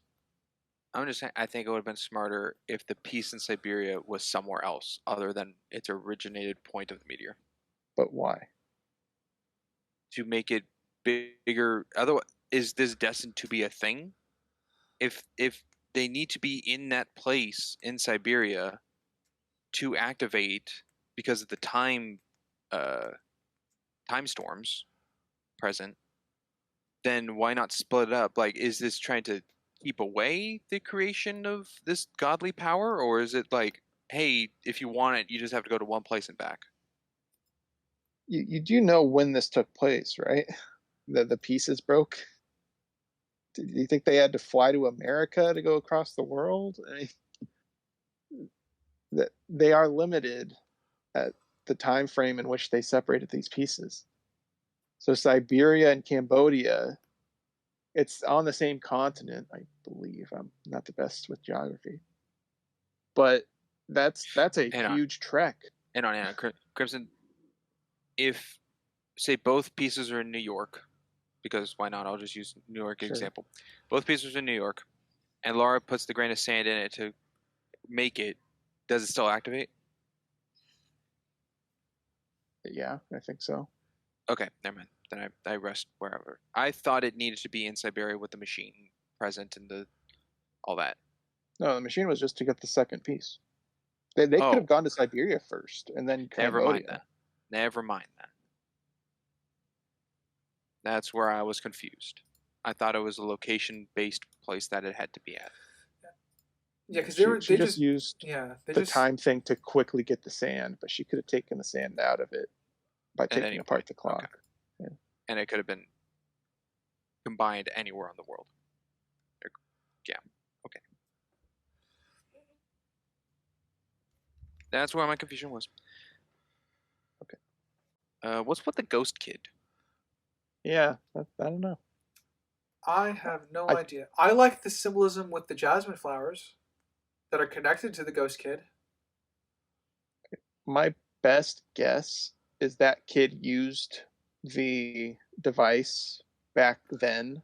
I'm just saying, I think it would have been smarter if the piece in Siberia was somewhere else other than its originated point of the meteor. But why? To make it bigger. Otherwise, is this destined to be a thing? If they need to be in that place in Siberia to activate because of the time storms present, then why not split it up? Like, is this trying to keep away the creation of this godly power, or is it like, hey, if you want it, you just have to go to one place and back? You do know when this took place, right? The pieces broke. Do you think they had to fly to America to go across the world? I mean, that they are limited at the time frame in which they separated these pieces. So Siberia and Cambodia, it's on the same continent, I believe. I'm not the best with geography, but that's a huge trek. And on Crimson, if say both pieces are in New York, because why not? I'll just use New York example. Both pieces are in New York, and Lara puts the grain of sand in it to make it. Does it still activate? Yeah, I think so. Okay, never mind. Then I rest wherever. I thought it needed to be in Siberia with the machine present and all that. No, the machine was just to get the second piece. They could have gone to Siberia first and then Cambodia. Never mind that. Never mind that. That's where I was confused. I thought it was a location-based place that it had to be at. Yeah, because they just used the time thing to quickly get the sand, but she could have taken the sand out of it by taking apart the clock. Okay. Yeah. And it could have been combined anywhere in the world. Yeah. Okay. That's where my confusion was. Okay. What's with the ghost kid? Yeah, I don't know. I have no idea. I like the symbolism with the jasmine flowers that are connected to the ghost kid. My best guess is that kid used the device back then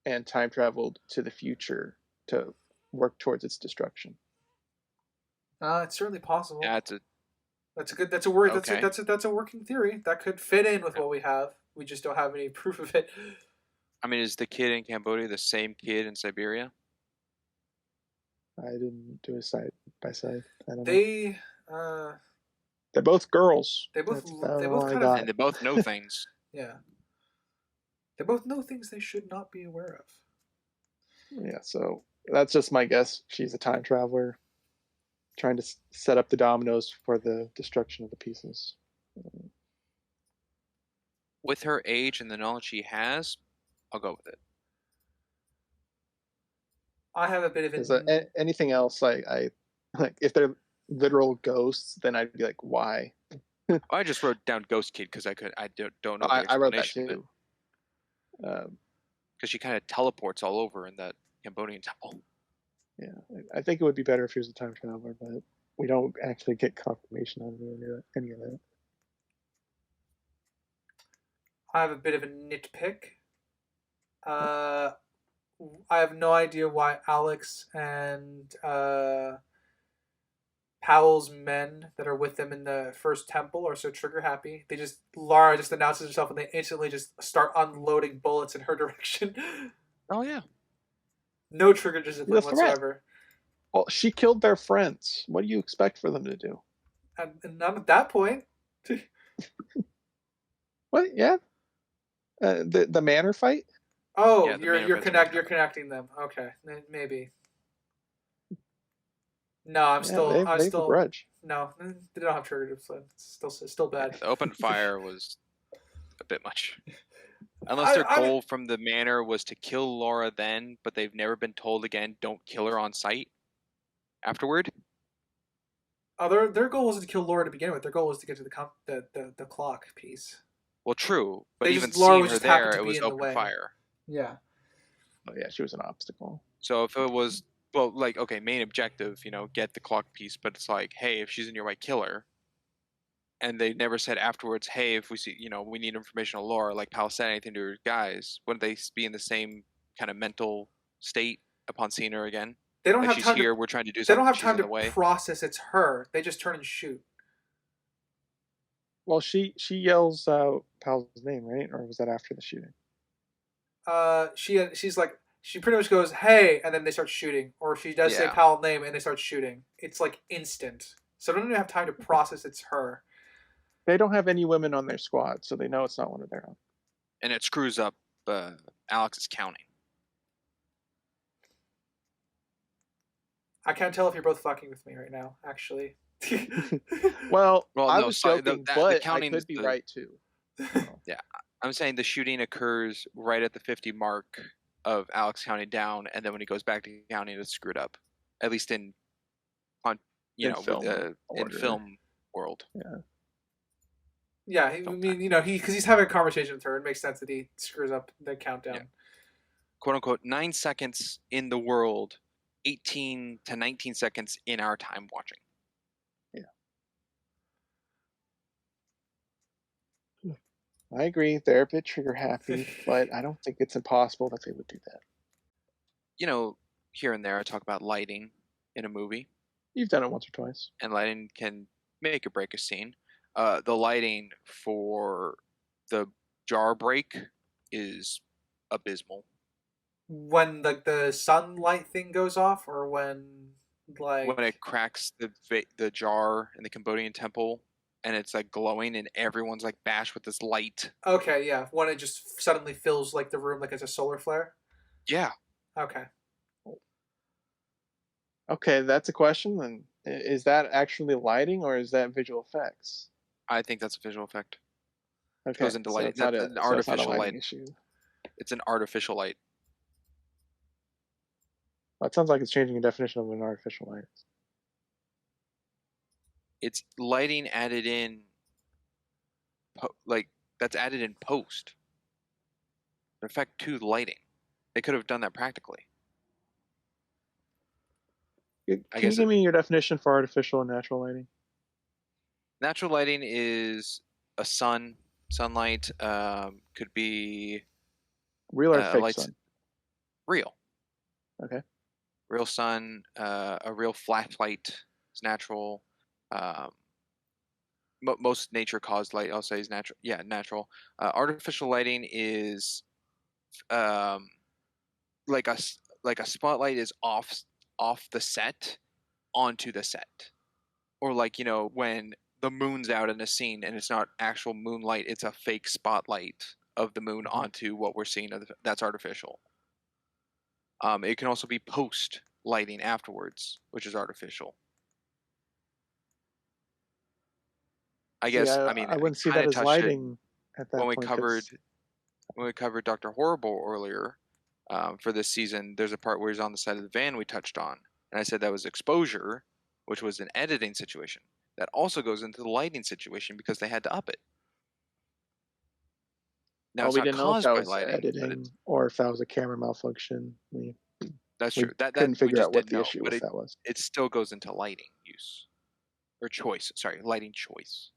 and time traveled to the future to work towards its destruction. It's certainly possible. Yeah, that's a working theory that could fit in with what we have. We just don't have any proof of it. I mean, is the kid in Cambodia the same kid in Siberia? I didn't do a side by side. I don't know. They're both girls. They both and they both know things. Yeah. They both know things they should not be aware of. Yeah, so that's just my guess. She's a time traveler trying to set up the dominoes for the destruction of the pieces. With her age and the knowledge she has, I'll go with it. I have a bit of anything else. I like if they're literal ghosts, then I'd be like, why? I just wrote down Ghost Kid because I don't know. I wrote that too. Because she kind of teleports all over in that Cambodian temple. Yeah, I think it would be better if she was a time traveler, but we don't actually get confirmation on any of that. I have a bit of a nitpick. I have no idea why Alex and Powell's men that are with them in the first temple are so trigger happy. Lara just announces herself and they instantly just start unloading bullets in her direction. Oh yeah. No trigger discipline whatsoever. Well, she killed their friends. What do you expect for them to do? And not at that point. What? Yeah. The manor fight. Oh, yeah, you're connecting them. Okay, maybe. No, I'm still. A grudge. No, they don't have trigger discipline. It's still Yeah, bad. the open fire was a bit much. Unless their I mean, goal from the manor was to kill Laura then, but they've never been told again, don't kill her on sight afterward. their goal wasn't to kill Laura to begin with. Their goal was to get to the clock piece. Well, true, but They even just Laura seeing was her just happened there, to it be was in the open way. fire. Yeah. Oh yeah, she was an obstacle. So if it was, well, like, okay, main objective, get the clock piece, but it's like, hey, if she's in your way, kill her. And they never said afterwards, hey, if we see, we need information on Laura, like Pal said anything to her guys, wouldn't they be in the same kind of mental state upon seeing her again? They don't Like, have she's time to. here, we're trying to do They don't something, have she's time in to the way. process it's her. They just turn and shoot. Well, she yells out Pal's name, right? Or was that after the shooting? She's like she pretty much goes hey, and then they start shooting, or she does say Yeah. Powell name and they start shooting. It's like instant. So they don't even have time to process it's her. They don't have any women on their squad, so they know it's not one of their own. And it screws up Alex's counting. I can't tell if you're both fucking with me right now, actually. Well, I no, was sorry, joking, the but I counting is could be the, right too. yeah, I'm saying the shooting occurs right at the 50 mark of Alex counting down, and then when he goes back to counting, it's screwed up. At least in In film world. Yeah. Yeah, I mean, because he's having a conversation with her. It makes sense that he screws up the countdown. Yeah. Quote unquote 9 seconds in the world, 18 to 19 seconds in our time watching. Yeah. I agree. They're a bit trigger happy, but I don't think it's impossible that they would do that. Here and there I talk about lighting in a movie. You've done it once or twice. And lighting can make or break a scene. The lighting for the jar break is abysmal. When the sunlight thing goes off, or when it cracks the jar in the Cambodian temple, and it's like glowing, and everyone's like bashed with this light. Okay, yeah, when it just suddenly fills like the room like it's a solar flare. Yeah. Okay. Okay, that's a question. Then is that actually lighting or is that visual effects? I think that's a visual effect. Okay, It goes into lighting. So That's an artificial light. Issue. It's an artificial light. Well, it sounds like it's changing the definition of what an artificial light is. It's lighting added in, that's added in post. The effect to the lighting. They could have done that practically. Can you give me your definition for artificial and natural lighting? Natural lighting is a sunlight. Could be real or fake sun. Real. Okay. Real sun. A real flashlight is natural. Most nature-caused light, I'll say, is natural. Yeah, natural. Artificial lighting is like a spotlight is off the set onto the set, or when the moon's out in a scene and it's not actual moonlight, it's a fake spotlight of the moon onto what we're seeing. That's artificial. It can also be post lighting afterwards, which is artificial. I guess. Yeah, I mean, I wouldn't see that as lighting at that point. When we covered Dr. Horrible earlier for this season, there's a part where he's on the side of the van we touched on, and I said that was exposure, which was an editing situation. That also goes into the lighting situation because they had to up it. Now we didn't know if that was lighting, editing or if that was a camera malfunction. That's true. That couldn't figure out what the know, issue with that was. It still goes into lighting use or choice. Sorry, lighting choice.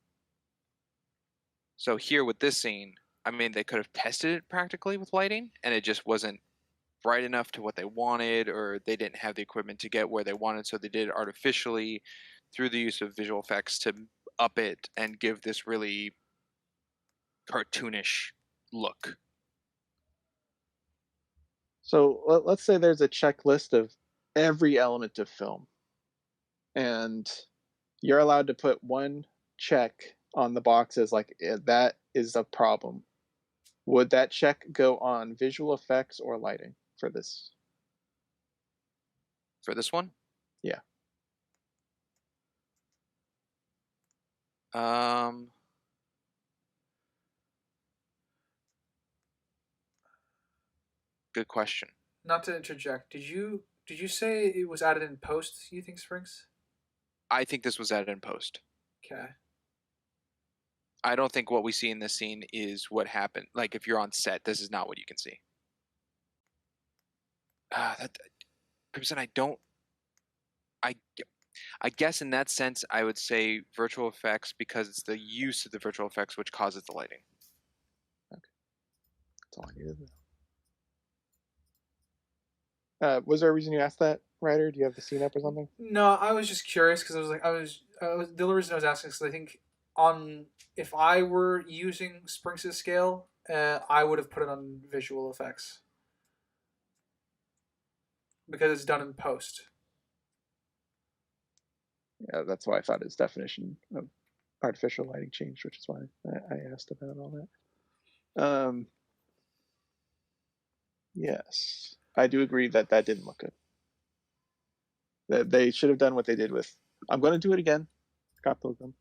So here with this scene, I mean, they could have tested it practically with lighting, and it just wasn't bright enough to what they wanted, or they didn't have the equipment to get where they wanted, so they did it artificially through the use of visual effects to up it and give this really cartoonish look. So let's say there's a checklist of every element of film, and you're allowed to put one check on the boxes like that is a problem. Would that check go on visual effects or lighting for this? For this one? Yeah. Um, Good question. Not to interject, did you say it was added in post? You think, Springs? I think this was added in post. Okay. I don't think what we see in this scene is what happened. Like if you're on set, this is not what you can see. That Crimson, I don't. I I guess in that sense, I would say virtual effects because it's the use of the virtual effects which causes the lighting. That's all I needed. Was there a reason you asked that, Ryder? Do you have the scene up or something? No, I was just curious because the only reason I was asking is because I think on if I were using Springs' scale, I would have put it on visual effects because it's done in post. Yeah, that's why I thought his definition of artificial lighting changed, which is why I asked about all that. Yes, I do agree that that didn't look good. That they should have done what they did with. I'm going to do it again. Scott Pilgrim.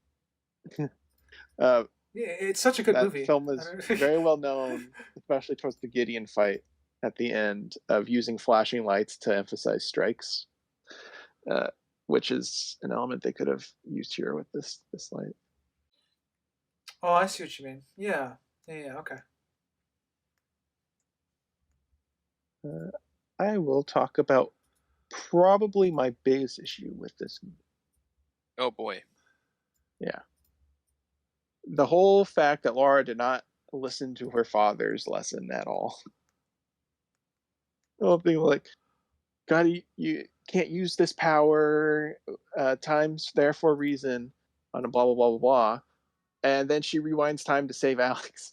uh, Yeah, it's such a good that movie. film is very well known, especially towards the Gideon fight at the end, of using flashing lights to emphasize strikes, uh, which is an element they could have used here with this light. Oh, I see what you mean. Yeah. Yeah. Okay. I will talk about probably my biggest issue with this movie. Oh boy. Yeah. The whole fact that Laura did not listen to her father's lesson at all. The whole thing like, God, you can't use this power. Time's there for a reason. On a blah blah blah blah blah. And then she rewinds time to save Alex.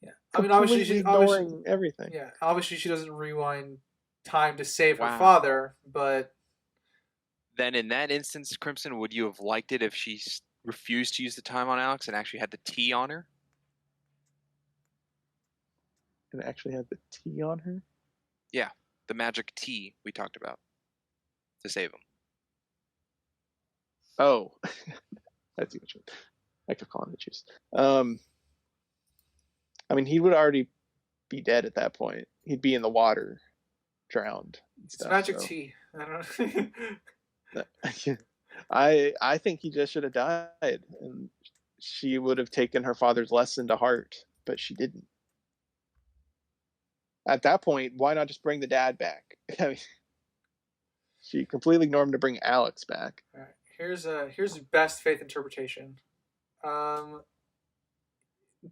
Yeah. I mean, Completely ignoring everything. yeah. Obviously, she doesn't rewind time to save her Wow. father, but Then in that instance, Crimson, would you have liked it if she refused to use the time on Alex and actually had the T on her? And actually had the T on her. Yeah, the magic T we talked about to save him. Oh, I see what you mean. I could call it juice. I mean, he would already be dead at that point. He'd be in the water, drowned. it's magic tea. I don't know. I think he just should have died, and she would have taken her father's lesson to heart, but she didn't. At that point, why not just bring the dad back? I mean, she completely ignored him to bring Alex back. All right. Here's best faith interpretation. Um,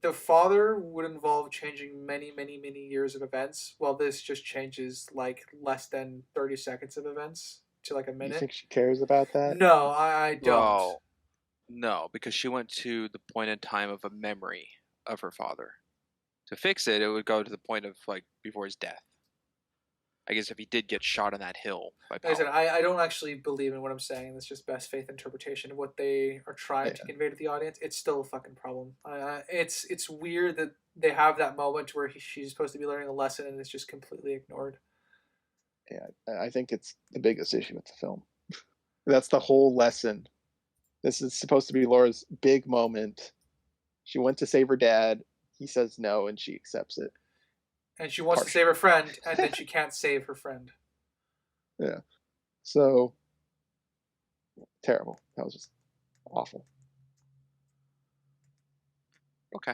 the father would involve changing many years of events, while this just changes like less than 30 seconds of events to like a You minute. think she cares about that? No, I don't. Well, no, because she went to the point in time of a memory of her father. To fix it, it would go to the point of like before his death. I guess if he did get shot on that hill by Like I said, power. I don't actually believe in what I'm saying. It's just best faith interpretation of what they are trying to convey to the audience. It's still a fucking problem. It's weird that they have that moment where she's supposed to be learning a lesson and it's just completely ignored. Yeah, I think it's the biggest issue with the film. That's the whole lesson. This is supposed to be Laura's big moment. She went to save her dad. He says no, and she accepts it. And she wants to save her friend, and then she can't save her friend. Yeah. So terrible. That was just awful. Okay.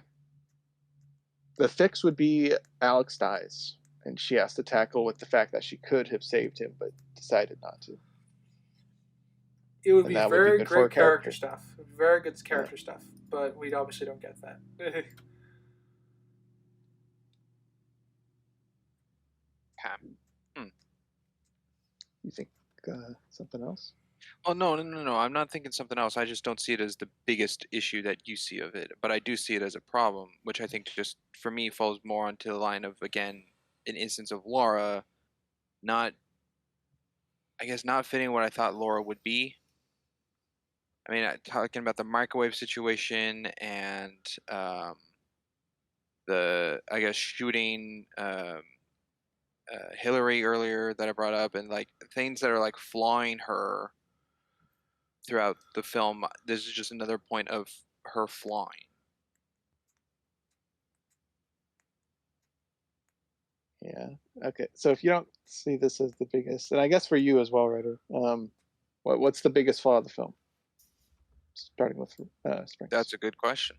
The fix would be Alex dies, and she has to tackle with the fact that she could have saved him, but decided not to. It would And be that would be very good for great her character. stuff. Very good character stuff. But we obviously don't get that. Pam. You think something else? Oh no. I'm not thinking something else. I just don't see it as the biggest issue that you see of it, but I do see it as a problem, which I think just for me falls more onto the line of again an instance of Laura not, I guess, not fitting what I thought Laura would be. I mean, talking about the microwave situation and the I guess shooting Hillary earlier that I brought up, and like things that are like flawing her throughout the film. This is just another point of her flying. Yeah. Okay. So if you don't see this as the biggest, and I guess for you as well, Ryder, what's the biggest flaw of the film? Starting with Springs. That's a good question.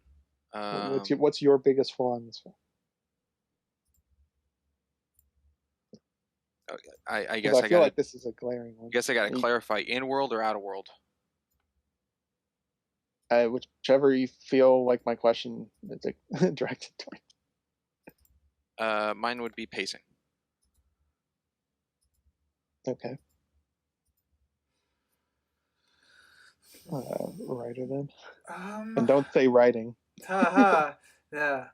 What's your biggest flaw in this film? I Because guess I I feel got like this is a glaring one. I guess I got to clarify: in world or out of world? Whichever you feel like my question is directed toward. Mine would be pacing. Okay. Writer then. And don't say writing. Haha. Yeah.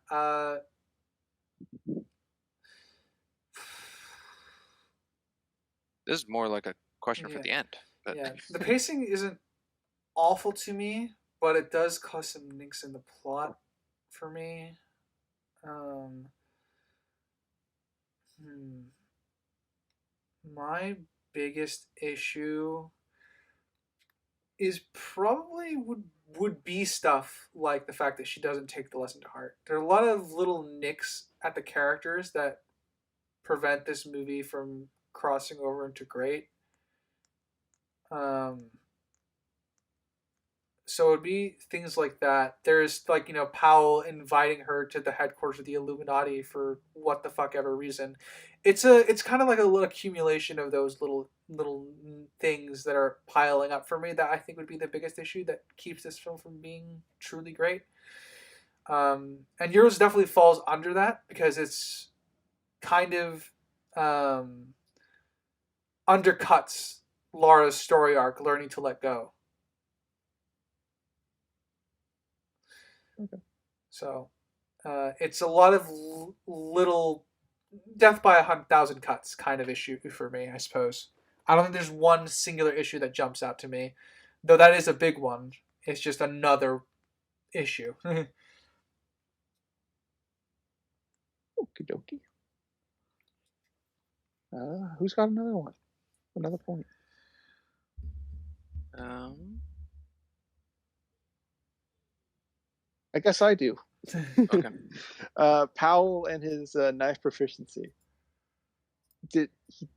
This is more like a question for Yeah. the end. But Yeah. The pacing isn't awful to me, but it does cause some links in the plot for me. Um, my biggest issue is probably would be stuff like the fact that she doesn't take the lesson to heart. There are a lot of little nicks at the characters that prevent this movie from crossing over into great. Um, so it'd be things like that. There's like, Powell inviting her to the headquarters of the Illuminati for what the fuck ever reason. It's kind of like a little accumulation of those little things that are piling up for me that I think would be the biggest issue that keeps this film from being truly great. And yours definitely falls under that because it's kind of undercuts Lara's story arc, learning to let go. Okay. So it's a lot of little death by 100,000 cuts kind of issue for me, I suppose. I don't think there's one singular issue that jumps out to me, though that is a big one. It's just another issue. Okie dokie. Who's got another one? Another point. I guess I do. Okay. Powell and his knife proficiency. He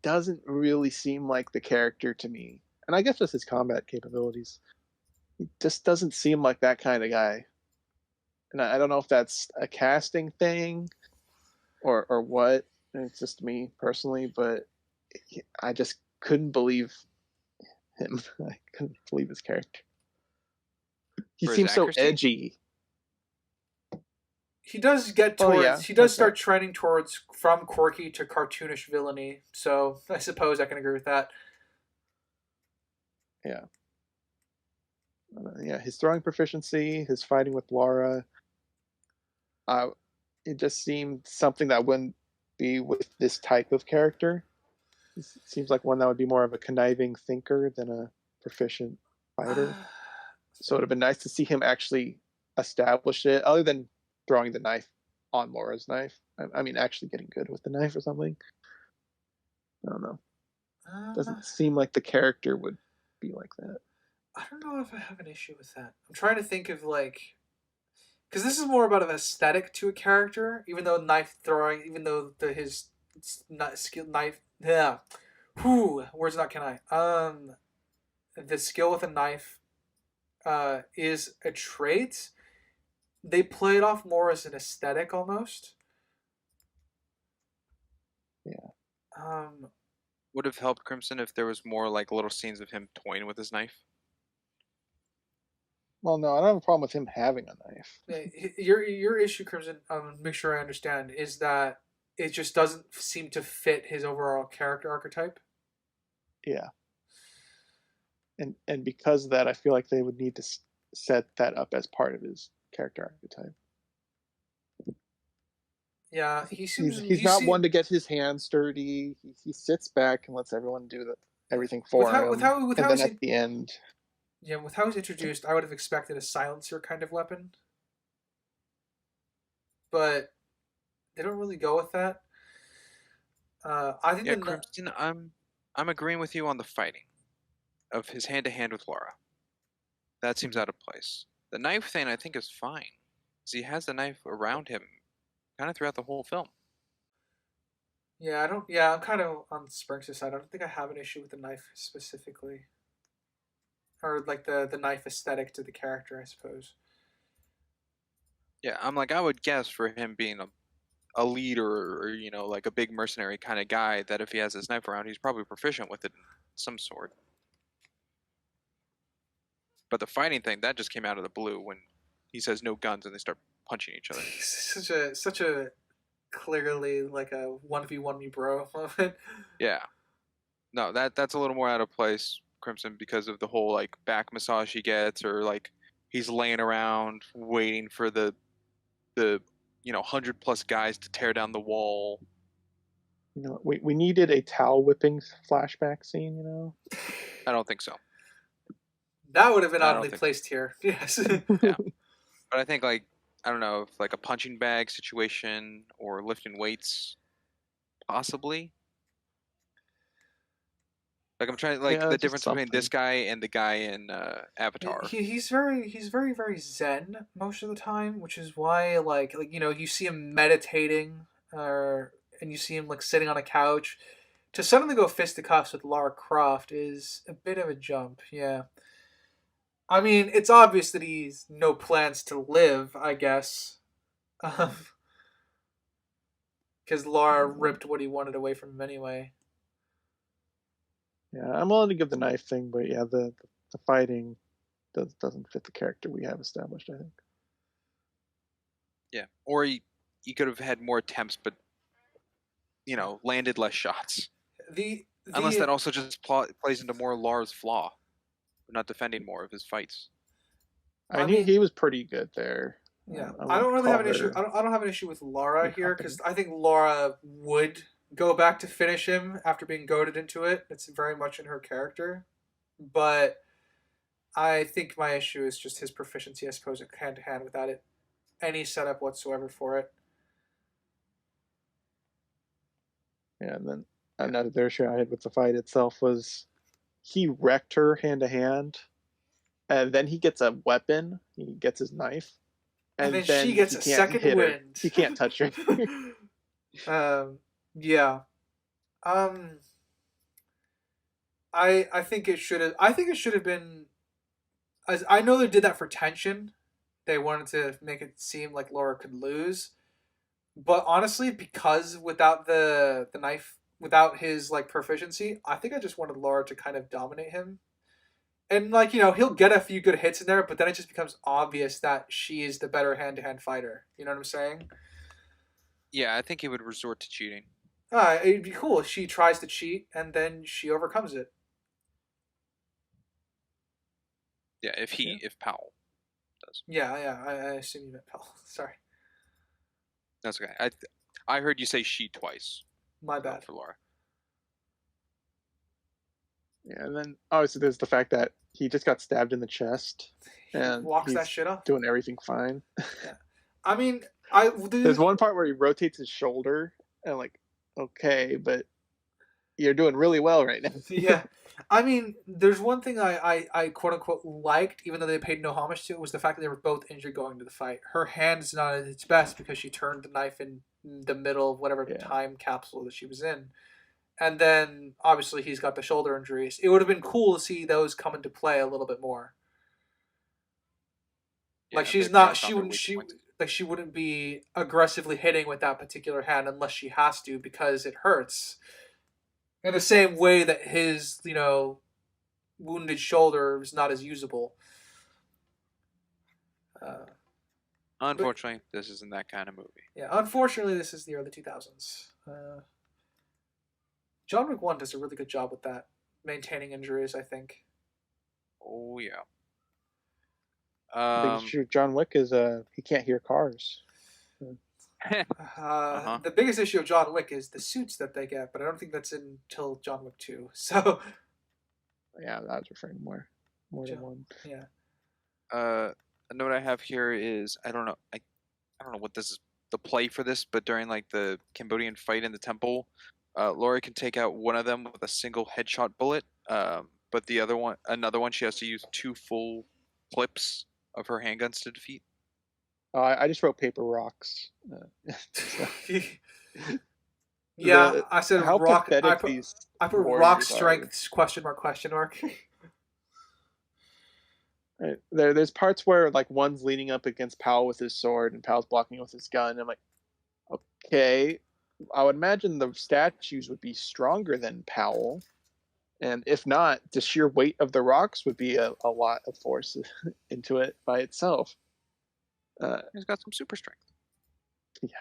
doesn't really seem like the character to me, and I guess just his combat capabilities. He just doesn't seem like that kind of guy, and I don't know if that's a casting thing or what. It's just me personally, but I just couldn't believe him. I couldn't believe his character. He seems so edgy. He does get towards. Yeah, he does start trending towards from quirky to cartoonish villainy. So I suppose I can agree with that. Yeah. Yeah, his throwing proficiency, his fighting with Lara. It just seemed something that wouldn't be with this type of character. It seems like one that would be more of a conniving thinker than a proficient fighter. So it would have been nice to see him actually establish it, other than throwing the knife on Laura's knife. I mean, actually getting good with the knife or something. I don't know. Doesn't seem like the character would be like that. I don't know if I have an issue with that. I'm trying to think of because this is more about an aesthetic to a character, even though knife throwing, even though his skill knife, yeah, words not can I. The skill with a knife, is a trait. They play it off more as an aesthetic almost. Yeah. Would have helped Crimson if there was more like little scenes of him toying with his knife. Well, no, I don't have a problem with him having a knife. Your issue, Crimson, make sure I understand, is that it just doesn't seem to fit his overall character archetype. Yeah. And because of that, I feel like they would need to set that up as part of his character archetype. Yeah, he's not one to get his hands dirty. He sits back and lets everyone do everything for him. And then at the end, yeah, with how he's introduced, I would have expected a silencer kind of weapon, but they don't really go with that. I think Crimson, I'm agreeing with you on the fighting of his hand to hand with Lara. That seems out of place. The knife thing I think is fine. 'Cause he has the knife around him kind of throughout the whole film. Yeah, I don't. Yeah, I'm kind of on Sprinks' side. I don't think I have an issue with the knife specifically, or like the knife aesthetic to the character, I suppose. Yeah, I'm like I would guess for him being a leader or like a big mercenary kind of guy that if he has his knife around, he's probably proficient with it in some sort. But the fighting thing that just came out of the blue when he says no guns and they start punching each other. Such a clearly like a 1v1 me bro moment. Yeah. No, that's a little more out of place, Crimson, because of the whole like back massage he gets, or like he's laying around waiting for the 100+ guys to tear down the wall. We needed a towel whipping flashback scene. I don't think so. That would have been I don't oddly think placed here. Yes. Yeah. But I think like I don't know, if like a punching bag situation or lifting weights, possibly. Like I'm trying like Yeah, the just difference between this something. guy and the guy in Avatar. He's very zen most of the time, which is why like you see him meditating, or and you see him like sitting on a couch. To suddenly go fisticuffs with Lara Croft is a bit of a jump. Yeah. I mean, it's obvious that he's no plans to live, I guess. Because Lara ripped what he wanted away from him anyway. Yeah, I'm willing to give the knife thing, but yeah, the fighting doesn't fit the character we have established. I think. Yeah. Or he could have had more attempts, but landed less shots. The Unless that the also just plays into more Lara's flaw, not defending more of his fights. I I mean, mean, he was pretty good there. yeah, I I wouldn't don't really have call an issue. her I don't have an issue with Lara here because incompetent. I think Lara would go back to finish him after being goaded into it. It's very much in her character, but I think my issue is just his proficiency, I suppose, hand to hand without it any setup whatsoever for it. Yeah, and then Yeah. another issue I had with the fight itself was he wrecked her hand to hand, and then he gets a weapon. He gets his knife, And and then she then gets he a can't second hit her. wind. He can't touch her. Yeah. Um, I think it should have. I think it should have been. As I know they did that for tension. They wanted to make it seem like Laura could lose, but honestly, because without the knife, without his like proficiency, I think I just wanted Laura to kind of dominate him. And like he'll get a few good hits in there, but then it just becomes obvious that she is the better hand to hand fighter. You know what I'm saying? Yeah, I think he would resort to cheating. It'd be cool if she tries to cheat and then she overcomes it. Yeah, Yeah. if Powell does. Yeah. I assume you meant Pell. Sorry, That's okay. I heard you say she twice my bad. for Laura. Yeah, and then obviously there's the fact that he just got stabbed in the chest, He and walks that he's shit off. doing everything fine. Yeah, I mean, There's one part where he rotates his shoulder, and like, okay, but you're doing really well right now. yeah. I mean, there's one thing I quote unquote liked, even though they paid no homage to it, was the fact that they were both injured going to the fight. Her hand's not at its best because she turned the knife in the middle of whatever Yeah. time capsule that she was in. And then obviously he's got the shoulder injuries. It would have been cool to see those come into play a little bit more. Yeah, Like she's they not passed on their weak points. she wouldn't be aggressively hitting with that particular hand unless she has to because it hurts. In the same way that his, wounded shoulder is not as usable. But Unfortunately, this isn't that kind of movie. yeah, unfortunately, this is the early 2000s. John Wick 1 does a really good job with that, maintaining injuries, I think. Oh yeah. The biggest issue with John Wick is he can't hear cars. The biggest issue of John Wick is the suits that they get, but I don't think that's until John Wick 2. So Yeah, I was referring to more than one. yeah. A note I have here is I don't know what this is the play for this, but during like the Cambodian fight in the temple, Laura can take out one of them with a single headshot bullet, but another one, she has to use two full clips of her handguns to defeat. I just wrote paper rocks. So Yeah, the I said how rock. pathetic these I put rock warriors are. strength question mark question mark. Right? There's parts where like one's leaning up against Powell with his sword and Powell's blocking with his gun. I'm like, okay, I would imagine the statues would be stronger than Powell, and if not, the sheer weight of the rocks would be a lot of force into it by itself. He's got some super strength. Yeah.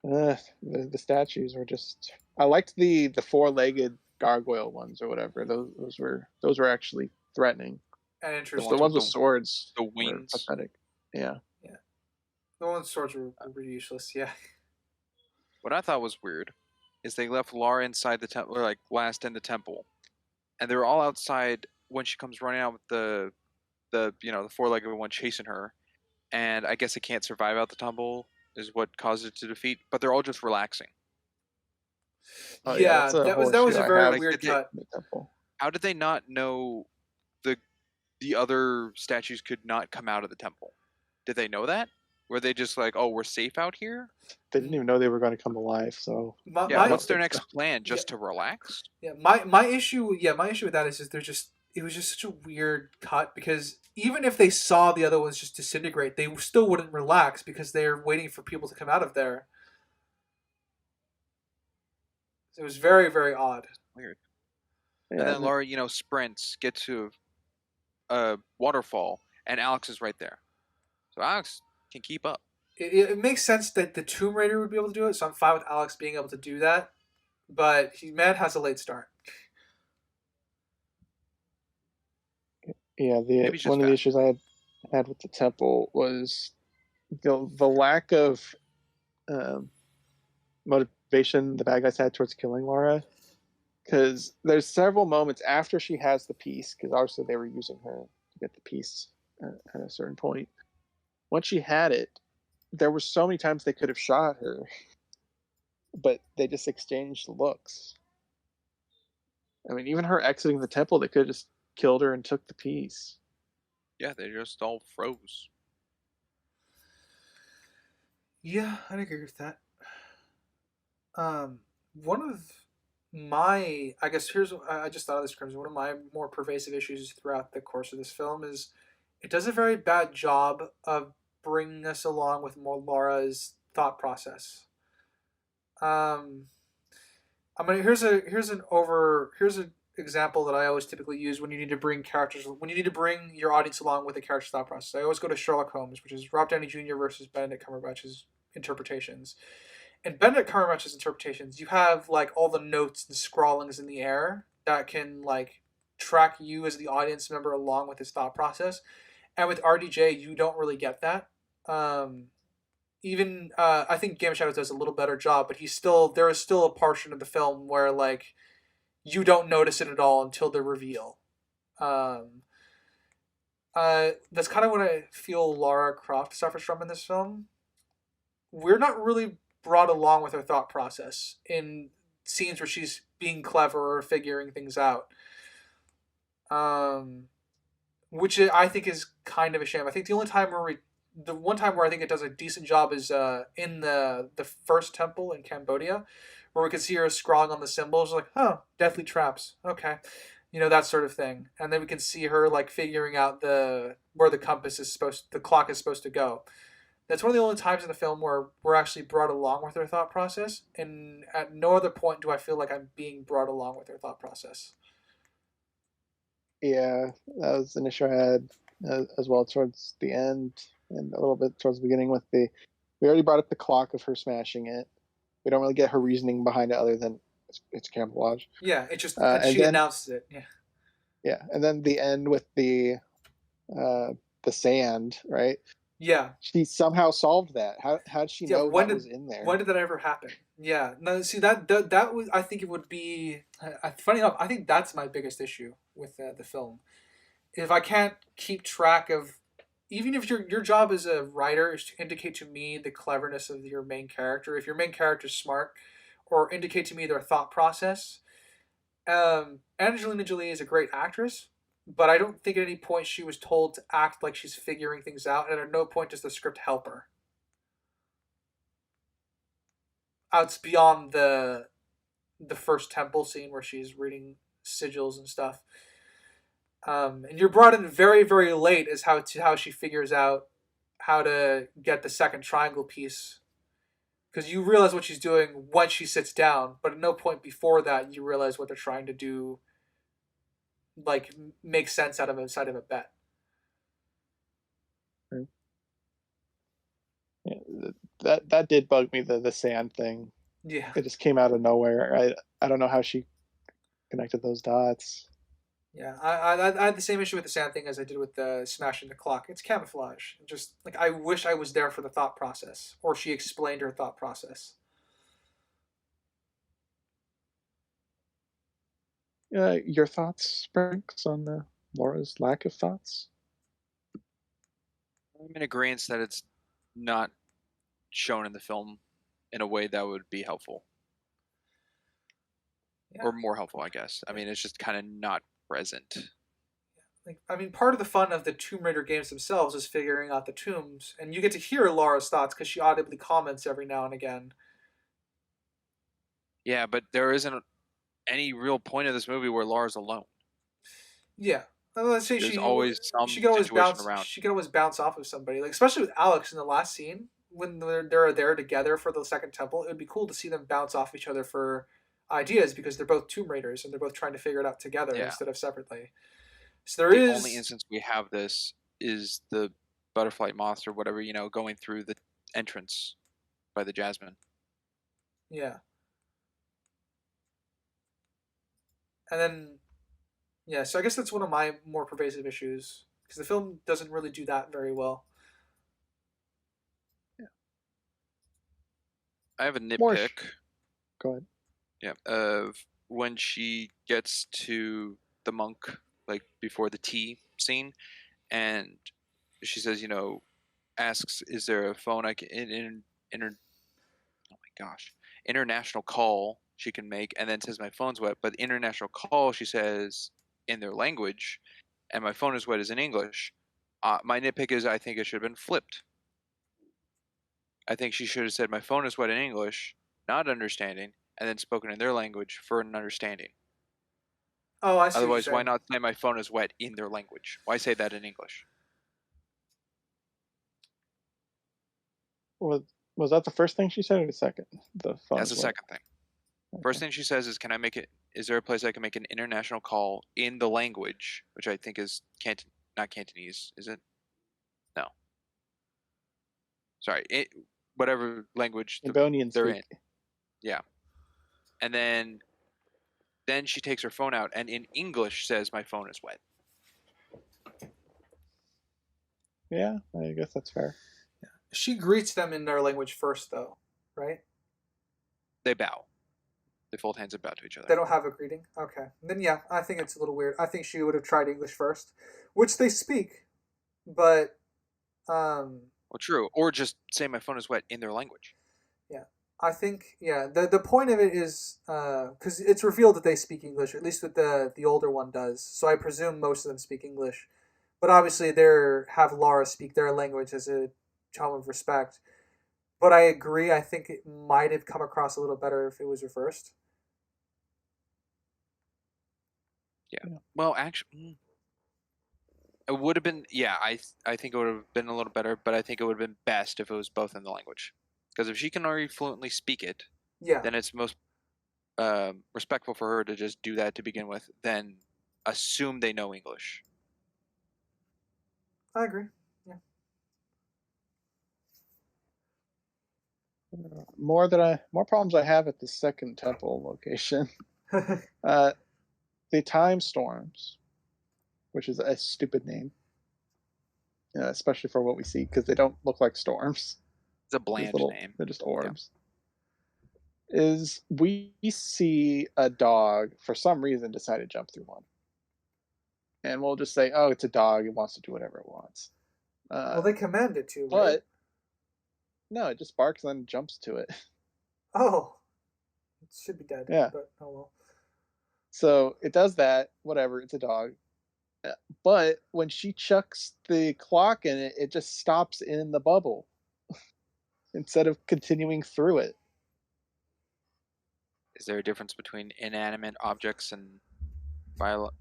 The statues were just. I liked the 4-legged gargoyle ones or whatever. Those were actually threatening. And The ones interesting. ones with with swords the were wings. pathetic. Yeah. Yeah, the ones swords were useless. Yeah. What I thought was weird is they left Lara inside the temple, or like last in the temple, and they were all outside when she comes running out with the 4-legged one chasing her, and I guess it can't survive out the temple is what caused it to defeat. But they're all just relaxing. Oh yeah, Yeah, that's a whole that issue was a I very have Like, weird did they? cut. in the temple. How did they not know the the other statues could not come out of the temple? Did they know that? Were they just like, oh, we're safe out here? They didn't even know they were going to come alive. So Yeah. I My don't What's their think next so. plan? yeah, Just to relax? yeah, my issue with that is just they're just it was just such a weird cut because even if they saw the other ones just disintegrate, they still wouldn't relax because they're waiting for people to come out of there. It was very very odd. Weird. And Yeah, then Laura, sprints, get to a waterfall, and Alex is right there. So Alex can keep up. It makes sense that the Tomb Raider would be able to do it, so I'm fine with Alex being able to do that. But man has a late start. yeah. The Maybe he's just one of the fast. issues I had with the temple was the lack of um, motivation the bad guys had towards killing Laura. Because there's several moments after she has the piece, because obviously they were using her to get the piece at a certain point. Once she had it, there were so many times they could have shot her, but they just exchanged looks. I mean, even her exiting the temple, they could have just killed her and took the piece. Yeah, they just all froze. Yeah, I'd agree with that. One of my, I guess here's, I just thought of this, Crimson. One of my more pervasive issues throughout the course of this film is it does a very bad job of bringing us along with more Laura's thought process. Um, I mean, here's an example that I always typically use when you need to bring characters, when you need to bring your audience along with a character's thought process. I always go to Sherlock Holmes, which is Rob Downey Jr. versus Benedict Cumberbatch's interpretations. In Benedict Cumberbatch's interpretations, you have like all the notes and scrawlings in the air that can like track you as the audience member along with his thought process. And with RDJ, you don't really get that. Um, even I think Game of Shadows does a little better job, but there is still a portion of the film where like you don't notice it at all until the reveal. Um, that's kind of what I feel Lara Croft suffers from in this film. We're not really brought along with her thought process in scenes where she's being clever or figuring things out. Um, which I think is kind of a shame. I think the one time where I think it does a decent job is in the first temple in Cambodia, where we could see her scrawling on the symbols, like, oh, deathly traps, okay, that sort of thing, and then we can see her like figuring out where the clock is supposed to go. That's one of the only times in the film where we're actually brought along with her thought process, and at no other point do I feel like I'm being brought along with her thought process. Yeah, that was an issue I had as well towards the end and a little bit towards the beginning with the. We already brought up the clock of her smashing it. We don't really get her reasoning behind it other than it's camouflage. Yeah, it just And she then announces it. Yeah. yeah, and then the end with uh, the sand, right? Yeah. She somehow solved that. How did she Yeah. know that was in there? When did that ever happen? Yeah. No. See that was I think it would be funny enough. I think that's my biggest issue with the film. If I can't keep track of, even if your job as a writer is to indicate to me the cleverness of your main character, if your main character is smart, or indicate to me their thought process. Angelina Jolie is a great actress, but I don't think at any point she was told to act like she's figuring things out, and at no point does the script help her. It's beyond the first temple scene where she's reading sigils and stuff. And you're brought in very, very late as how she figures out how to get the second triangle piece, because you realize what she's doing when she sits down, but at no point before that you realize what they're trying to do, like make sense out of a side of a bet. Yeah, that did bug me, the sand thing. Yeah, It just came out of nowhere. I don't know how she connected those dots. yeah. I had the same issue with the sand thing as I did with the smashing the clock. It's camouflage. Just like I wish I was there for the thought process, or she explained her thought process. Your thoughts, Sprinks, on Laura's lack of thoughts? I'm in agreement that it's not shown in the film in a way that would be helpful. Yeah. Or more helpful, I guess. I mean, it's just kind of not present. Like, I mean, part of the fun of the Tomb Raider games themselves is figuring out the tombs, and you get to hear Laura's thoughts because she audibly comments every now and again. Yeah, but there isn't any real point of this movie where Lara's alone. Yeah, let's say There's always some she could always situation bounce around. she could always bounce off of somebody, like especially with Alex in the last scene when they're there together for the second temple. It would be cool to see them bounce off each other for ideas because they're both Tomb Raiders and they're both trying to figure it out together Yeah. instead of separately. So there The is only instance we have this is the butterfly moth or whatever, going through the entrance by the Jasmine. Yeah. And then, yeah, so I guess that's one of my more pervasive issues because the film doesn't really do that very well. I have a More nitpick. Go ahead. Yeah, of when she gets to the monk, like before the tea scene, and she says, asks, "Is there a phone I can oh my gosh, international call she can make?" And then says, "My phone's wet," but international call she says in their language, and my phone is wet is in English. My nitpick is I think it should have been flipped. I think she should have said, "My phone is wet" in English, not understanding, and then spoken in their language for an understanding. Oh, I see what you're Otherwise, why saying. not say my phone is wet in their language? Why say that in English? Was that the first thing she said or the second? The That's phone's the wet. second thing. First thing she says is, "Can I make it? Is there a place I can make an international call in the language?" Which I think is not Cantonese, is it? No. Sorry, whatever language Cambodian they're speak. in. Yeah. And then she takes her phone out and in English says, "My phone is wet." Yeah, I guess that's fair. She greets them in their language first, though, right? They bow. They fold hands and bow to each They other. don't have a greeting. Okay, then yeah, I think it's a little weird. I think she would have tried English first, which they speak, but Well, true. Or just say my phone is wet in their language. yeah, I think yeah. The point of it is because it's revealed that they speak English, at least with the older one does. So I presume most of them speak English, but obviously they have Lara speak their language as a show of respect. But I agree. I think it might have come across a little better if it was reversed. Yeah. Well, actually, it would have been. Yeah, I think it would have been a little better, but I think it would have been best if it was both in the language. Because if she can already fluently speak it, Yeah, then it's most respectful for her to just do that to begin with, than assume they know English. I agree. Yeah. More problems I have at the second temple location. The time storms, which is a stupid name, especially for what we see, because they don't look like storms. It's a bland name. They're just orbs. Yeah. Is we see a dog for some reason decide to jump through one, and we'll just say, "Oh, it's a dog. It wants to do whatever it wants." Well, they command it to, right? But no, it just barks and then jumps to it. Oh, it should be dead. Yeah. But oh well. So it does that. Whatever. It's a dog. But when she chucks the clock in it, it just stops in the bubble instead of continuing through it. Is there a difference between inanimate objects and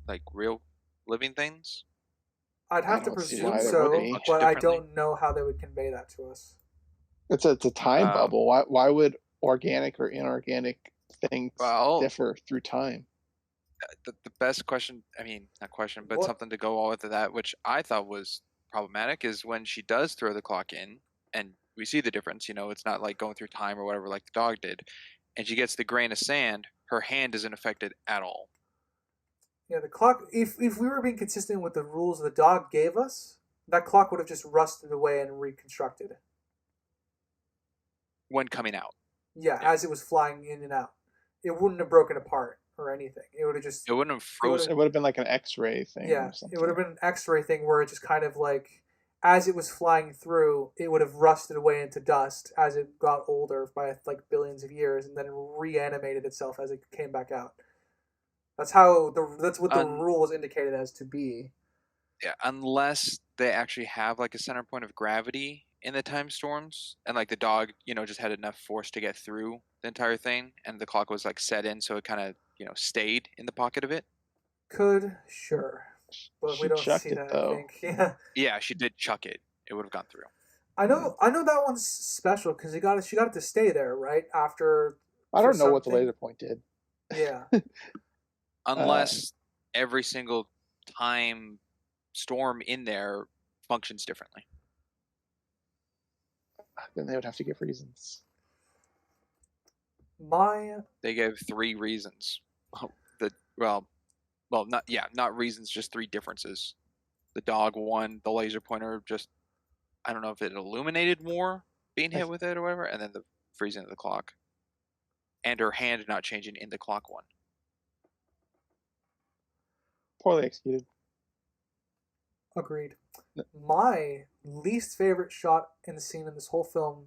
like real living things? I'd I have to don't see presume why there Or would they so, be. function but I differently? don't know how they would convey that to us. It's a time Um, bubble. Why would organic or inorganic things well, differ through time? the best question, I mean, not question, but What something to go all with that, which I thought was problematic, is when she does throw the clock in, and we see the difference. It's not like going through time or whatever like the dog did, and she gets the grain of sand. Her hand isn't affected at all Yeah, the clock. If we were being consistent with the rules the dog gave us, that clock would have just rusted away and reconstructed. when coming out. Yeah, Yeah, as it was flying in and out, it wouldn't have broken apart or anything. It would have just. it wouldn't have It would have. It frozen. would have been like an X-ray thing Yeah, or it would something. have been an X-ray thing where it just kind of like, as it was flying through, it would have rusted away into dust as it got older by like billions of years, and then it reanimated itself as it came back out. That's what the Un rule was indicated as to be. Yeah, unless they actually have like a center point of gravity in the time storms, and like the dog, just had enough force to get through the entire thing, and the clock was like set in, so it kind of, stayed in the pocket of it. Could sure, but we She don't see chucked it that. I though. think. Yeah, Yeah, she did chuck it. It would have gone through. I Hmm. know. I know that one's special because she got it to stay there right after I for don't know what the something. laser point did. Yeah, Uh, Unless every single time storm in there functions differently. then they would have to give reasons. my They gave three reasons. The well, not reasons, just three differences. The dog one, the laser pointer just, I don't know if it illuminated more being hit with it or whatever, and then the freezing of the clock. And her hand not changing in the clock one. Poorly executed. agreed. My least favorite shot in the scene in this whole film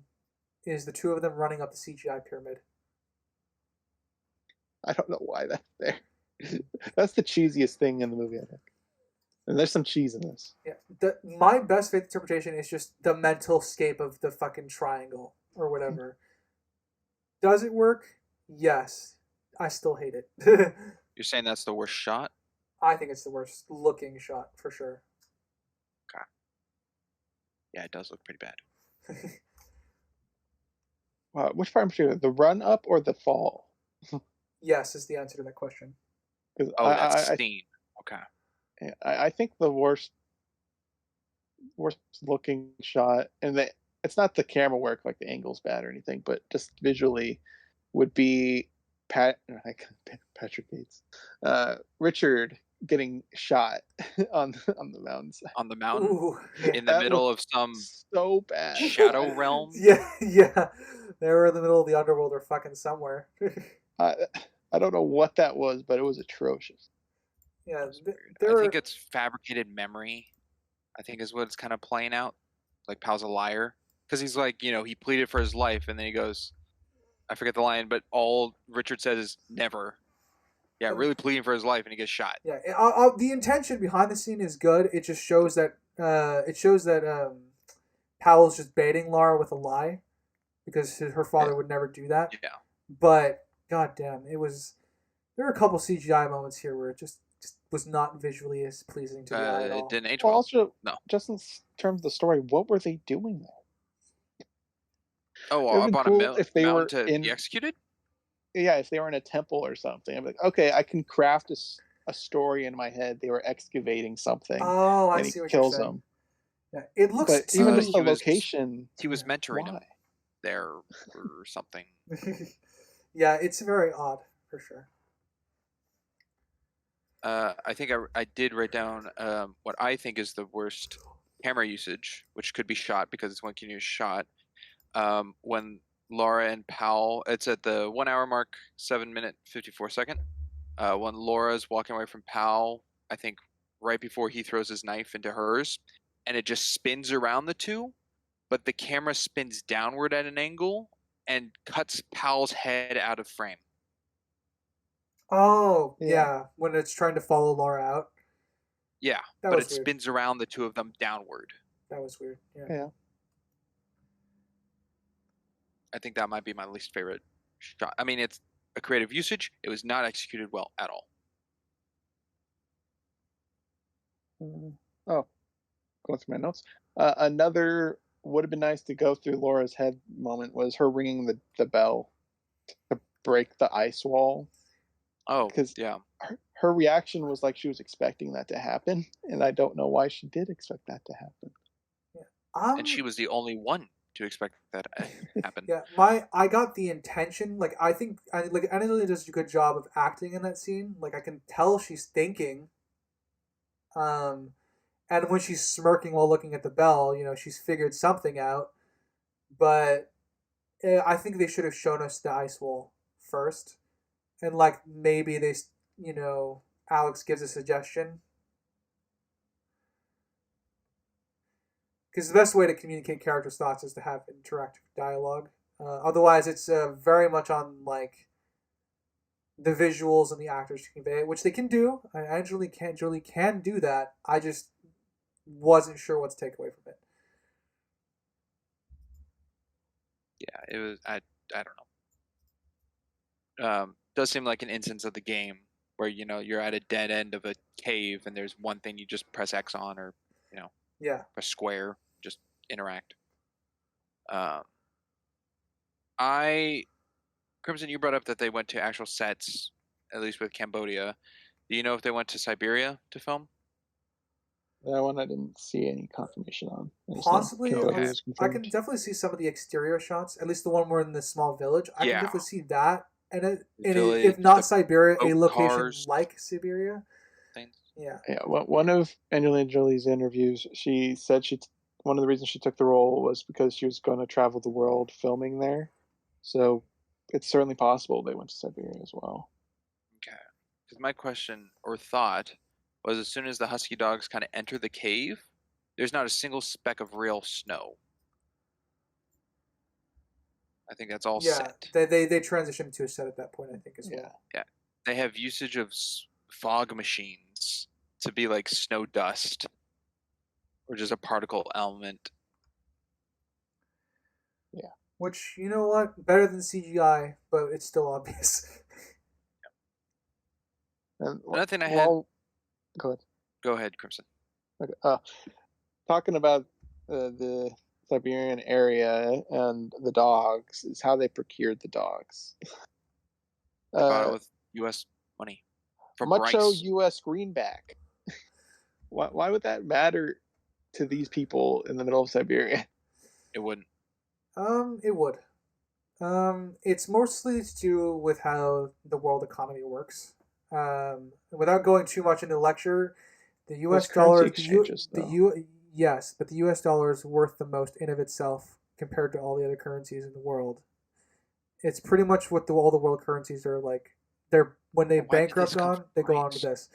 is the two of them running up the CGI pyramid. I don't know why that's there. That's the cheesiest thing in the movie, I think. And there's some cheese in this. Yeah, my best faith interpretation is just the mental scape of the fucking triangle or whatever. Does it work? Yes. I still hate it. You're saying that's the worst shot? I think it's the worst looking shot for sure. Okay. Yeah, it does look pretty bad. Which part in particular? The run up or the fall? Yes is the answer to that question. Because Oh, that scene. Okay. I think the worst looking shot, and it's not the camera work, like the angle's bad or anything, but just visually would be Patrick Bates, Richard getting shot on the mountainside. On the mountain, Ooh, in the That middle looked of some so bad. shadow realm. yeah. They were in the middle of the underworld or fucking somewhere. I, I don't know what that was, but it was atrocious. Yeah, That's weird. there I were. think it's fabricated memory. I think is what it's kind of playing out. Like Pal's a liar. Because he's like, he pleaded for his life, and then he goes, I forget the line, but all Richard says is never. Yeah, really pleading for his life, and he gets shot. Yeah, the intention behind the scene is good. It just shows that Powell's just baiting Lara with a lie because her father Yeah. would never do that. Yeah. But goddamn, it was. There were a couple CGI moments here where it just was not visually as pleasing to the eye at It all. didn't age Well, well. also, No. just in terms of the story, what were they doing there? Oh, It would have up been on a cool if they mountain were to be in, executed? yeah, if they were in a temple or something. I'm like, okay, I can craft a story in my head. They were excavating something, Oh, I and he see what you're kills saying. them. Yeah, it looks But even too. just the He was location, he was Yeah. mentoring him why? there or something. Yeah, it's very odd for sure. I think I did write down what I think is the worst camera usage, which could be shot because it's one continuous shot. When Laura and Powell, it's at the 1 hour mark, 7 minute 54 second. When Laura's walking away from Powell, I think right before he throws his knife into hers, and it just spins around the two, but the camera spins downward at an angle and cuts Powell's head out of frame. Oh, Yeah. yeah, when it's trying to follow Laura out. Yeah, That but was it weird. spins around the two of them downward. That was weird. Yeah. Yeah. I think that might be my least favorite shot. I mean, it's a creative usage. It was not executed well at all. Oh, going through my notes. Another would have been nice to go through Laura's head moment was her ringing the bell to break the ice wall, Oh, because yeah. her reaction was like she was expecting that to happen, and I don't know why she did expect that to happen. And she was the only one to expect that to happen. Yeah, I got the intention. Like I think Anna does a good job of acting in that scene. Like I can tell she's thinking. Um, and when she's smirking while looking at the bell, she's figured something out. But I think they should have shown us the ice wall first, and like maybe Alex gives a suggestion. Because the best way to communicate characters' thoughts is to have interactive dialogue. Otherwise, it's very much on like the visuals and the actors to convey it, which they can do. Julie can do that. I just wasn't sure what to take away from it. Yeah, it was. I don't know. Does seem like an instance of the game where you're at a dead end of a cave and there's one thing you just press X on, or Yeah. press square, just interact. Crimson, you brought up that they went to actual sets, at least with Cambodia. Do you know if they went to Siberia to film? That one I didn't see any confirmation on. I just know Possibly. Cambodia Okay. was I confirmed. can definitely see some of the exterior shots. At least the one we're in the small village. I can Yeah. definitely see that. And Village, if not the Siberia, a boat location cars, like Siberia. things. Yeah. Yeah, one of Angelina Jolie's interviews, she said one of the reasons she took the role was because she was going to travel the world filming there. So it's certainly possible they went to Siberia as well. Okay. Because my question or thought was, as soon as the husky dogs kind of enter the cave, there's not a single speck of real snow. I think that's all Yeah. set. They transitioned to a set at that point, I think, as Yeah. well. Yeah. They have usage of fog machines to be like snow dust or just a particle element. Yeah. Which, you know what? Better than CGI, but it's still obvious. And Another thing I had. well, go ahead. Go ahead, Crimson. Okay. Talking about the Siberian area and the dogs is how they procured the dogs. They bought it with U.S. money from Much so Bryce. U.S. greenback. Why would that matter to these people in the middle of Siberia? It wouldn't. It would. It's mostly to do with how the world economy works. Without going too much into the lecture, the U.S. Those dollar, currency exchanges, though. yes, but the U.S. dollar is worth the most in of itself compared to all the other currencies in the world. It's pretty much what all the world currencies are like. They're when they Well, why did this bankrupt come on, from they go on to Bryce? this.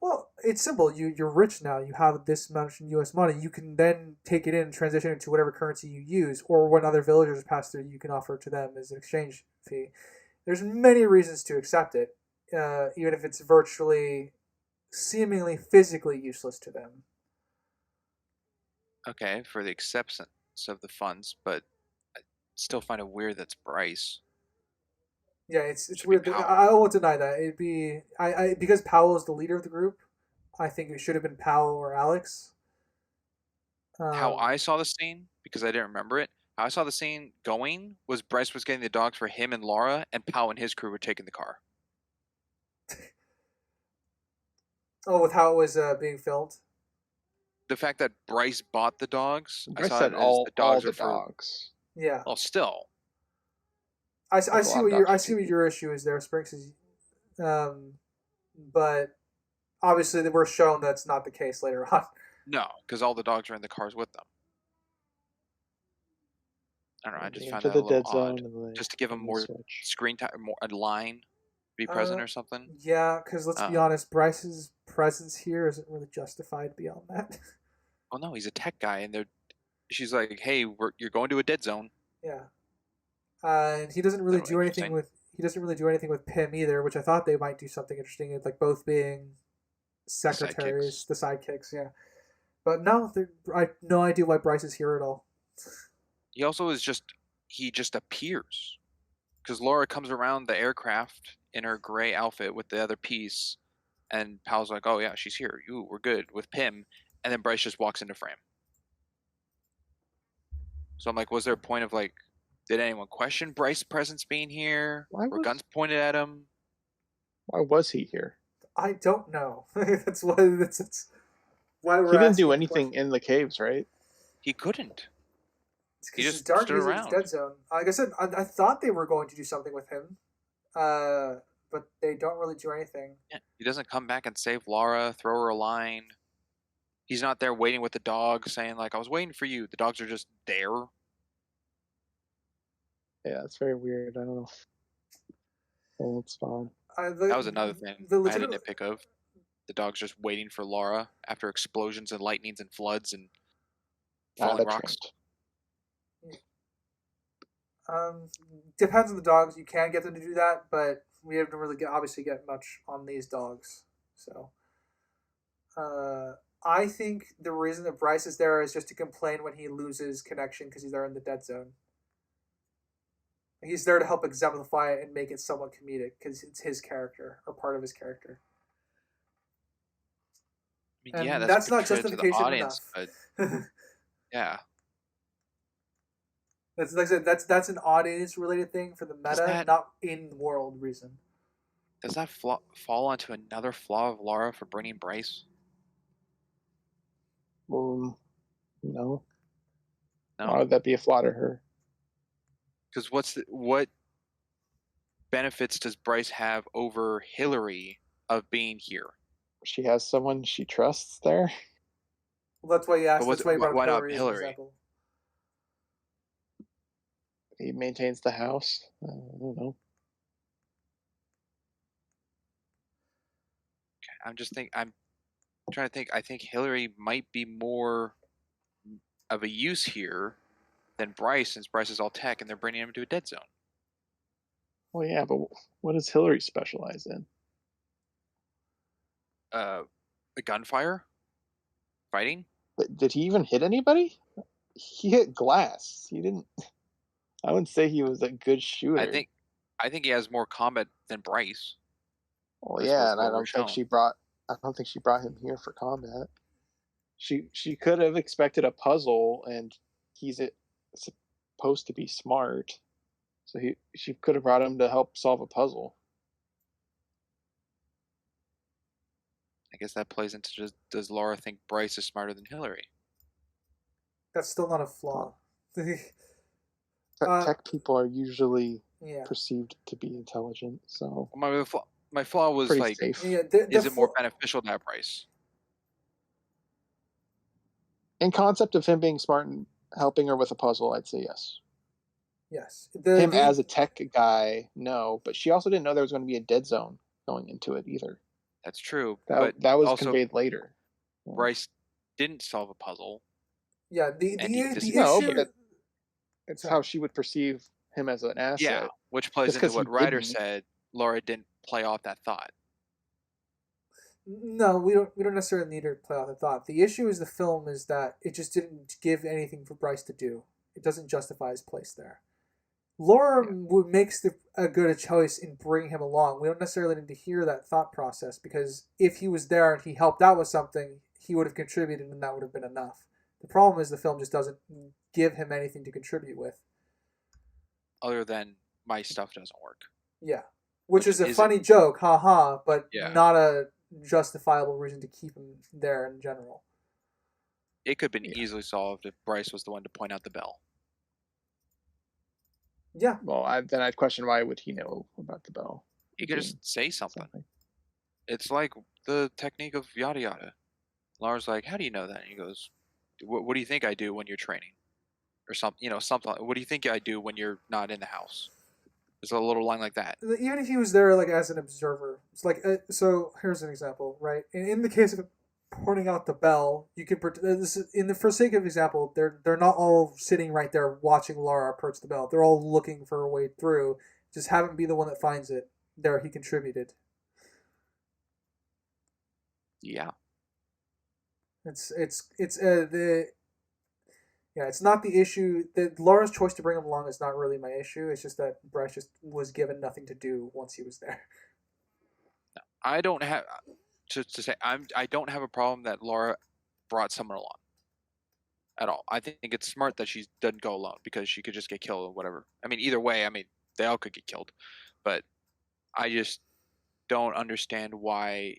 Well, it's simple. You're rich now. You have this much in U.S. money. You can then take it in and transition it to whatever currency you use, or when other villagers pass through, you can offer it to them as an exchange fee. There's many reasons to accept it, even if it's virtually, seemingly physically useless to them. Okay, for the acceptance of the funds, but I still find it weird that's Bryce. Yeah, it's Should be weird. Powell. I won't deny that. It'd be because Powell is the leader of the group. I think it should have been Powell or Alex. How I saw the scene, because I didn't remember it, how I saw the scene going was Bryce was getting the dogs for him and Laura, and Powell and his crew were taking the car. with how it was being filmed. The fact that Bryce bought the dogs, I I saw said it as the dogs the were for. dogs. Yeah. Well, still, I That's a see lot what of dogs I for see two what your issue is there, Springs. But obviously they were shown that's not the case later on. no, because all the dogs are in the cars with them. I don't know. I just found Into that a the little dead odd, zone and just to give them they more switch. screen time, more a line, be present or something. Yeah, because let's be honest, Bryce's presence here isn't really justified beyond that. Well, no, he's a tech guy, and she's like, "Hey, you're going to a dead zone." Yeah, and he doesn't really That'll be do anything with Pim either, which I thought they might do something interesting. It's like both being The sidekicks. secretaries, the sidekicks. Yeah, but no, I have no idea why Bryce is here at all. He also is just he just appears because Laura comes around the aircraft in her gray outfit with the other piece, and Pal's like, "Oh yeah, she's here. You, we're good with Pym," and then Bryce just walks into frame. So I'm like, was there a point of like, did anyone question Bryce's presence being here? Were guns pointed at him? Why was he here? I don't know. That's why we're He didn't asking do the anything question. in the caves, right? He couldn't. It's He because it's just dark. stood He's in his around. dead zone. Like I said, I thought they were going to do something with him, but they don't really do anything. Yeah. He doesn't come back and save Laura, throw her a line. He's not there waiting with the dogs, saying like, "I was waiting for you." The dogs are just there. Yeah, it's very weird. I don't know. Oh, it's fine. That was another thing The I had a lieutenant, nitpick of. The dogs just waiting for Laura after explosions and lightnings and floods and falling rocks. depends on the dogs. You can get them to do that, but we haven't really obviously get much on these dogs. So, I think the reason that Bryce is there is just to complain when he loses connection because he's there in the dead zone. He's there to help exemplify it and make it somewhat comedic because it's his character or part of his character. I mean, And yeah, that's not credit to the justification audience, enough. but yeah, That's like I said. That's an audience related thing for the does meta, that not in world reason. does that fall onto another flaw of Laura for bringing Bryce? No. No, Why would that be a flaw to her? because what benefits does Bryce have over Hillary of being here? She has someone she trusts there. Well, that's why you asked. But That's why you brought up why not Hillary as an Hillary? example. He maintains the house. I don't know. I'm trying to think. I think Hillary might be more of a use here than Bryce, since Bryce is all tech and they're bringing him to a dead zone. Well, yeah, but what does Hillary specialize in? The gunfire, fighting. Did he even hit anybody? He hit glass. He didn't. I wouldn't say he was a good shooter. I think he has more combat than Bryce. Well, That's yeah, and what I we're don't think shown. she brought. I don't think she brought him here for combat. She could have expected a puzzle, and he's supposed to be smart, so she could have brought him to help solve a puzzle. I guess that plays into just, does Laura think Bryce is smarter than Hillary? That's still not a flaw. Tech people are usually Yeah. perceived to be intelligent, so My flaw was pretty like, safe. Yeah. is it more beneficial to have Bryce? In concept of him being smart and helping her with a puzzle, I'd say yes. Yes. Him as a tech guy, no, but she also didn't know there was going to be a dead zone going into it either. That's true, That but was also conveyed later. Bryce didn't solve a puzzle. Yeah. The No, issue. but it's how she would perceive him as an asset. Yeah, which plays Just into 'cause what he Ryder didn't. said. Laura didn't play off that thought. No, we don't necessarily need her to play out the thought. The issue is the film is that it just didn't give anything for Bryce to do. It doesn't justify his place there. Laura makes a good choice in bringing him along. We don't necessarily need to hear that thought process because if he was there and he helped out with something, he would have contributed and that would have been enough. The problem is the film just doesn't give him anything to contribute with. Other than my stuff doesn't work. Yeah. Which is a isn't- funny joke, haha, but Yeah. not a justifiable reason to keep him there in general. It could have been easily solved if Bryce was the one to point out the bell. Yeah. Well, then I'd question why would he know about the bell? He could just say something. It's like the technique of yada yada. Lara's like, "How do you know that?" And he goes, "What do you think I do when you're training?" Or something, something. What do you think I do when you're not in the house? There's a little line like that. Even if he was there like as an observer, it's like so. Here's an example, right? In the case of pointing out the bell, you could this is, in the for sake of example, they're not all sitting right there watching Lara approach the bell. They're all looking for a way through. Just have him be the one that finds it. There, he contributed. Yeah. It's the yeah, it's not the issue. That Laura's choice to bring him along is not really my issue. It's just that Bryce just was given nothing to do once he was there. I don't have to say I don't have a problem that Laura brought someone along at all. I think it's smart that she doesn't go alone because she could just get killed or whatever. I mean, either way, I mean, they all could get killed, but I just don't understand why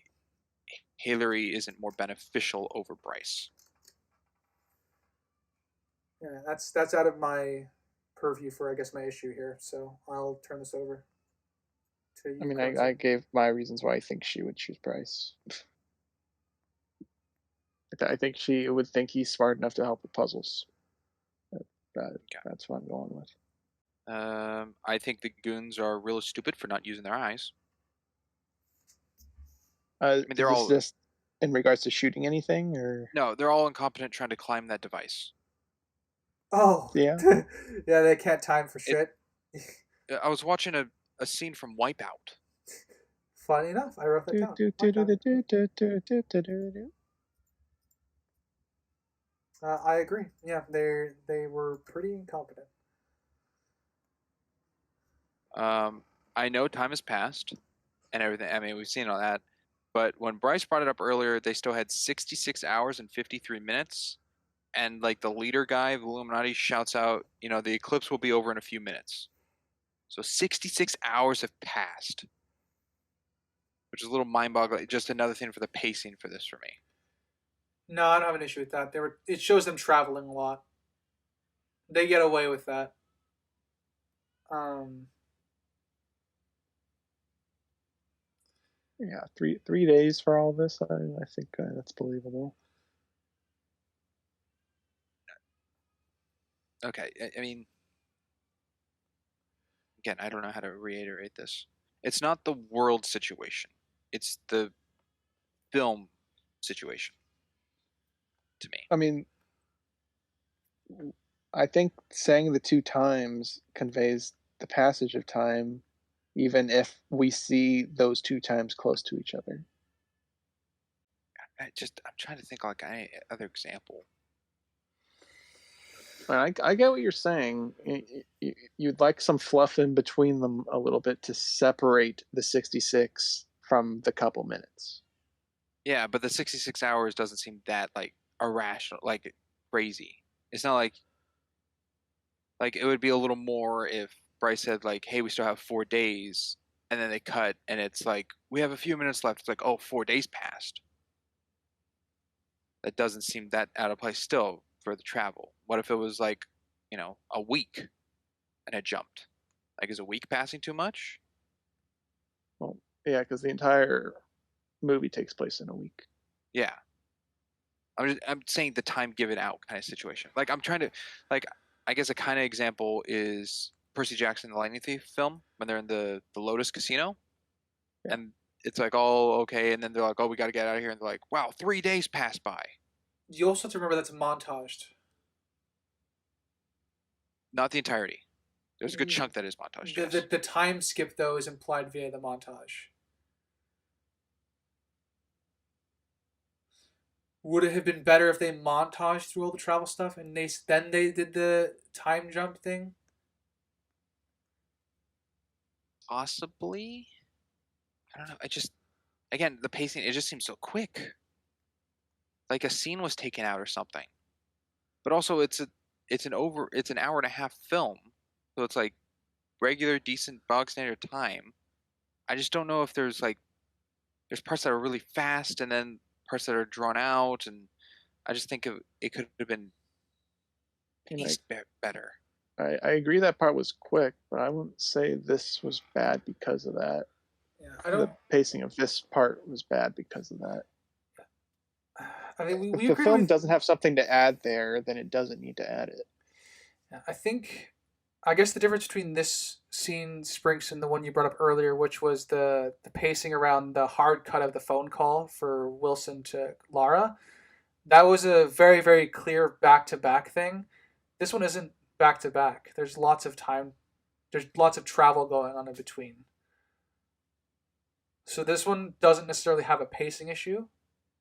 Hillary isn't more beneficial over Bryce. Yeah, that's out of my purview for I guess my issue here. So I'll turn this over to I you, mean, I Crimson. gave my reasons why I think she would choose Bryce. I think she would think he's smart enough to help with puzzles. That's what I'm going with. I think the goons are really stupid for not using their eyes. I mean, Is they're this all just in regards to shooting anything, or no, they're all incompetent trying to climb that device. Oh, yeah? yeah, they can't time for It. shit. I was watching a scene from Wipeout. Funny enough, I wrote that Do, down. do, Like do, do, that. do, do, do, do, do, do, do. I agree. Yeah, they were pretty incompetent. I know time has passed and everything. I mean, we've seen all that, but when Bryce brought it up earlier, they still had 66 hours and 53 minutes. And like the leader guy of Illuminati shouts out, the eclipse will be over in a few minutes. So 66 hours have passed, which is a little mind-boggling. Just another thing for the pacing for this for me. No, I don't have an issue with that. They were. It shows them traveling a lot. They get away with that. Um, Yeah, 3 days for all this. I think that's believable. Okay, I mean, again, I don't know how to reiterate this. It's not the world situation. It's the film situation to me. I mean, I think saying the two times conveys the passage of time, even if we see those two times close to each other. I'm trying to think like any other example. I get what you're saying. You'd like some fluff in between them a little bit to separate the 66 from the couple minutes. Yeah, but the 66 hours doesn't seem that like irrational, like crazy. It's not like it would be a little more if Bryce said like, "Hey, we still have 4 days," and then they cut, and it's like we have a few minutes left. It's like, oh, 4 days passed. That doesn't seem that out of place still for the travel. What if it was like, a week and it jumped? Like, is a week passing too much? Well, yeah, because the entire movie takes place in a week. Yeah. I'm saying the time given out kind of situation. Like I'm trying to like I guess a kind of example is Percy Jackson the Lightning Thief film when they're in the Lotus Casino Yeah. and it's like all okay and then they're like, oh, we got to get out of here, and they're like, wow, 3 days passed by. you also have to remember that's montaged. Not the entirety. There's a good chunk that is montage. The, Yes. the time skip though is implied via the montage. Would it have been better if they montaged through all the travel stuff and they did the time jump thing? Possibly. I don't know. I just again the pacing. It just seems so quick. Like a scene was taken out or something. But also it's an hour and a half film, so it's like regular decent bog standard time. I just don't know if there's parts that are really fast and then parts that are drawn out, and I just think it could have been paced better. I agree that part was quick, but I wouldn't say this was bad because of that. Yeah, I don't. The pacing of this part was bad because of that. I mean, If we the agree film with. doesn't have something to add there, then it doesn't need to add it. Yeah, I guess the difference between this scene, Sprinks, and the one you brought up earlier, which was the pacing around the hard cut of the phone call for Wilson to Lara, that was a very very clear back to back thing. This one isn't back to back. There's lots of time. There's lots of travel going on in between. So this one doesn't necessarily have a pacing issue.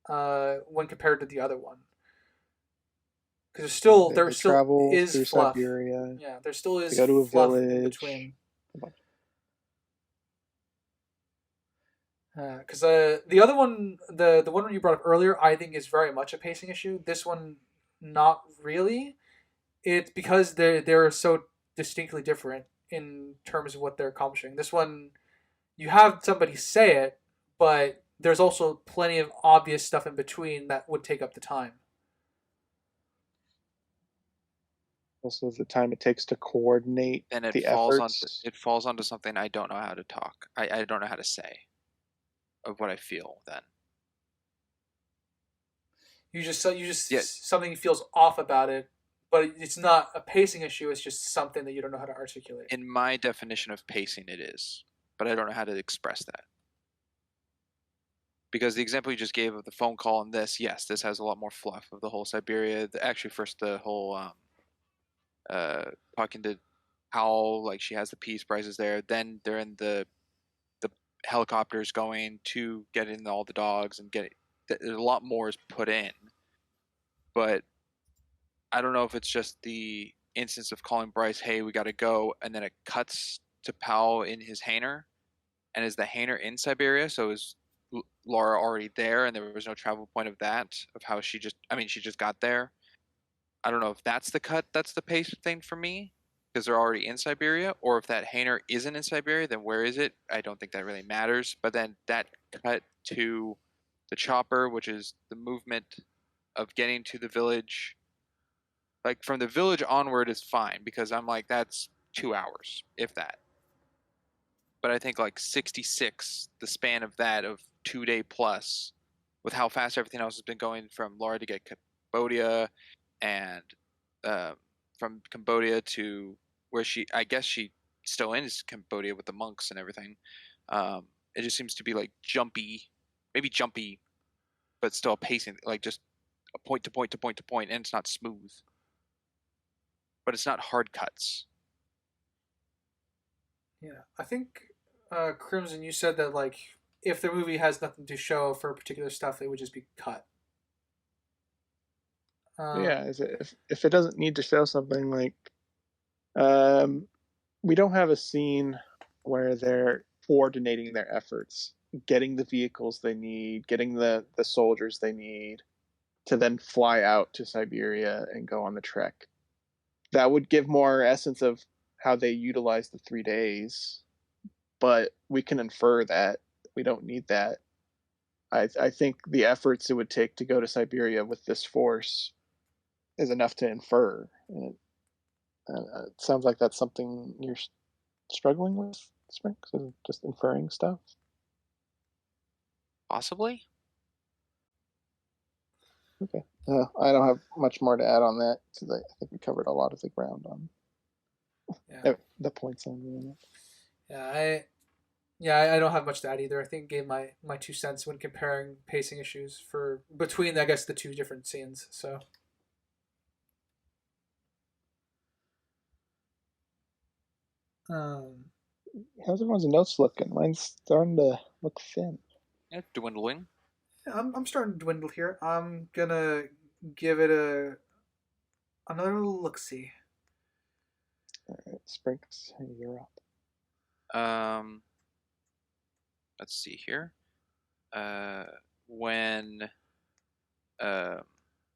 when compared to the other one. Because there They still travel is through fluff. Siberia. Yeah, there still They is go to a fluff in village. between. Because the other one, the one you brought up earlier, I think is very much a pacing issue. This one, not really. It's because they're so distinctly different in terms of what they're accomplishing. This one, you have somebody say it, but there's also plenty of obvious stuff in between that would take up the time. Also, the time it takes to coordinate Then it the falls on efforts. it falls onto something I don't know how to talk. I don't know how to say of what I feel then. You Yeah, just something feels off about it, but it's not a pacing issue. It's just something that you don't know how to articulate. in my definition of pacing it is, but I don't know how to express that. Because the example you just gave of the phone call and this, yes, this has a lot more fluff of the whole Siberia. Actually, first the whole uh talking to Powell, like she has the peace prizes there. Then they're in the helicopters going to get in all the dogs and get it. A lot more is put in, but I don't know if it's just the instance of calling Bryce, "Hey, we got to go," and then it cuts to Powell in his hangar, and is the hangar in Siberia? So is Laura already there, and there was no travel point of that of how she just? I mean, she just got there. I don't know if that's the cut. That's the pace thing for me because they're already in Siberia, or if that hangar isn't in Siberia, then where is it? I don't think that really matters. But then that cut to the chopper, which is the movement of getting to the village. Like from the village onward is fine because I'm like that's 2 hours, if that. But I think like 66, the span of that of 2 day plus, with how fast everything else has been going from Laura to get Cambodia, and um, from Cambodia to where I guess she still in is Cambodia with the monks and everything. It just seems to be like jumpy, maybe jumpy, but still pacing, like just a point to point to point to point, and it's not smooth, but it's not hard cuts. Yeah, I think Crimson, you said that like if the movie has nothing to show for particular stuff, it would just be cut. Yeah, Um, if it doesn't need to show something like, um, we don't have a scene where they're coordinating their efforts, getting the vehicles they need, getting the soldiers they need to then fly out to Siberia and go on the trek. That would give more essence of how they utilize the 3 days, but we can infer that. We don't need that. I think the efforts it would take to go to Siberia with this force is enough to infer. And it sounds like that's something you're struggling with, Sprinks, is just inferring stuff. Possibly. Okay. I don't have much more to add on that because I think we covered a lot of the ground on yeah, the points on the yeah, I don't have much to add either. I think I gave my 2 cents when comparing pacing issues for between I guess the two different scenes. So um, How's everyone's notes looking? Mine's starting to look thin. Yeah, dwindling. I'm starting to dwindle here. I'm gonna give it a another look see. All right, Sprinks, you're up. Um, let's see here. Uh, when uh,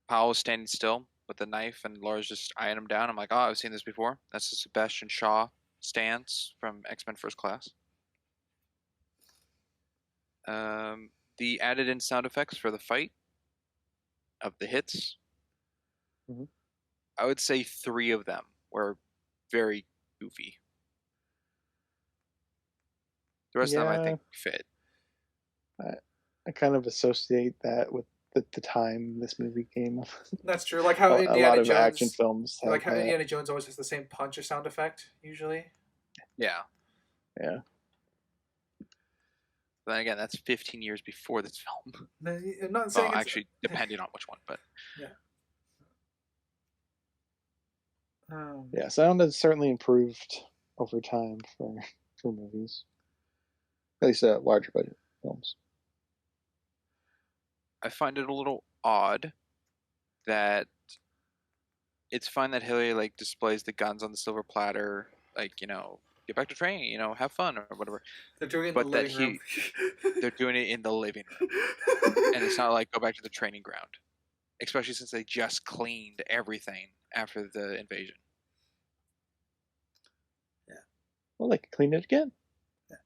Powell's standing still with the knife and Laura's just eyeing him down, I'm like, oh, I've seen this before. That's the Sebastian Shaw stance from X-Men First Class. The added in sound effects for the fight of the hits, Mhm. I would say 3 of them were very goofy. The rest of them I Yeah, think fit. I, I kind of associate that with the time this movie came. That's true. Like how A lot of action films have that. Indiana Jones always has the same punch sound effect usually. Yeah. Yeah. Then again, that's 15 years before this film. I'm not Well, saying it's actually, depending on which one, but yeah. Um, Yeah, sound has certainly improved over time for movies, at least larger budget films. I find it a little odd that it's fine that Hilly like displays the guns on the silver platter, like get back to training, have fun or whatever. They're doing it in the But that living room. they're doing it in the living room, and it's not like go back to the training ground, especially since they just cleaned everything after the invasion. Well, they can clean it again.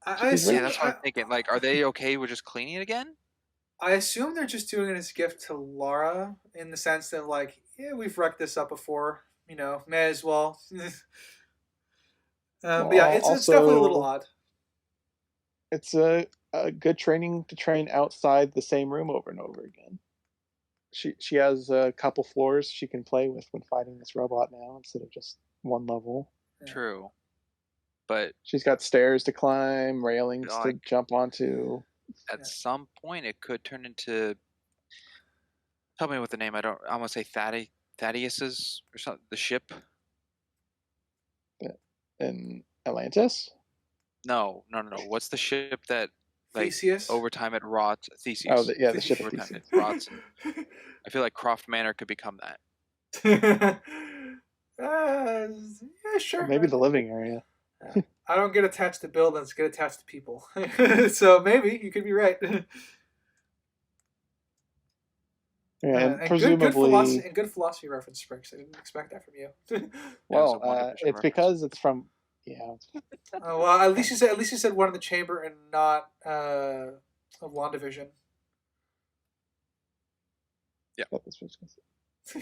I Yeah, assume. that's what I'm thinking. Like, are they okay with just cleaning it again? I assume they're just doing it as a gift to Lara, in the sense that, like, yeah, we've wrecked this up before. May as well. Well, But yeah, it's definitely a little also, odd. it's a good training to train outside the same room over and over again. She has a couple floors she can play with when fighting this robot now instead of just one level. Yeah. True, but She's got stairs to climb, railings to like jump onto. at Yeah. some point, it could turn into. Tell me what the name. I don't. I want to say Thaddeus's or something. The ship. In Atlantis. No. What's the ship that like Theseus. over time it rots? Oh, Theseus. the ship of Over time Theseus. it rots. I feel like Croft Manor could become that. Yeah, sure. Maybe the living area. I don't get attached to buildings, get attached to people. So maybe you could be right. Yeah, and And presumably, good philosophy reference, Springs. I didn't expect that from you. well, one episode it's reference. because it's from. Yeah, Well, at least you said one in the chamber and not of WandaVision. that's what I was gonna say.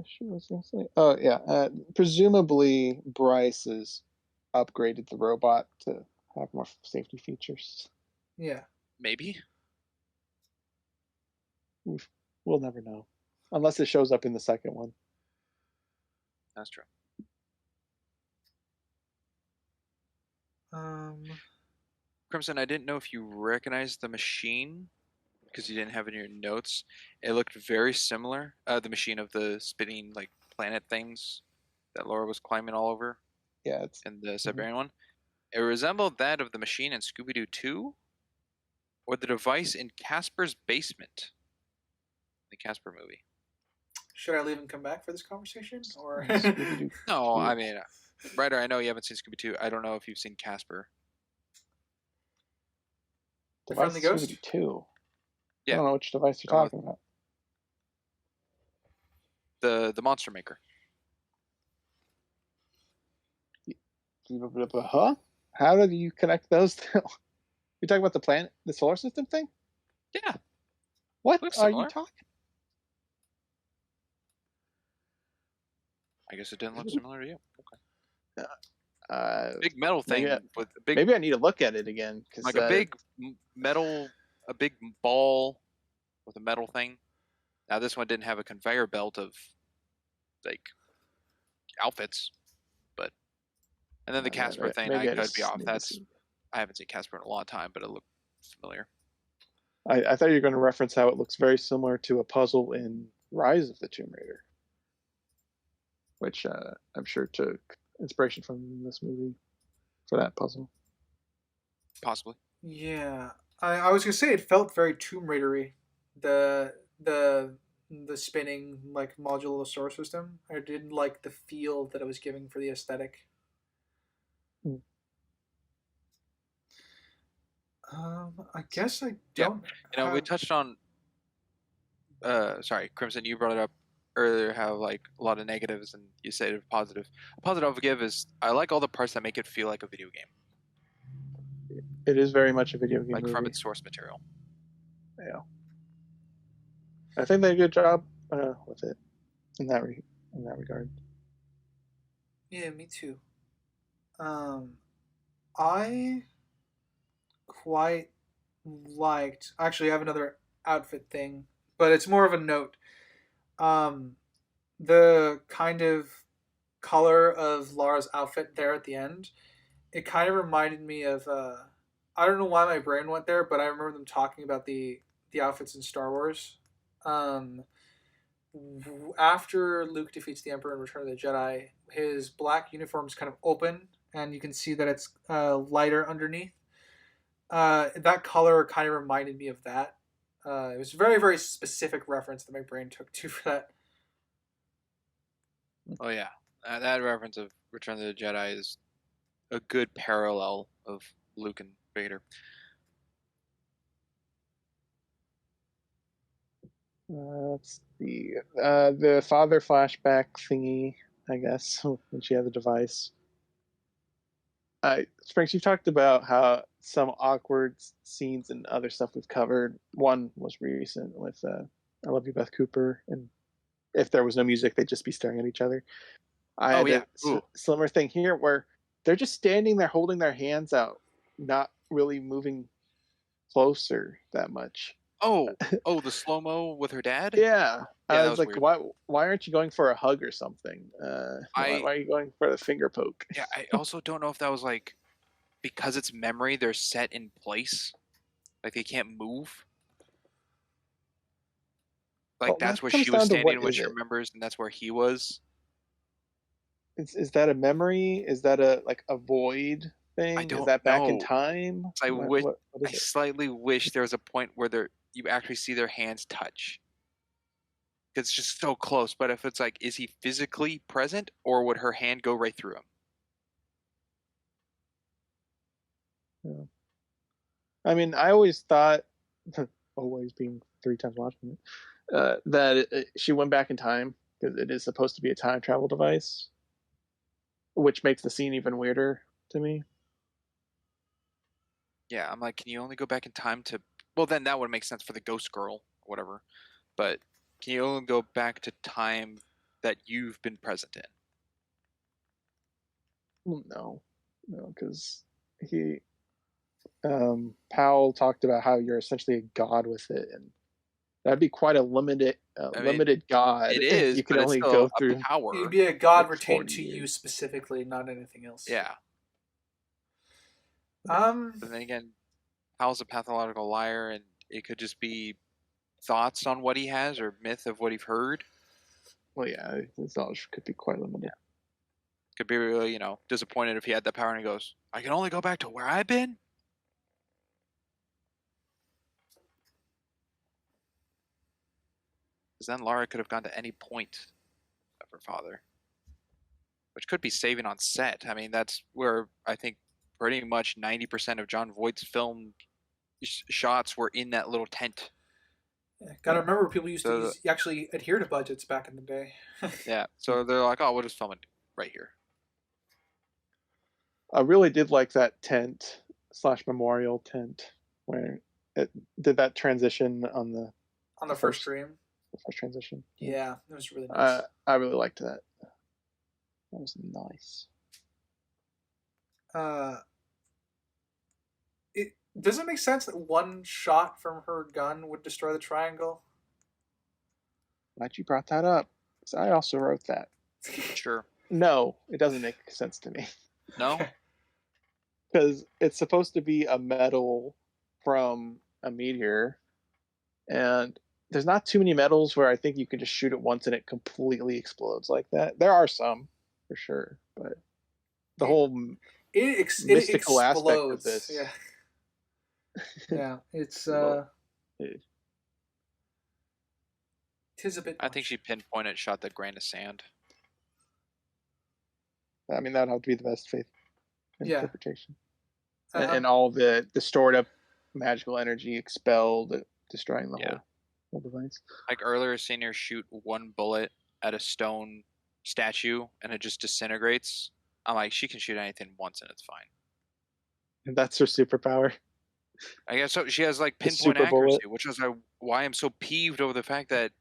Sure, I was gonna say. Oh yeah, presumably Bryce has upgraded the robot to have more safety features. Yeah. Maybe. We'll never know, unless it shows up in the second one. That's true. Crimson, I didn't know if you recognized the machine because you didn't have it in your notes. It looked very similar. The machine of the spinning like planet things that Laura was climbing all over Yeah, it's in the Siberian one. It resembled that of the machine in Scooby-Doo 2 or the device in Casper's basement, the Casper movie. Should I leave and come back for this conversation, or? Scooby-Doo. No, I mean, Ryder, I know you haven't seen Scooby-Doo. I don't know if you've seen Casper. The Device Friendly Ghost? Scooby-Doo 2. Yeah. I don't know which device you're Going with- talking about. The Monster Maker. Huh? How did you connect those two? You're talking about the planet, the solar system thing? Yeah. What Looks are similar. you talking? I guess it didn't look similar to you. Okay. Big Big metal thing with a big, maybe I need to look at it again because like a big metal, a big ball with a metal thing. Now this one didn't have a conveyor belt of like outfits, and then the Casper thing, I could be off. I haven't seen Casper in a long time, but it looked familiar. I thought you were going to reference how it looks very similar to a puzzle in Rise of the Tomb Raider, which I'm sure took inspiration from this movie for that puzzle. Possibly. Yeah, I was gonna say it felt very Tomb Raidery. The spinning like module of the solar system. I didn't like the feel that it was giving for the aesthetic. I guess I don't. We touched on. Sorry, Crimson, you brought it up earlier. How like a lot of negatives, and you said it positive. A positive I'll give is I like all the parts that make it feel like a video game, It is very much a video game like movie. from its source material. Yeah, I think they did a good job with it in that regard. Yeah, me too. I quite liked. Actually, I have another outfit thing, but it's more of a note. Um, the kind of color of Lara's outfit there at the end, it kind of reminded me of. I don't know why my brain went there, but I remember them talking about the outfits in Star Wars. Um, After Luke defeats the Emperor in Return of the Jedi, his black uniform is kind of open, and you can see that it's lighter underneath. that color kind of reminded me of that. It was a very, very specific reference that my brain took to for that. Oh yeah, that reference of Return of the Jedi is a good parallel of Luke and Vader. Let's see. The father flashback thingy, I guess, when she had the device. Springs, you've talked about how some awkward scenes and other stuff we've covered. One was recent with I Love You, Beth Cooper, and if there was no music, they'd just be staring at each other. I Oh had yeah. a Ooh. similar thing here where they're just standing there holding their hands out, not really moving closer that much. Oh, oh, the slow mo with her dad. Yeah, Yeah, I that was was like, weird. why aren't you going for a hug or something? I Why are you going for the finger poke? yeah, I also don't know if that was like because it's memory, they're set in place, like they can't move. Like Well, that's that where comes she was down to standing what and what is she it? remembers, and that's where he was. Is that a memory? Is that a like a void I thing? Is don't that back in know. time? I wish What I is it? slightly wish there was a point where you actually see their hands touch. It's just so close. But if it's like, is he physically present, or would her hand go right through him? Yeah. I mean, I always thought, always being three times watching it, that she went back in time because it is supposed to be a time travel device, which makes the scene even weirder to me. Yeah, I'm like, can you only go back in time to? Well, then that would make sense for the ghost girl, or whatever. But can you only go back to time that you've been present in? Well, no, because he Powell talked about how you're essentially a god with it, and that'd be quite a I mean, limited god it if is, you can but it's only still go a through You'd power. be a god like retained 40 to you years. specifically, not anything else. Yeah. Um, But then again, Hal's a pathological liar, and it could just be thoughts on what he has or myth of what he's heard. Well, yeah, his knowledge could be quite limited. Could be really, disappointed if he had that power and he goes, I can only go back to where I've been? Because then Lara could have gone to any point of her father, which could be saving on set. I mean, that's where I think pretty much 90% of John Voight's film shots were in that little tent. yeah, gotta remember people used to So, actually adhere to budgets back in the day. yeah. So they're like, oh, we'll just film it right here. I really did like that tent slash memorial tent where it did that transition on On the the first first stream. the first transition. Yeah, it was really nice. I really liked that. That was nice. Uh, it does it make sense that one shot from her gun would destroy the triangle? Glad you brought that up. 'Cause I also wrote that. Sure. No, it doesn't make sense to me. No? Because it's supposed to be a medal from a meteor, and there's not too many medals where I think you can just shoot it once and it completely explodes like that. There are some, for sure, but the whole It mystical aspect of explodes. this. Yeah, yeah. It's Well, it, tis a bit I think much. she pinpointed shot that grain of sand. I mean, that would have to be the best faith Yeah. interpretation. Uh, And all the stored up magical energy expelled, destroying the Yeah. whole device. Like earlier, seeing her shoot one bullet at a stone statue and it just disintegrates. I'm like, she can shoot anything once and it's fine. And that's her superpower. I guess so. She has like The pinpoint super bullet. accuracy, which is why I'm so peeved over the fact that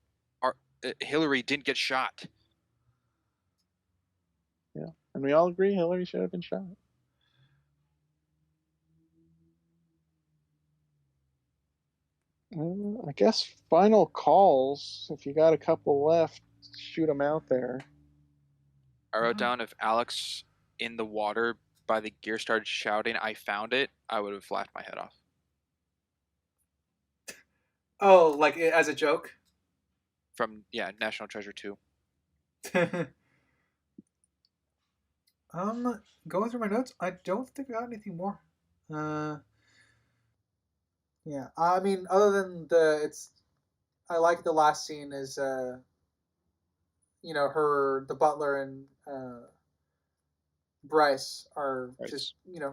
Hillary didn't get shot. Yeah. And we all agree Hillary should have been shot. I guess final calls. If you got a couple left, shoot them out there. I wrote down if Alex in the water by the gear started shouting, I found it, I would have laughed my head off. oh, like as a joke. From, National Treasure 2. Going through my notes, I don't think I got anything more. Yeah, I mean, other than I like the last scene is her, the butler and Bryce are just, Right.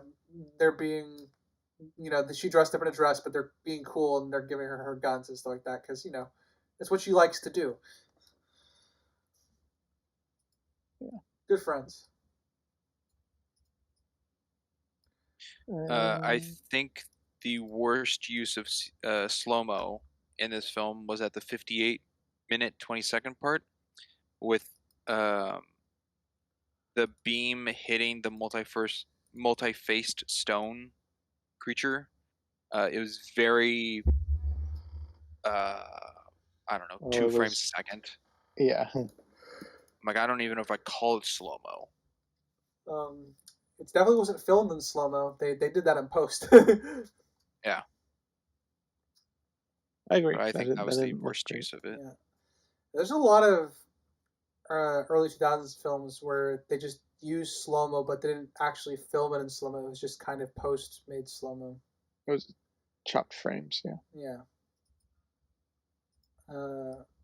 they're being, she dressed up in a dress, but they're being cool and they're giving her guns and stuff like that because it's what she likes to do. Yeah. Good friends. I Um, think the worst use of slow mo in this film was at the 58-minute 20-second part with um, the beam hitting the multi-faced stone creature. It was very uh, I don't know, oh, two it frames was a second. yeah. Like I don't even know if I call it slow mo. Um, it definitely wasn't filmed in slow mo. They did that in post. Yeah, I agree. but I That think that that was the didn't look worst great. use of it. Yeah, there's a lot of early 2000s films where they just used slow mo, but they didn't actually film it in slow mo. It was just kind of post made slow mo. It was chopped frames. Yeah. Yeah.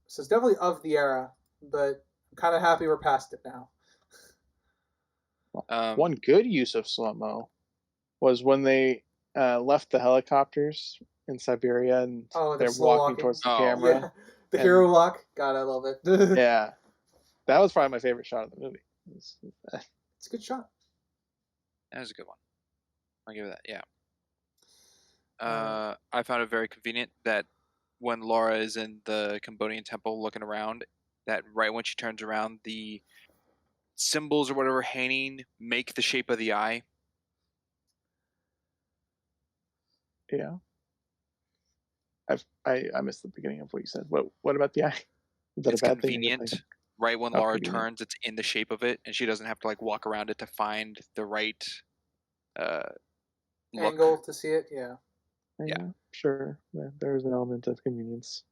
So it's definitely of the era, but I'm kind of happy we're past it now. One Um, good use of slow mo was when they left the helicopters in Siberia and Oh, they're they're slow walking walking. towards the oh, camera. Yeah, the hero And walk. God, I love it. It's yeah, that was probably my favorite shot of the movie. a good shot. that was a good one. I'll give it that. Yeah. Uh, I found it very convenient that when Laura is in the Cambodian temple looking around, that right when she turns around, the symbols or whatever hanging make the shape of the eye. Yeah, I missed the beginning of what you said. What about the eye? Is that a It's bad thing or a good thing? convenient. Right when Oh, Laura convenient. turns, it's in the shape of it, and she doesn't have to like walk around it to find the right uh, Angle look. to see it. Yeah. Yeah. Yeah, sure. There's an element of convenience.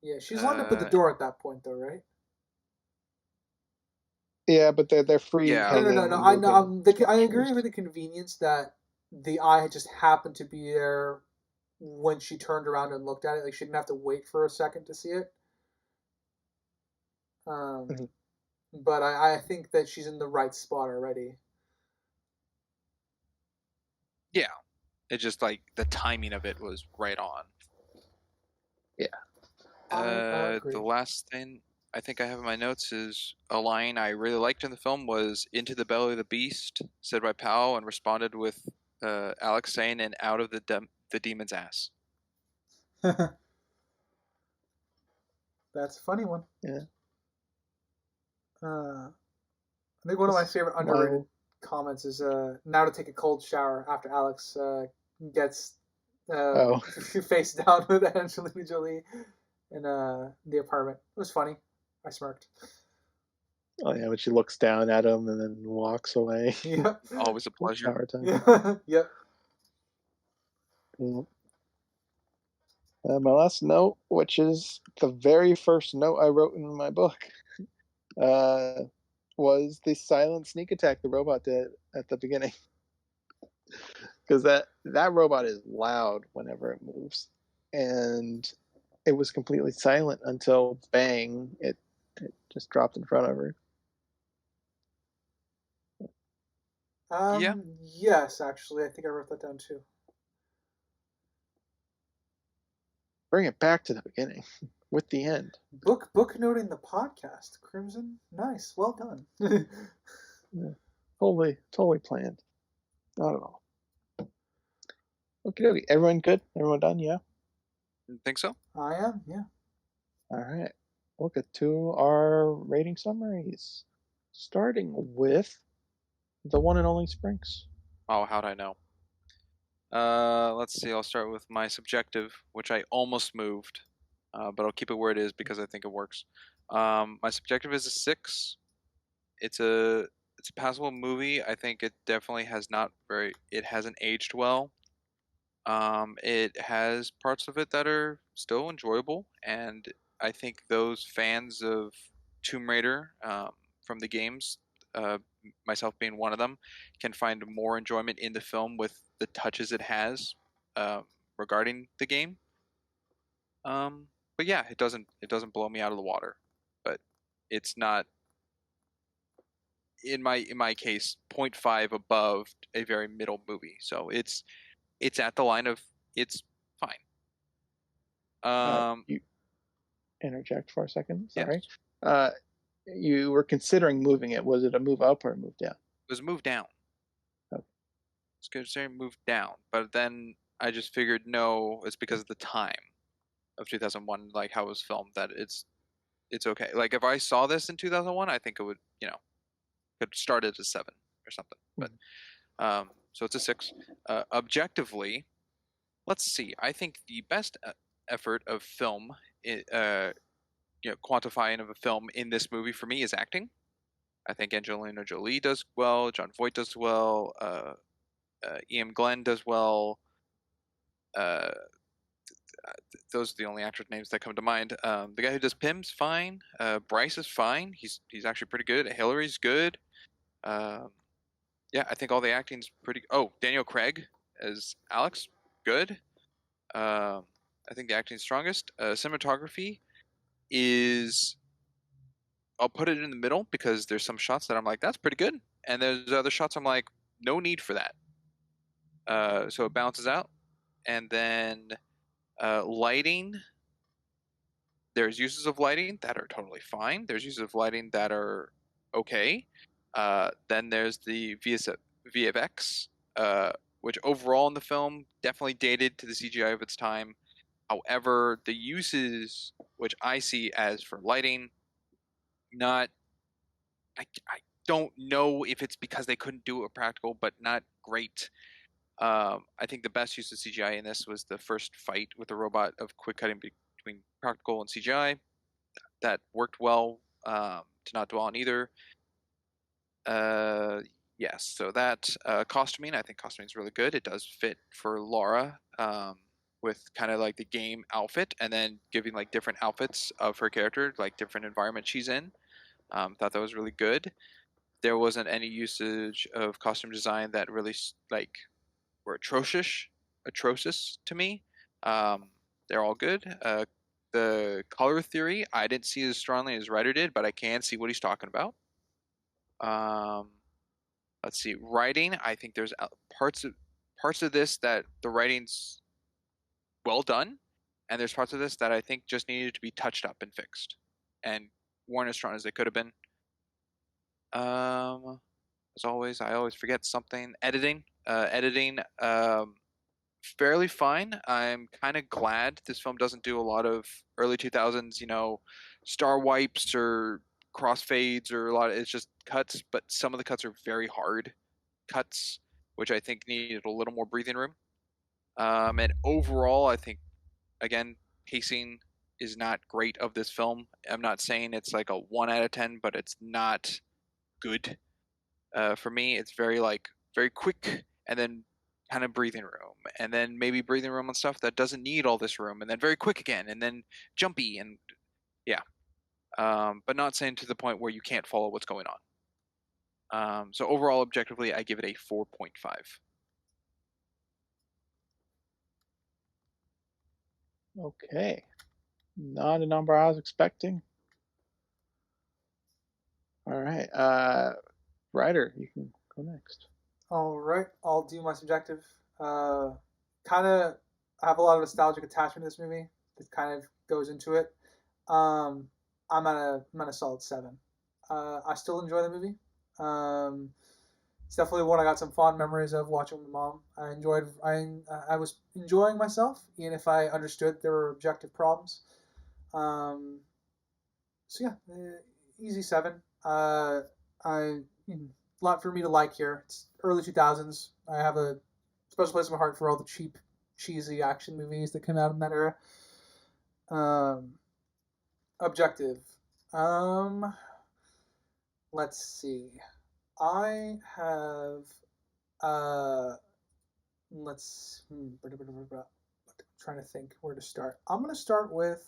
Yeah. She's lined up at the door at that point, though, right? Yeah, but they're free Yeah. No. hanging, I know. moving I structures. agree with the convenience that the eye just happened to be there when she turned around and looked at it. Like she didn't have to wait for a second to see it. Um, Mhm. but I think that she's in the right spot already. Yeah. It just like the timing of it was right on. Yeah. I The agree. last thing I think I have in my notes is a line I really liked in the film was "Into the belly of the beast," said by Powell, and responded with Alex saying, "And out of the demon's ass." That's a funny one. Yeah. I think one of my This favorite underrated line. comments is now to take a cold shower after Alex gets uh, Oh, face down with Angelina Jolie in the apartment. It was funny. I smirked. oh yeah, when she looks down at him and then walks away. Yep. Always a pleasure. Shower time. Yeah. Yep. Yeah. My last note, which is the very first note I wrote in my book, uh, was the silent sneak attack the robot did at the beginning. Because that robot is loud whenever it moves, and it was completely silent until bang, it just dropped in front of her. Yeah. Yes, actually, I think I wrote that down too. Bring it back to the beginning with the end. Book noting the podcast, Crimson. Nice, well done. Yeah, totally planned. Not at all. Okay, okay. Everyone good? Everyone done? Yeah. Think so? I am, yeah. All right. We'll get to our rating summaries, starting with the one and only Sprinks. Oh, how'd I know? Let's see. I'll start with my subjective, which I almost moved, but I'll keep it where it is because I think it works. My subjective is a 6. It's a it's a passable movie. I think it definitely has not very. It hasn't aged well. It has parts of it that are still enjoyable, and I think those fans of Tomb Raider from the games, myself being one of them, can find more enjoyment in the film with the touches it has regarding the game. But yeah, it doesn't blow me out of the water, but it's not in my case 0.5 above a very middle movie. So it's at the line of it's fine. You interject for a second. Yes, Sorry. it Uh, you were considering moving it. Was it a move up or a move down? was moved down. Okay. It's considering moved down, but then I just figured no, it's because of the time of 2001, like how it was filmed, that it's okay. Like if I saw this in 2001, I think it would, could start at a 7 or something. But so it's a 6. Objectively, let's see. I think the best effort of film, quantifying of a film in this movie for me is acting. I think Angelina Jolie does well, John Voight does well, Ian Glenn does well. Uh, those are the only actors' names that come to mind. The guy who does Pym's fine. Bryce is fine. He's actually pretty good. Hillary's good. Um, yeah, I think all the acting's pretty. Oh, Daniel Craig as Alex, good. I think the acting's strongest. Cinematography is. I'll put it in the middle because there's some shots that I'm like, that's pretty good, and there's other shots I'm like, no need for that. So it balances out, and then lighting. There's uses of lighting that are totally fine. There's uses of lighting that are okay. Then there's the VFX, which overall in the film definitely dated to the CGI of its time. However, the uses which I see as for lighting, not I don't know if it's because they couldn't do it practical, but not great. I think the best use of CGI in this was the first fight with the robot of quick cutting between practical and CGI. That worked well. To not dwell on either. Yes, so that costuming, I think costuming is really good. It does fit for Lara, with kind of like the game outfit, and then giving like different outfits of her character, like different environment she's in. Thought that was really good. There wasn't any usage of costume design that really like were atrocious to me. They're all good. The color theory I didn't see as strongly as Ryder did, but I can see what he's talking about. Let's see, writing. I think there's parts of this that the writing's well done, and there's parts of this that I think just needed to be touched up and fixed, and weren't as strong as they could have been. As always, I always forget something. Editing. Fairly fine. I'm kind of glad this film doesn't do a lot of early 2000s, star wipes or crossfades or a lot of, it's just cuts, but some of the cuts are very hard cuts, which I think needed a little more breathing room. And overall, I think, again, pacing is not great of this film. I'm not saying it's like a 1 out of 10, but it's not good. For me, it's very quick, and then kind of breathing room, and then maybe breathing room on stuff that doesn't need all this room, and then very quick again, and then jumpy, and yeah. But not saying to the point where you can't follow what's going on. So overall, objectively, I give it a 4.5. Okay. Not a number I was expecting. All right. Ryder, you can go next. All right, I'll do my subjective. Kind of have a lot of nostalgic attachment to this movie. That kind of goes into it. I'm at a solid 7. I still enjoy the movie. It's definitely one I got some fond memories of watching with my mom. I was enjoying myself, even if I understood there were objective problems. Um, so yeah, easy 7. A lot for me to like here. It's early 2000s. I have a special place in my heart for all the cheap, cheesy action movies that came out in that era. Um, objective. Um, let's see. I have let's trying to think where to start. I'm gonna start with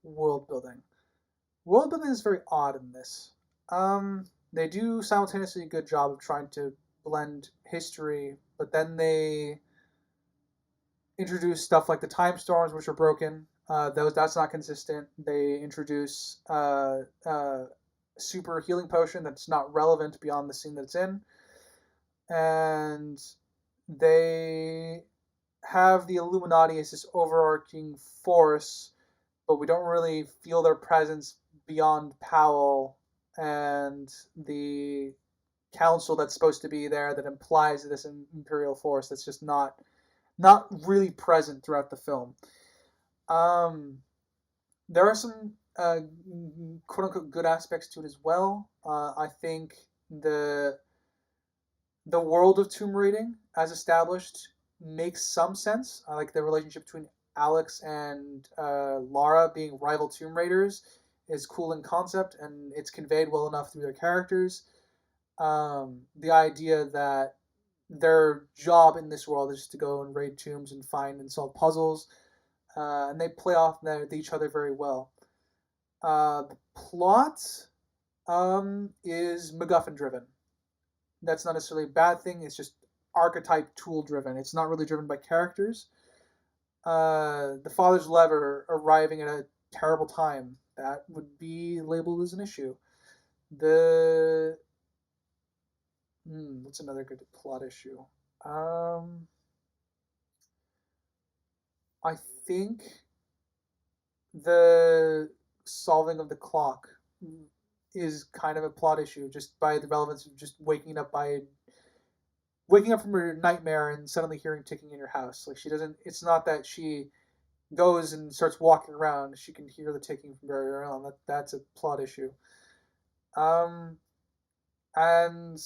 world building. World building is very odd in this. They do simultaneously a good job of trying to blend history but then they introduce stuff like the time storms, which are broken. That's not consistent. They introduce super healing potion that's not relevant beyond the scene that it's in, and they have the Illuminati as this overarching force, but we don't really feel their presence beyond Powell and the council that's supposed to be there that implies this imperial force that's just not really present throughout the film. Um, there are some quote unquote good aspects to it as well. I think the the world of tomb raiding, as established, makes some sense. I like the relationship between Alex and Lara being rival tomb raiders is cool in concept, and it's conveyed well enough through their characters. The idea that their job in this world is to go and raid tombs and find and solve puzzles, and they play off with each other very well. The plot is MacGuffin driven. That's not necessarily a bad thing. It's just archetype tool driven. It's not really driven by characters. The father's lever arriving at a terrible time, that would be labeled as an issue. The what's another good plot issue? I think the solving of the clock is kind of a plot issue, just by the relevance of just waking up from her nightmare and suddenly hearing ticking in your house. Like she doesn't. It's not that she goes and starts walking around. She can hear the ticking from very early on. That's a plot issue. Um, and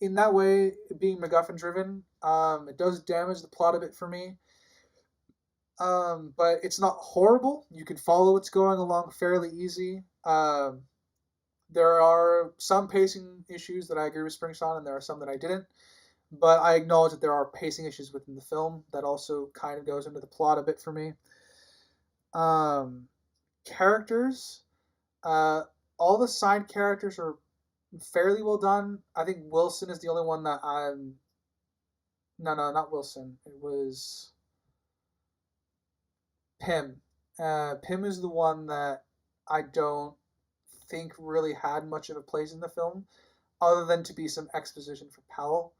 in that way, being MacGuffin driven, it does damage the plot a bit for me. But it's not horrible. You can follow what's going along fairly easy. There are some pacing issues that I agree with Springs on, and there are some that I didn't. But I acknowledge that there are pacing issues within the film that also kind of goes into the plot a bit for me. Um, Characters, uh, all the side characters are fairly well done. I think Wilson is the only one that I'm. No, no, not Wilson. It was Pym. Pym is the one that I don't think really had much of a place in the film, other than to be some exposition for Powell.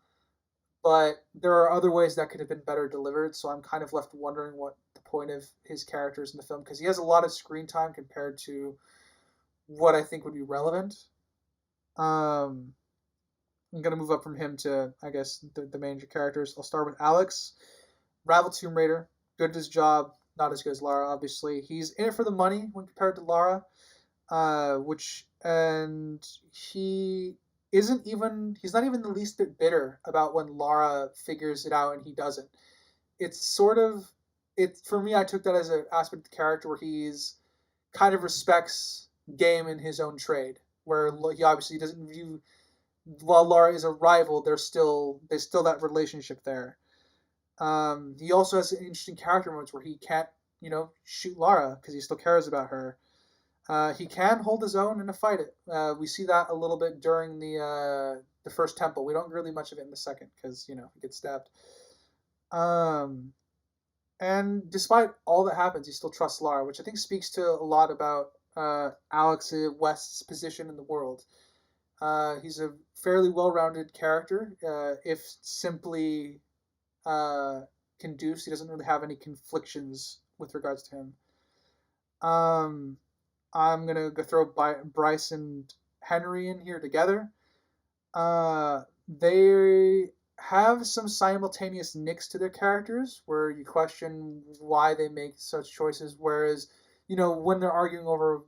But there are other ways that could have been better delivered, so I'm kind of left wondering what the point of his character is in the film, because he has a lot of screen time compared to what I think would be relevant. Um, I'm gonna move up from him to, I guess, the major characters. I'll start with Alex, rival Tomb Raider, good at his job, not as good as Lara. Obviously, he's in it for the money when compared to Lara, which and he's not even the least bit bitter about when Lara figures it out and he doesn't. It's sort of it for me. I took that as an aspect of the character where he's kind of respects game in his own trade, where he obviously doesn't view while Lara is a rival, there's still that relationship there. He also has interesting character moments where he can't, shoot Lara because he still cares about her. He can hold his own in a fight. We see that a little bit during the first temple. We don't really much of it in the second because he gets stabbed. Um, and despite all that happens, he still trusts Lara, which I think speaks to a lot about Alex West's position in the world. He's a fairly well-rounded character. If simply conduced, he doesn't really have any conflictions with regards to him. I'm gonna go throw Bryce and Henry in here together. They have some simultaneous nicks to their characters where you question why they make such choices. Whereas, when they're arguing over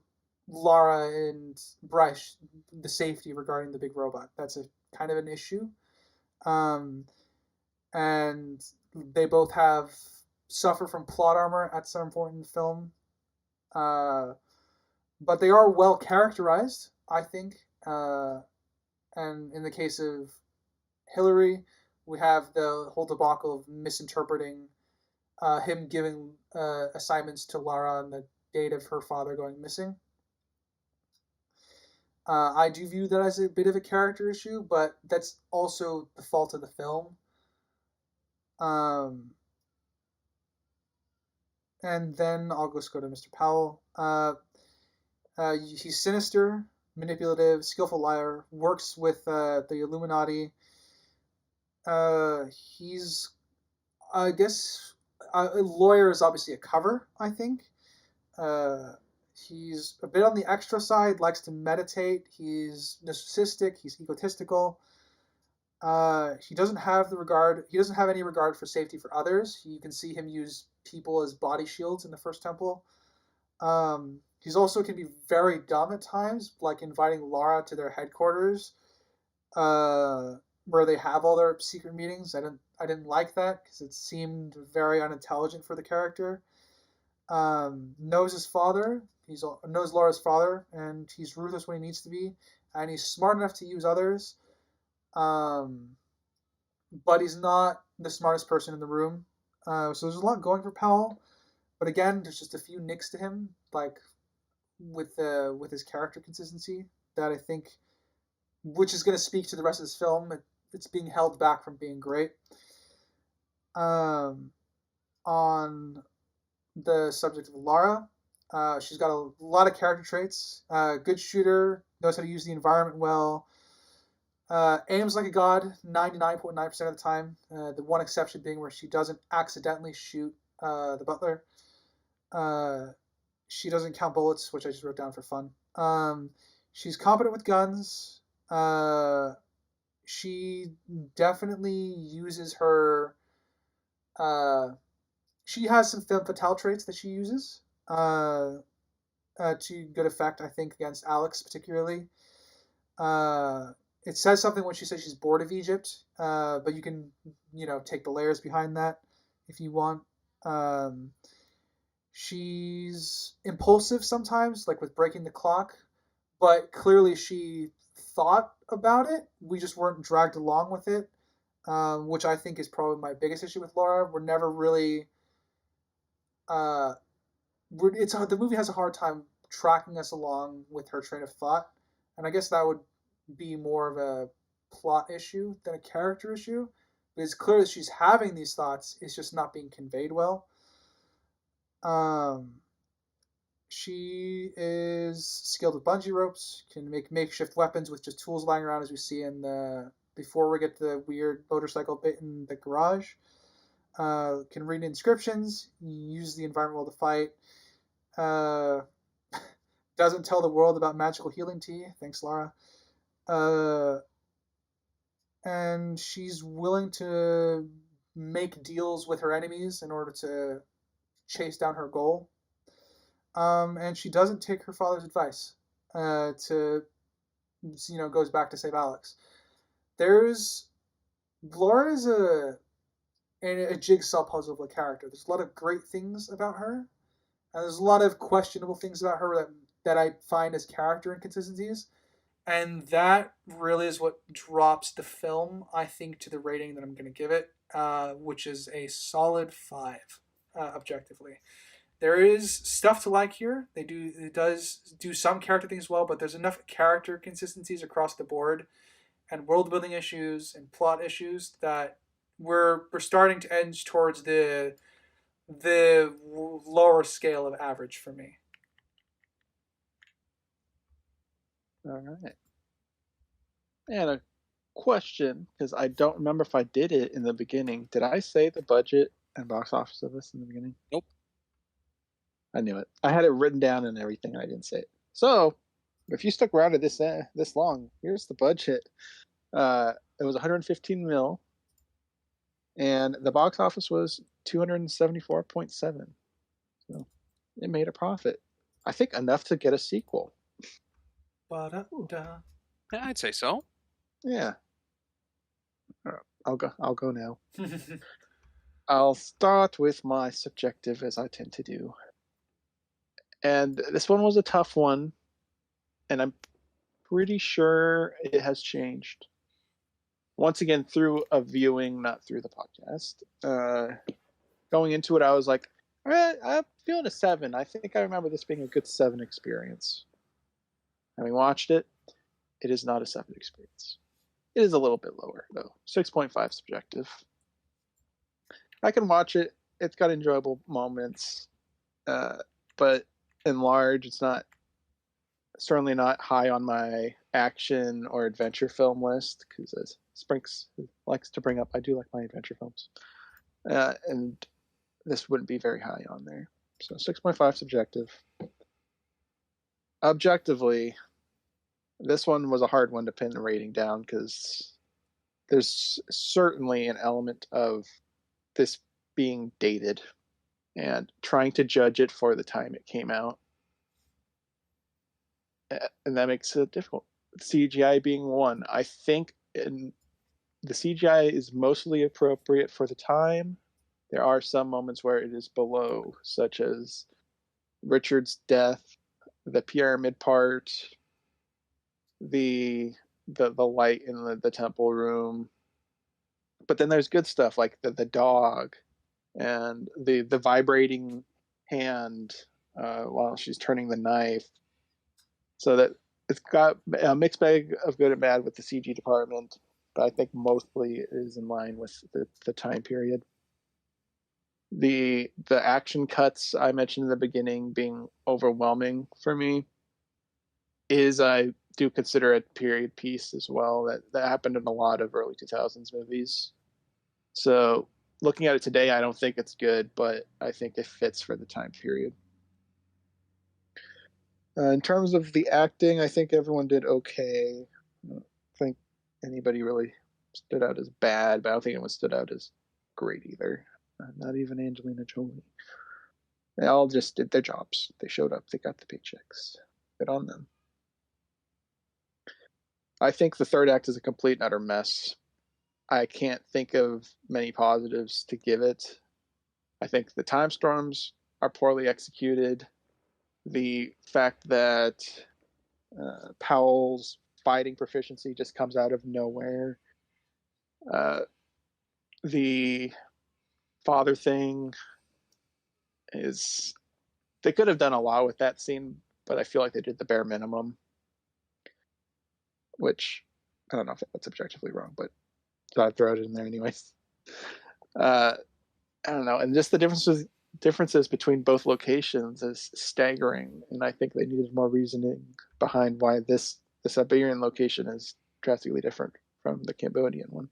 Lara and Bryce, the safety regarding the big robot, that's a kind of an issue. Um, and they both suffer from plot armor at some point in the film. But they are well characterized, I think. And in the case of Hillary, we have the whole debacle of misinterpreting him giving assignments to Lara on the date of her father going missing. I do view that as a bit of a character issue, but that's also the fault of the film. Um, and then I'll just go to Mr. Powell. He's sinister, manipulative, skillful liar, works with the Illuminati. He's, I guess, a lawyer is obviously a cover, I think. Uh, he's a bit on the extra side, likes to meditate. He's narcissistic, he's egotistical. He doesn't have the regard. He doesn't have any regard for safety for others. You can see him use people as body shields in the first temple. He's also can be very dumb at times, like inviting Lara to their headquarters, uh, where they have all their secret meetings. I didn't like that because it seemed very unintelligent for the character. Knows his father. Knows Lara's father, and he's ruthless when he needs to be, and he's smart enough to use others. Um, but he's not the smartest person in the room. So there's a lot going for Powell, but again, there's just a few nicks to him, like with his character consistency that I think, which is going to speak to the rest of this film. It's being held back from being great. On the subject of Lara, she's got a lot of character traits. Good shooter, knows how to use the environment well. Aims like a god 99.9% of the time. The one exception being where she doesn't accidentally shoot the butler. She doesn't count bullets, which I just wrote down for fun. She's competent with guns. She definitely uses her. She has some femme fatale traits that she uses to good effect, I think, against Alex particularly. Uh, it says something when she says she's bored of Egypt, but you can, take the layers behind that if you want. Um, she's impulsive sometimes, like with breaking the clock, but clearly she thought about it. We just weren't dragged along with it, which I think is probably my biggest issue with Laura. We're never really. Uh, the movie has a hard time tracking us along with her train of thought, and I guess that would be more of a plot issue than a character issue. But it's clear that she's having these thoughts. It's just not being conveyed well. Um, she is skilled with bungee ropes, can make makeshift weapons with just tools lying around, as we see in the before we get to the weird motorcycle bit in the garage. Can read inscriptions, use the environment well to fight. Uh, doesn't tell the world about magical healing tea. Thanks, Lara. Uh, and she's willing to make deals with her enemies in order to chase down her goal. And she doesn't take her father's advice. Goes back to save Alex. There's Laura is a jigsaw puzzle of a character. There's a lot of great things about her, and there's a lot of questionable things about her that I find as character inconsistencies. And that really is what drops the film, I think, to the rating that I'm going to give it, which is a solid 5, objectively. There is stuff to like here. It does do some character things well, but there's enough character consistencies across the board, and world building issues and plot issues that we're starting to edge towards the lower scale of average for me. All right. And a question, because I don't remember if I did it in the beginning. Did I say the budget and box office of this in the beginning? Nope. I knew it. I had it written down and everything, and I didn't say it. So, if you stuck around to this long, here's the budget. It was 115 mil, and the box office was 274.7. So, it made a profit. I think enough to get a sequel. Ba-da-da. Yeah, I'd say so. Yeah. All right, I'll go now. I'll start with my subjective, as I tend to do. And this one was a tough one, and I'm pretty sure it has changed. Once again, through a viewing, not through the podcast. Going into it, I was like, all right, I'm feeling a 7. I think I remember this being a good 7 experience. Having watched it, it is not a 7 experience. It is a little bit lower, though. 6.5 subjective. I can watch it. It's got enjoyable moments, but in large, it's not certainly not high on my action or adventure film list because as Sprinks likes to bring up, I do like my adventure films, and this wouldn't be very high on there. So 6.5 subjective. Objectively, this one was a hard one to pin the rating down because there's certainly an element of this being dated and trying to judge it for the time it came out. And that makes it difficult. CGI being one. I think the CGI is mostly appropriate for the time. There are some moments where it is below, such as Richard's death, the pyramid part, the light in the temple room. But then there's good stuff like the dog and the vibrating hand while she's turning the knife. So that it's got a mixed bag of good and bad with the CG department, but I think mostly it is in line with the time period. The action cuts I mentioned in the beginning being overwhelming for me is I do consider it a period piece as well. That happened in a lot of early 2000s movies. So looking at it today, I don't think it's good, but I think it fits for the time period. In terms of the acting, I think everyone did okay. I don't think anybody really stood out as bad, but I don't think anyone stood out as great either. Not even Angelina Jolie. They all just did their jobs. They showed up. They got the paychecks. Good on them. I think the third act is a complete and utter mess. I can't think of many positives to give it. I think the time storms are poorly executed. The fact that Powell's fighting proficiency just comes out of nowhere. The father thing is, they could have done a lot with that scene, but I feel like they did the bare minimum, which I don't know if that's objectively wrong, but I'd throw it in there anyways. I don't know, and just the differences between both locations is staggering, and I think they needed more reasoning behind why the Siberian location is drastically different from the Cambodian one.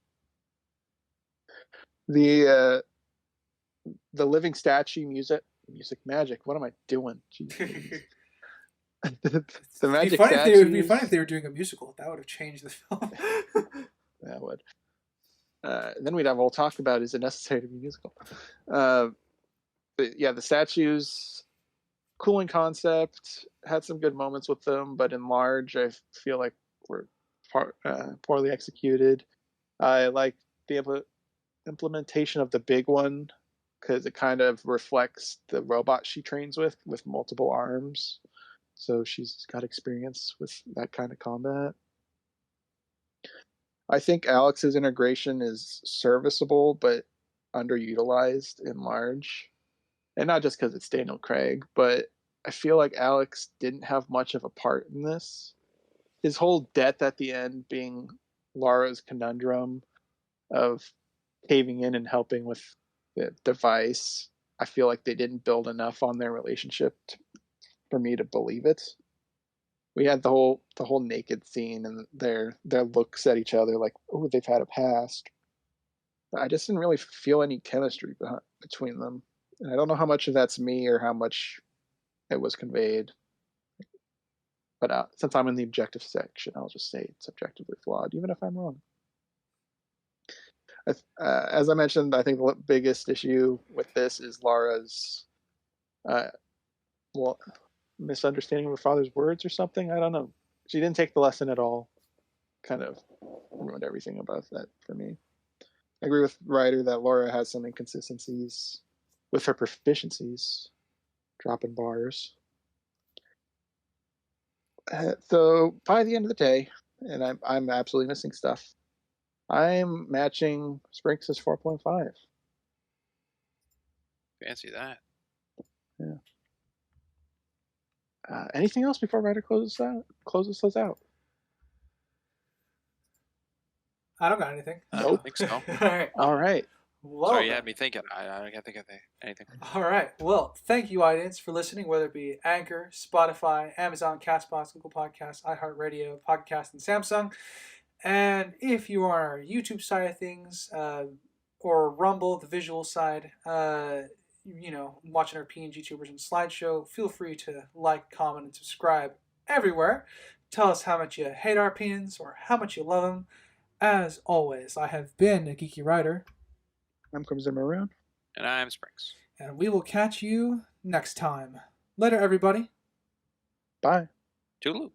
The living statue music magic. What am I doing? The magic statues. It'd be funny if they were doing a musical. That would have changed the film. That would. Then we'd have a whole talk about is it necessary to be musical. But yeah, the statues, cool in concept, had some good moments with them, but in large, I feel like were poorly executed. I like the implementation of the big one because it kind of reflects the robot she trains with multiple arms. So she's got experience with that kind of combat. I think Alex's integration is serviceable, but underutilized in large. And not just because it's Daniel Craig, but I feel like Alex didn't have much of a part in this. His whole death at the end being Lara's conundrum of caving in and helping with the device, I feel like they didn't build enough on their relationship for me to believe it. We had the whole naked scene and their looks at each other like, oh, they've had a past. I just didn't really feel any chemistry between them. And I don't know how much of that's me or how much it was conveyed. But since I'm in the objective section, I'll just say it's objectively flawed, even if I'm wrong. As I mentioned, I think the biggest issue with this is Lara's misunderstanding of her father's words or something. I don't know. She didn't take the lesson at all. Kind of ruined everything about that for me. I agree with Ryder that Laura has some inconsistencies with her proficiencies, dropping bars. So by the end of the day, and I'm absolutely missing stuff, I'm matching Sprinks' 4.5. Fancy that. Yeah. Anything else before Ryder closes us out? I don't got anything. I don't think so. All right. All right. Well, Sorry, you then. had me thinking. I can't think of anything. All right. Well, thank you, audience, for listening, whether it be Anchor, Spotify, Amazon, Castbox, Google Podcasts, iHeartRadio, Podcast, and Samsung. And if you are on our YouTube side of things, or Rumble, the visual side, watching our PNG tubers and slideshow, feel free to like, comment, and subscribe everywhere. Tell us how much you hate our opinions or how much you love them. As always, I have been a geeky writer. I'm comes in around. And I'm Springs. And we will catch you next time. Later, everybody. Bye. Toodaloo.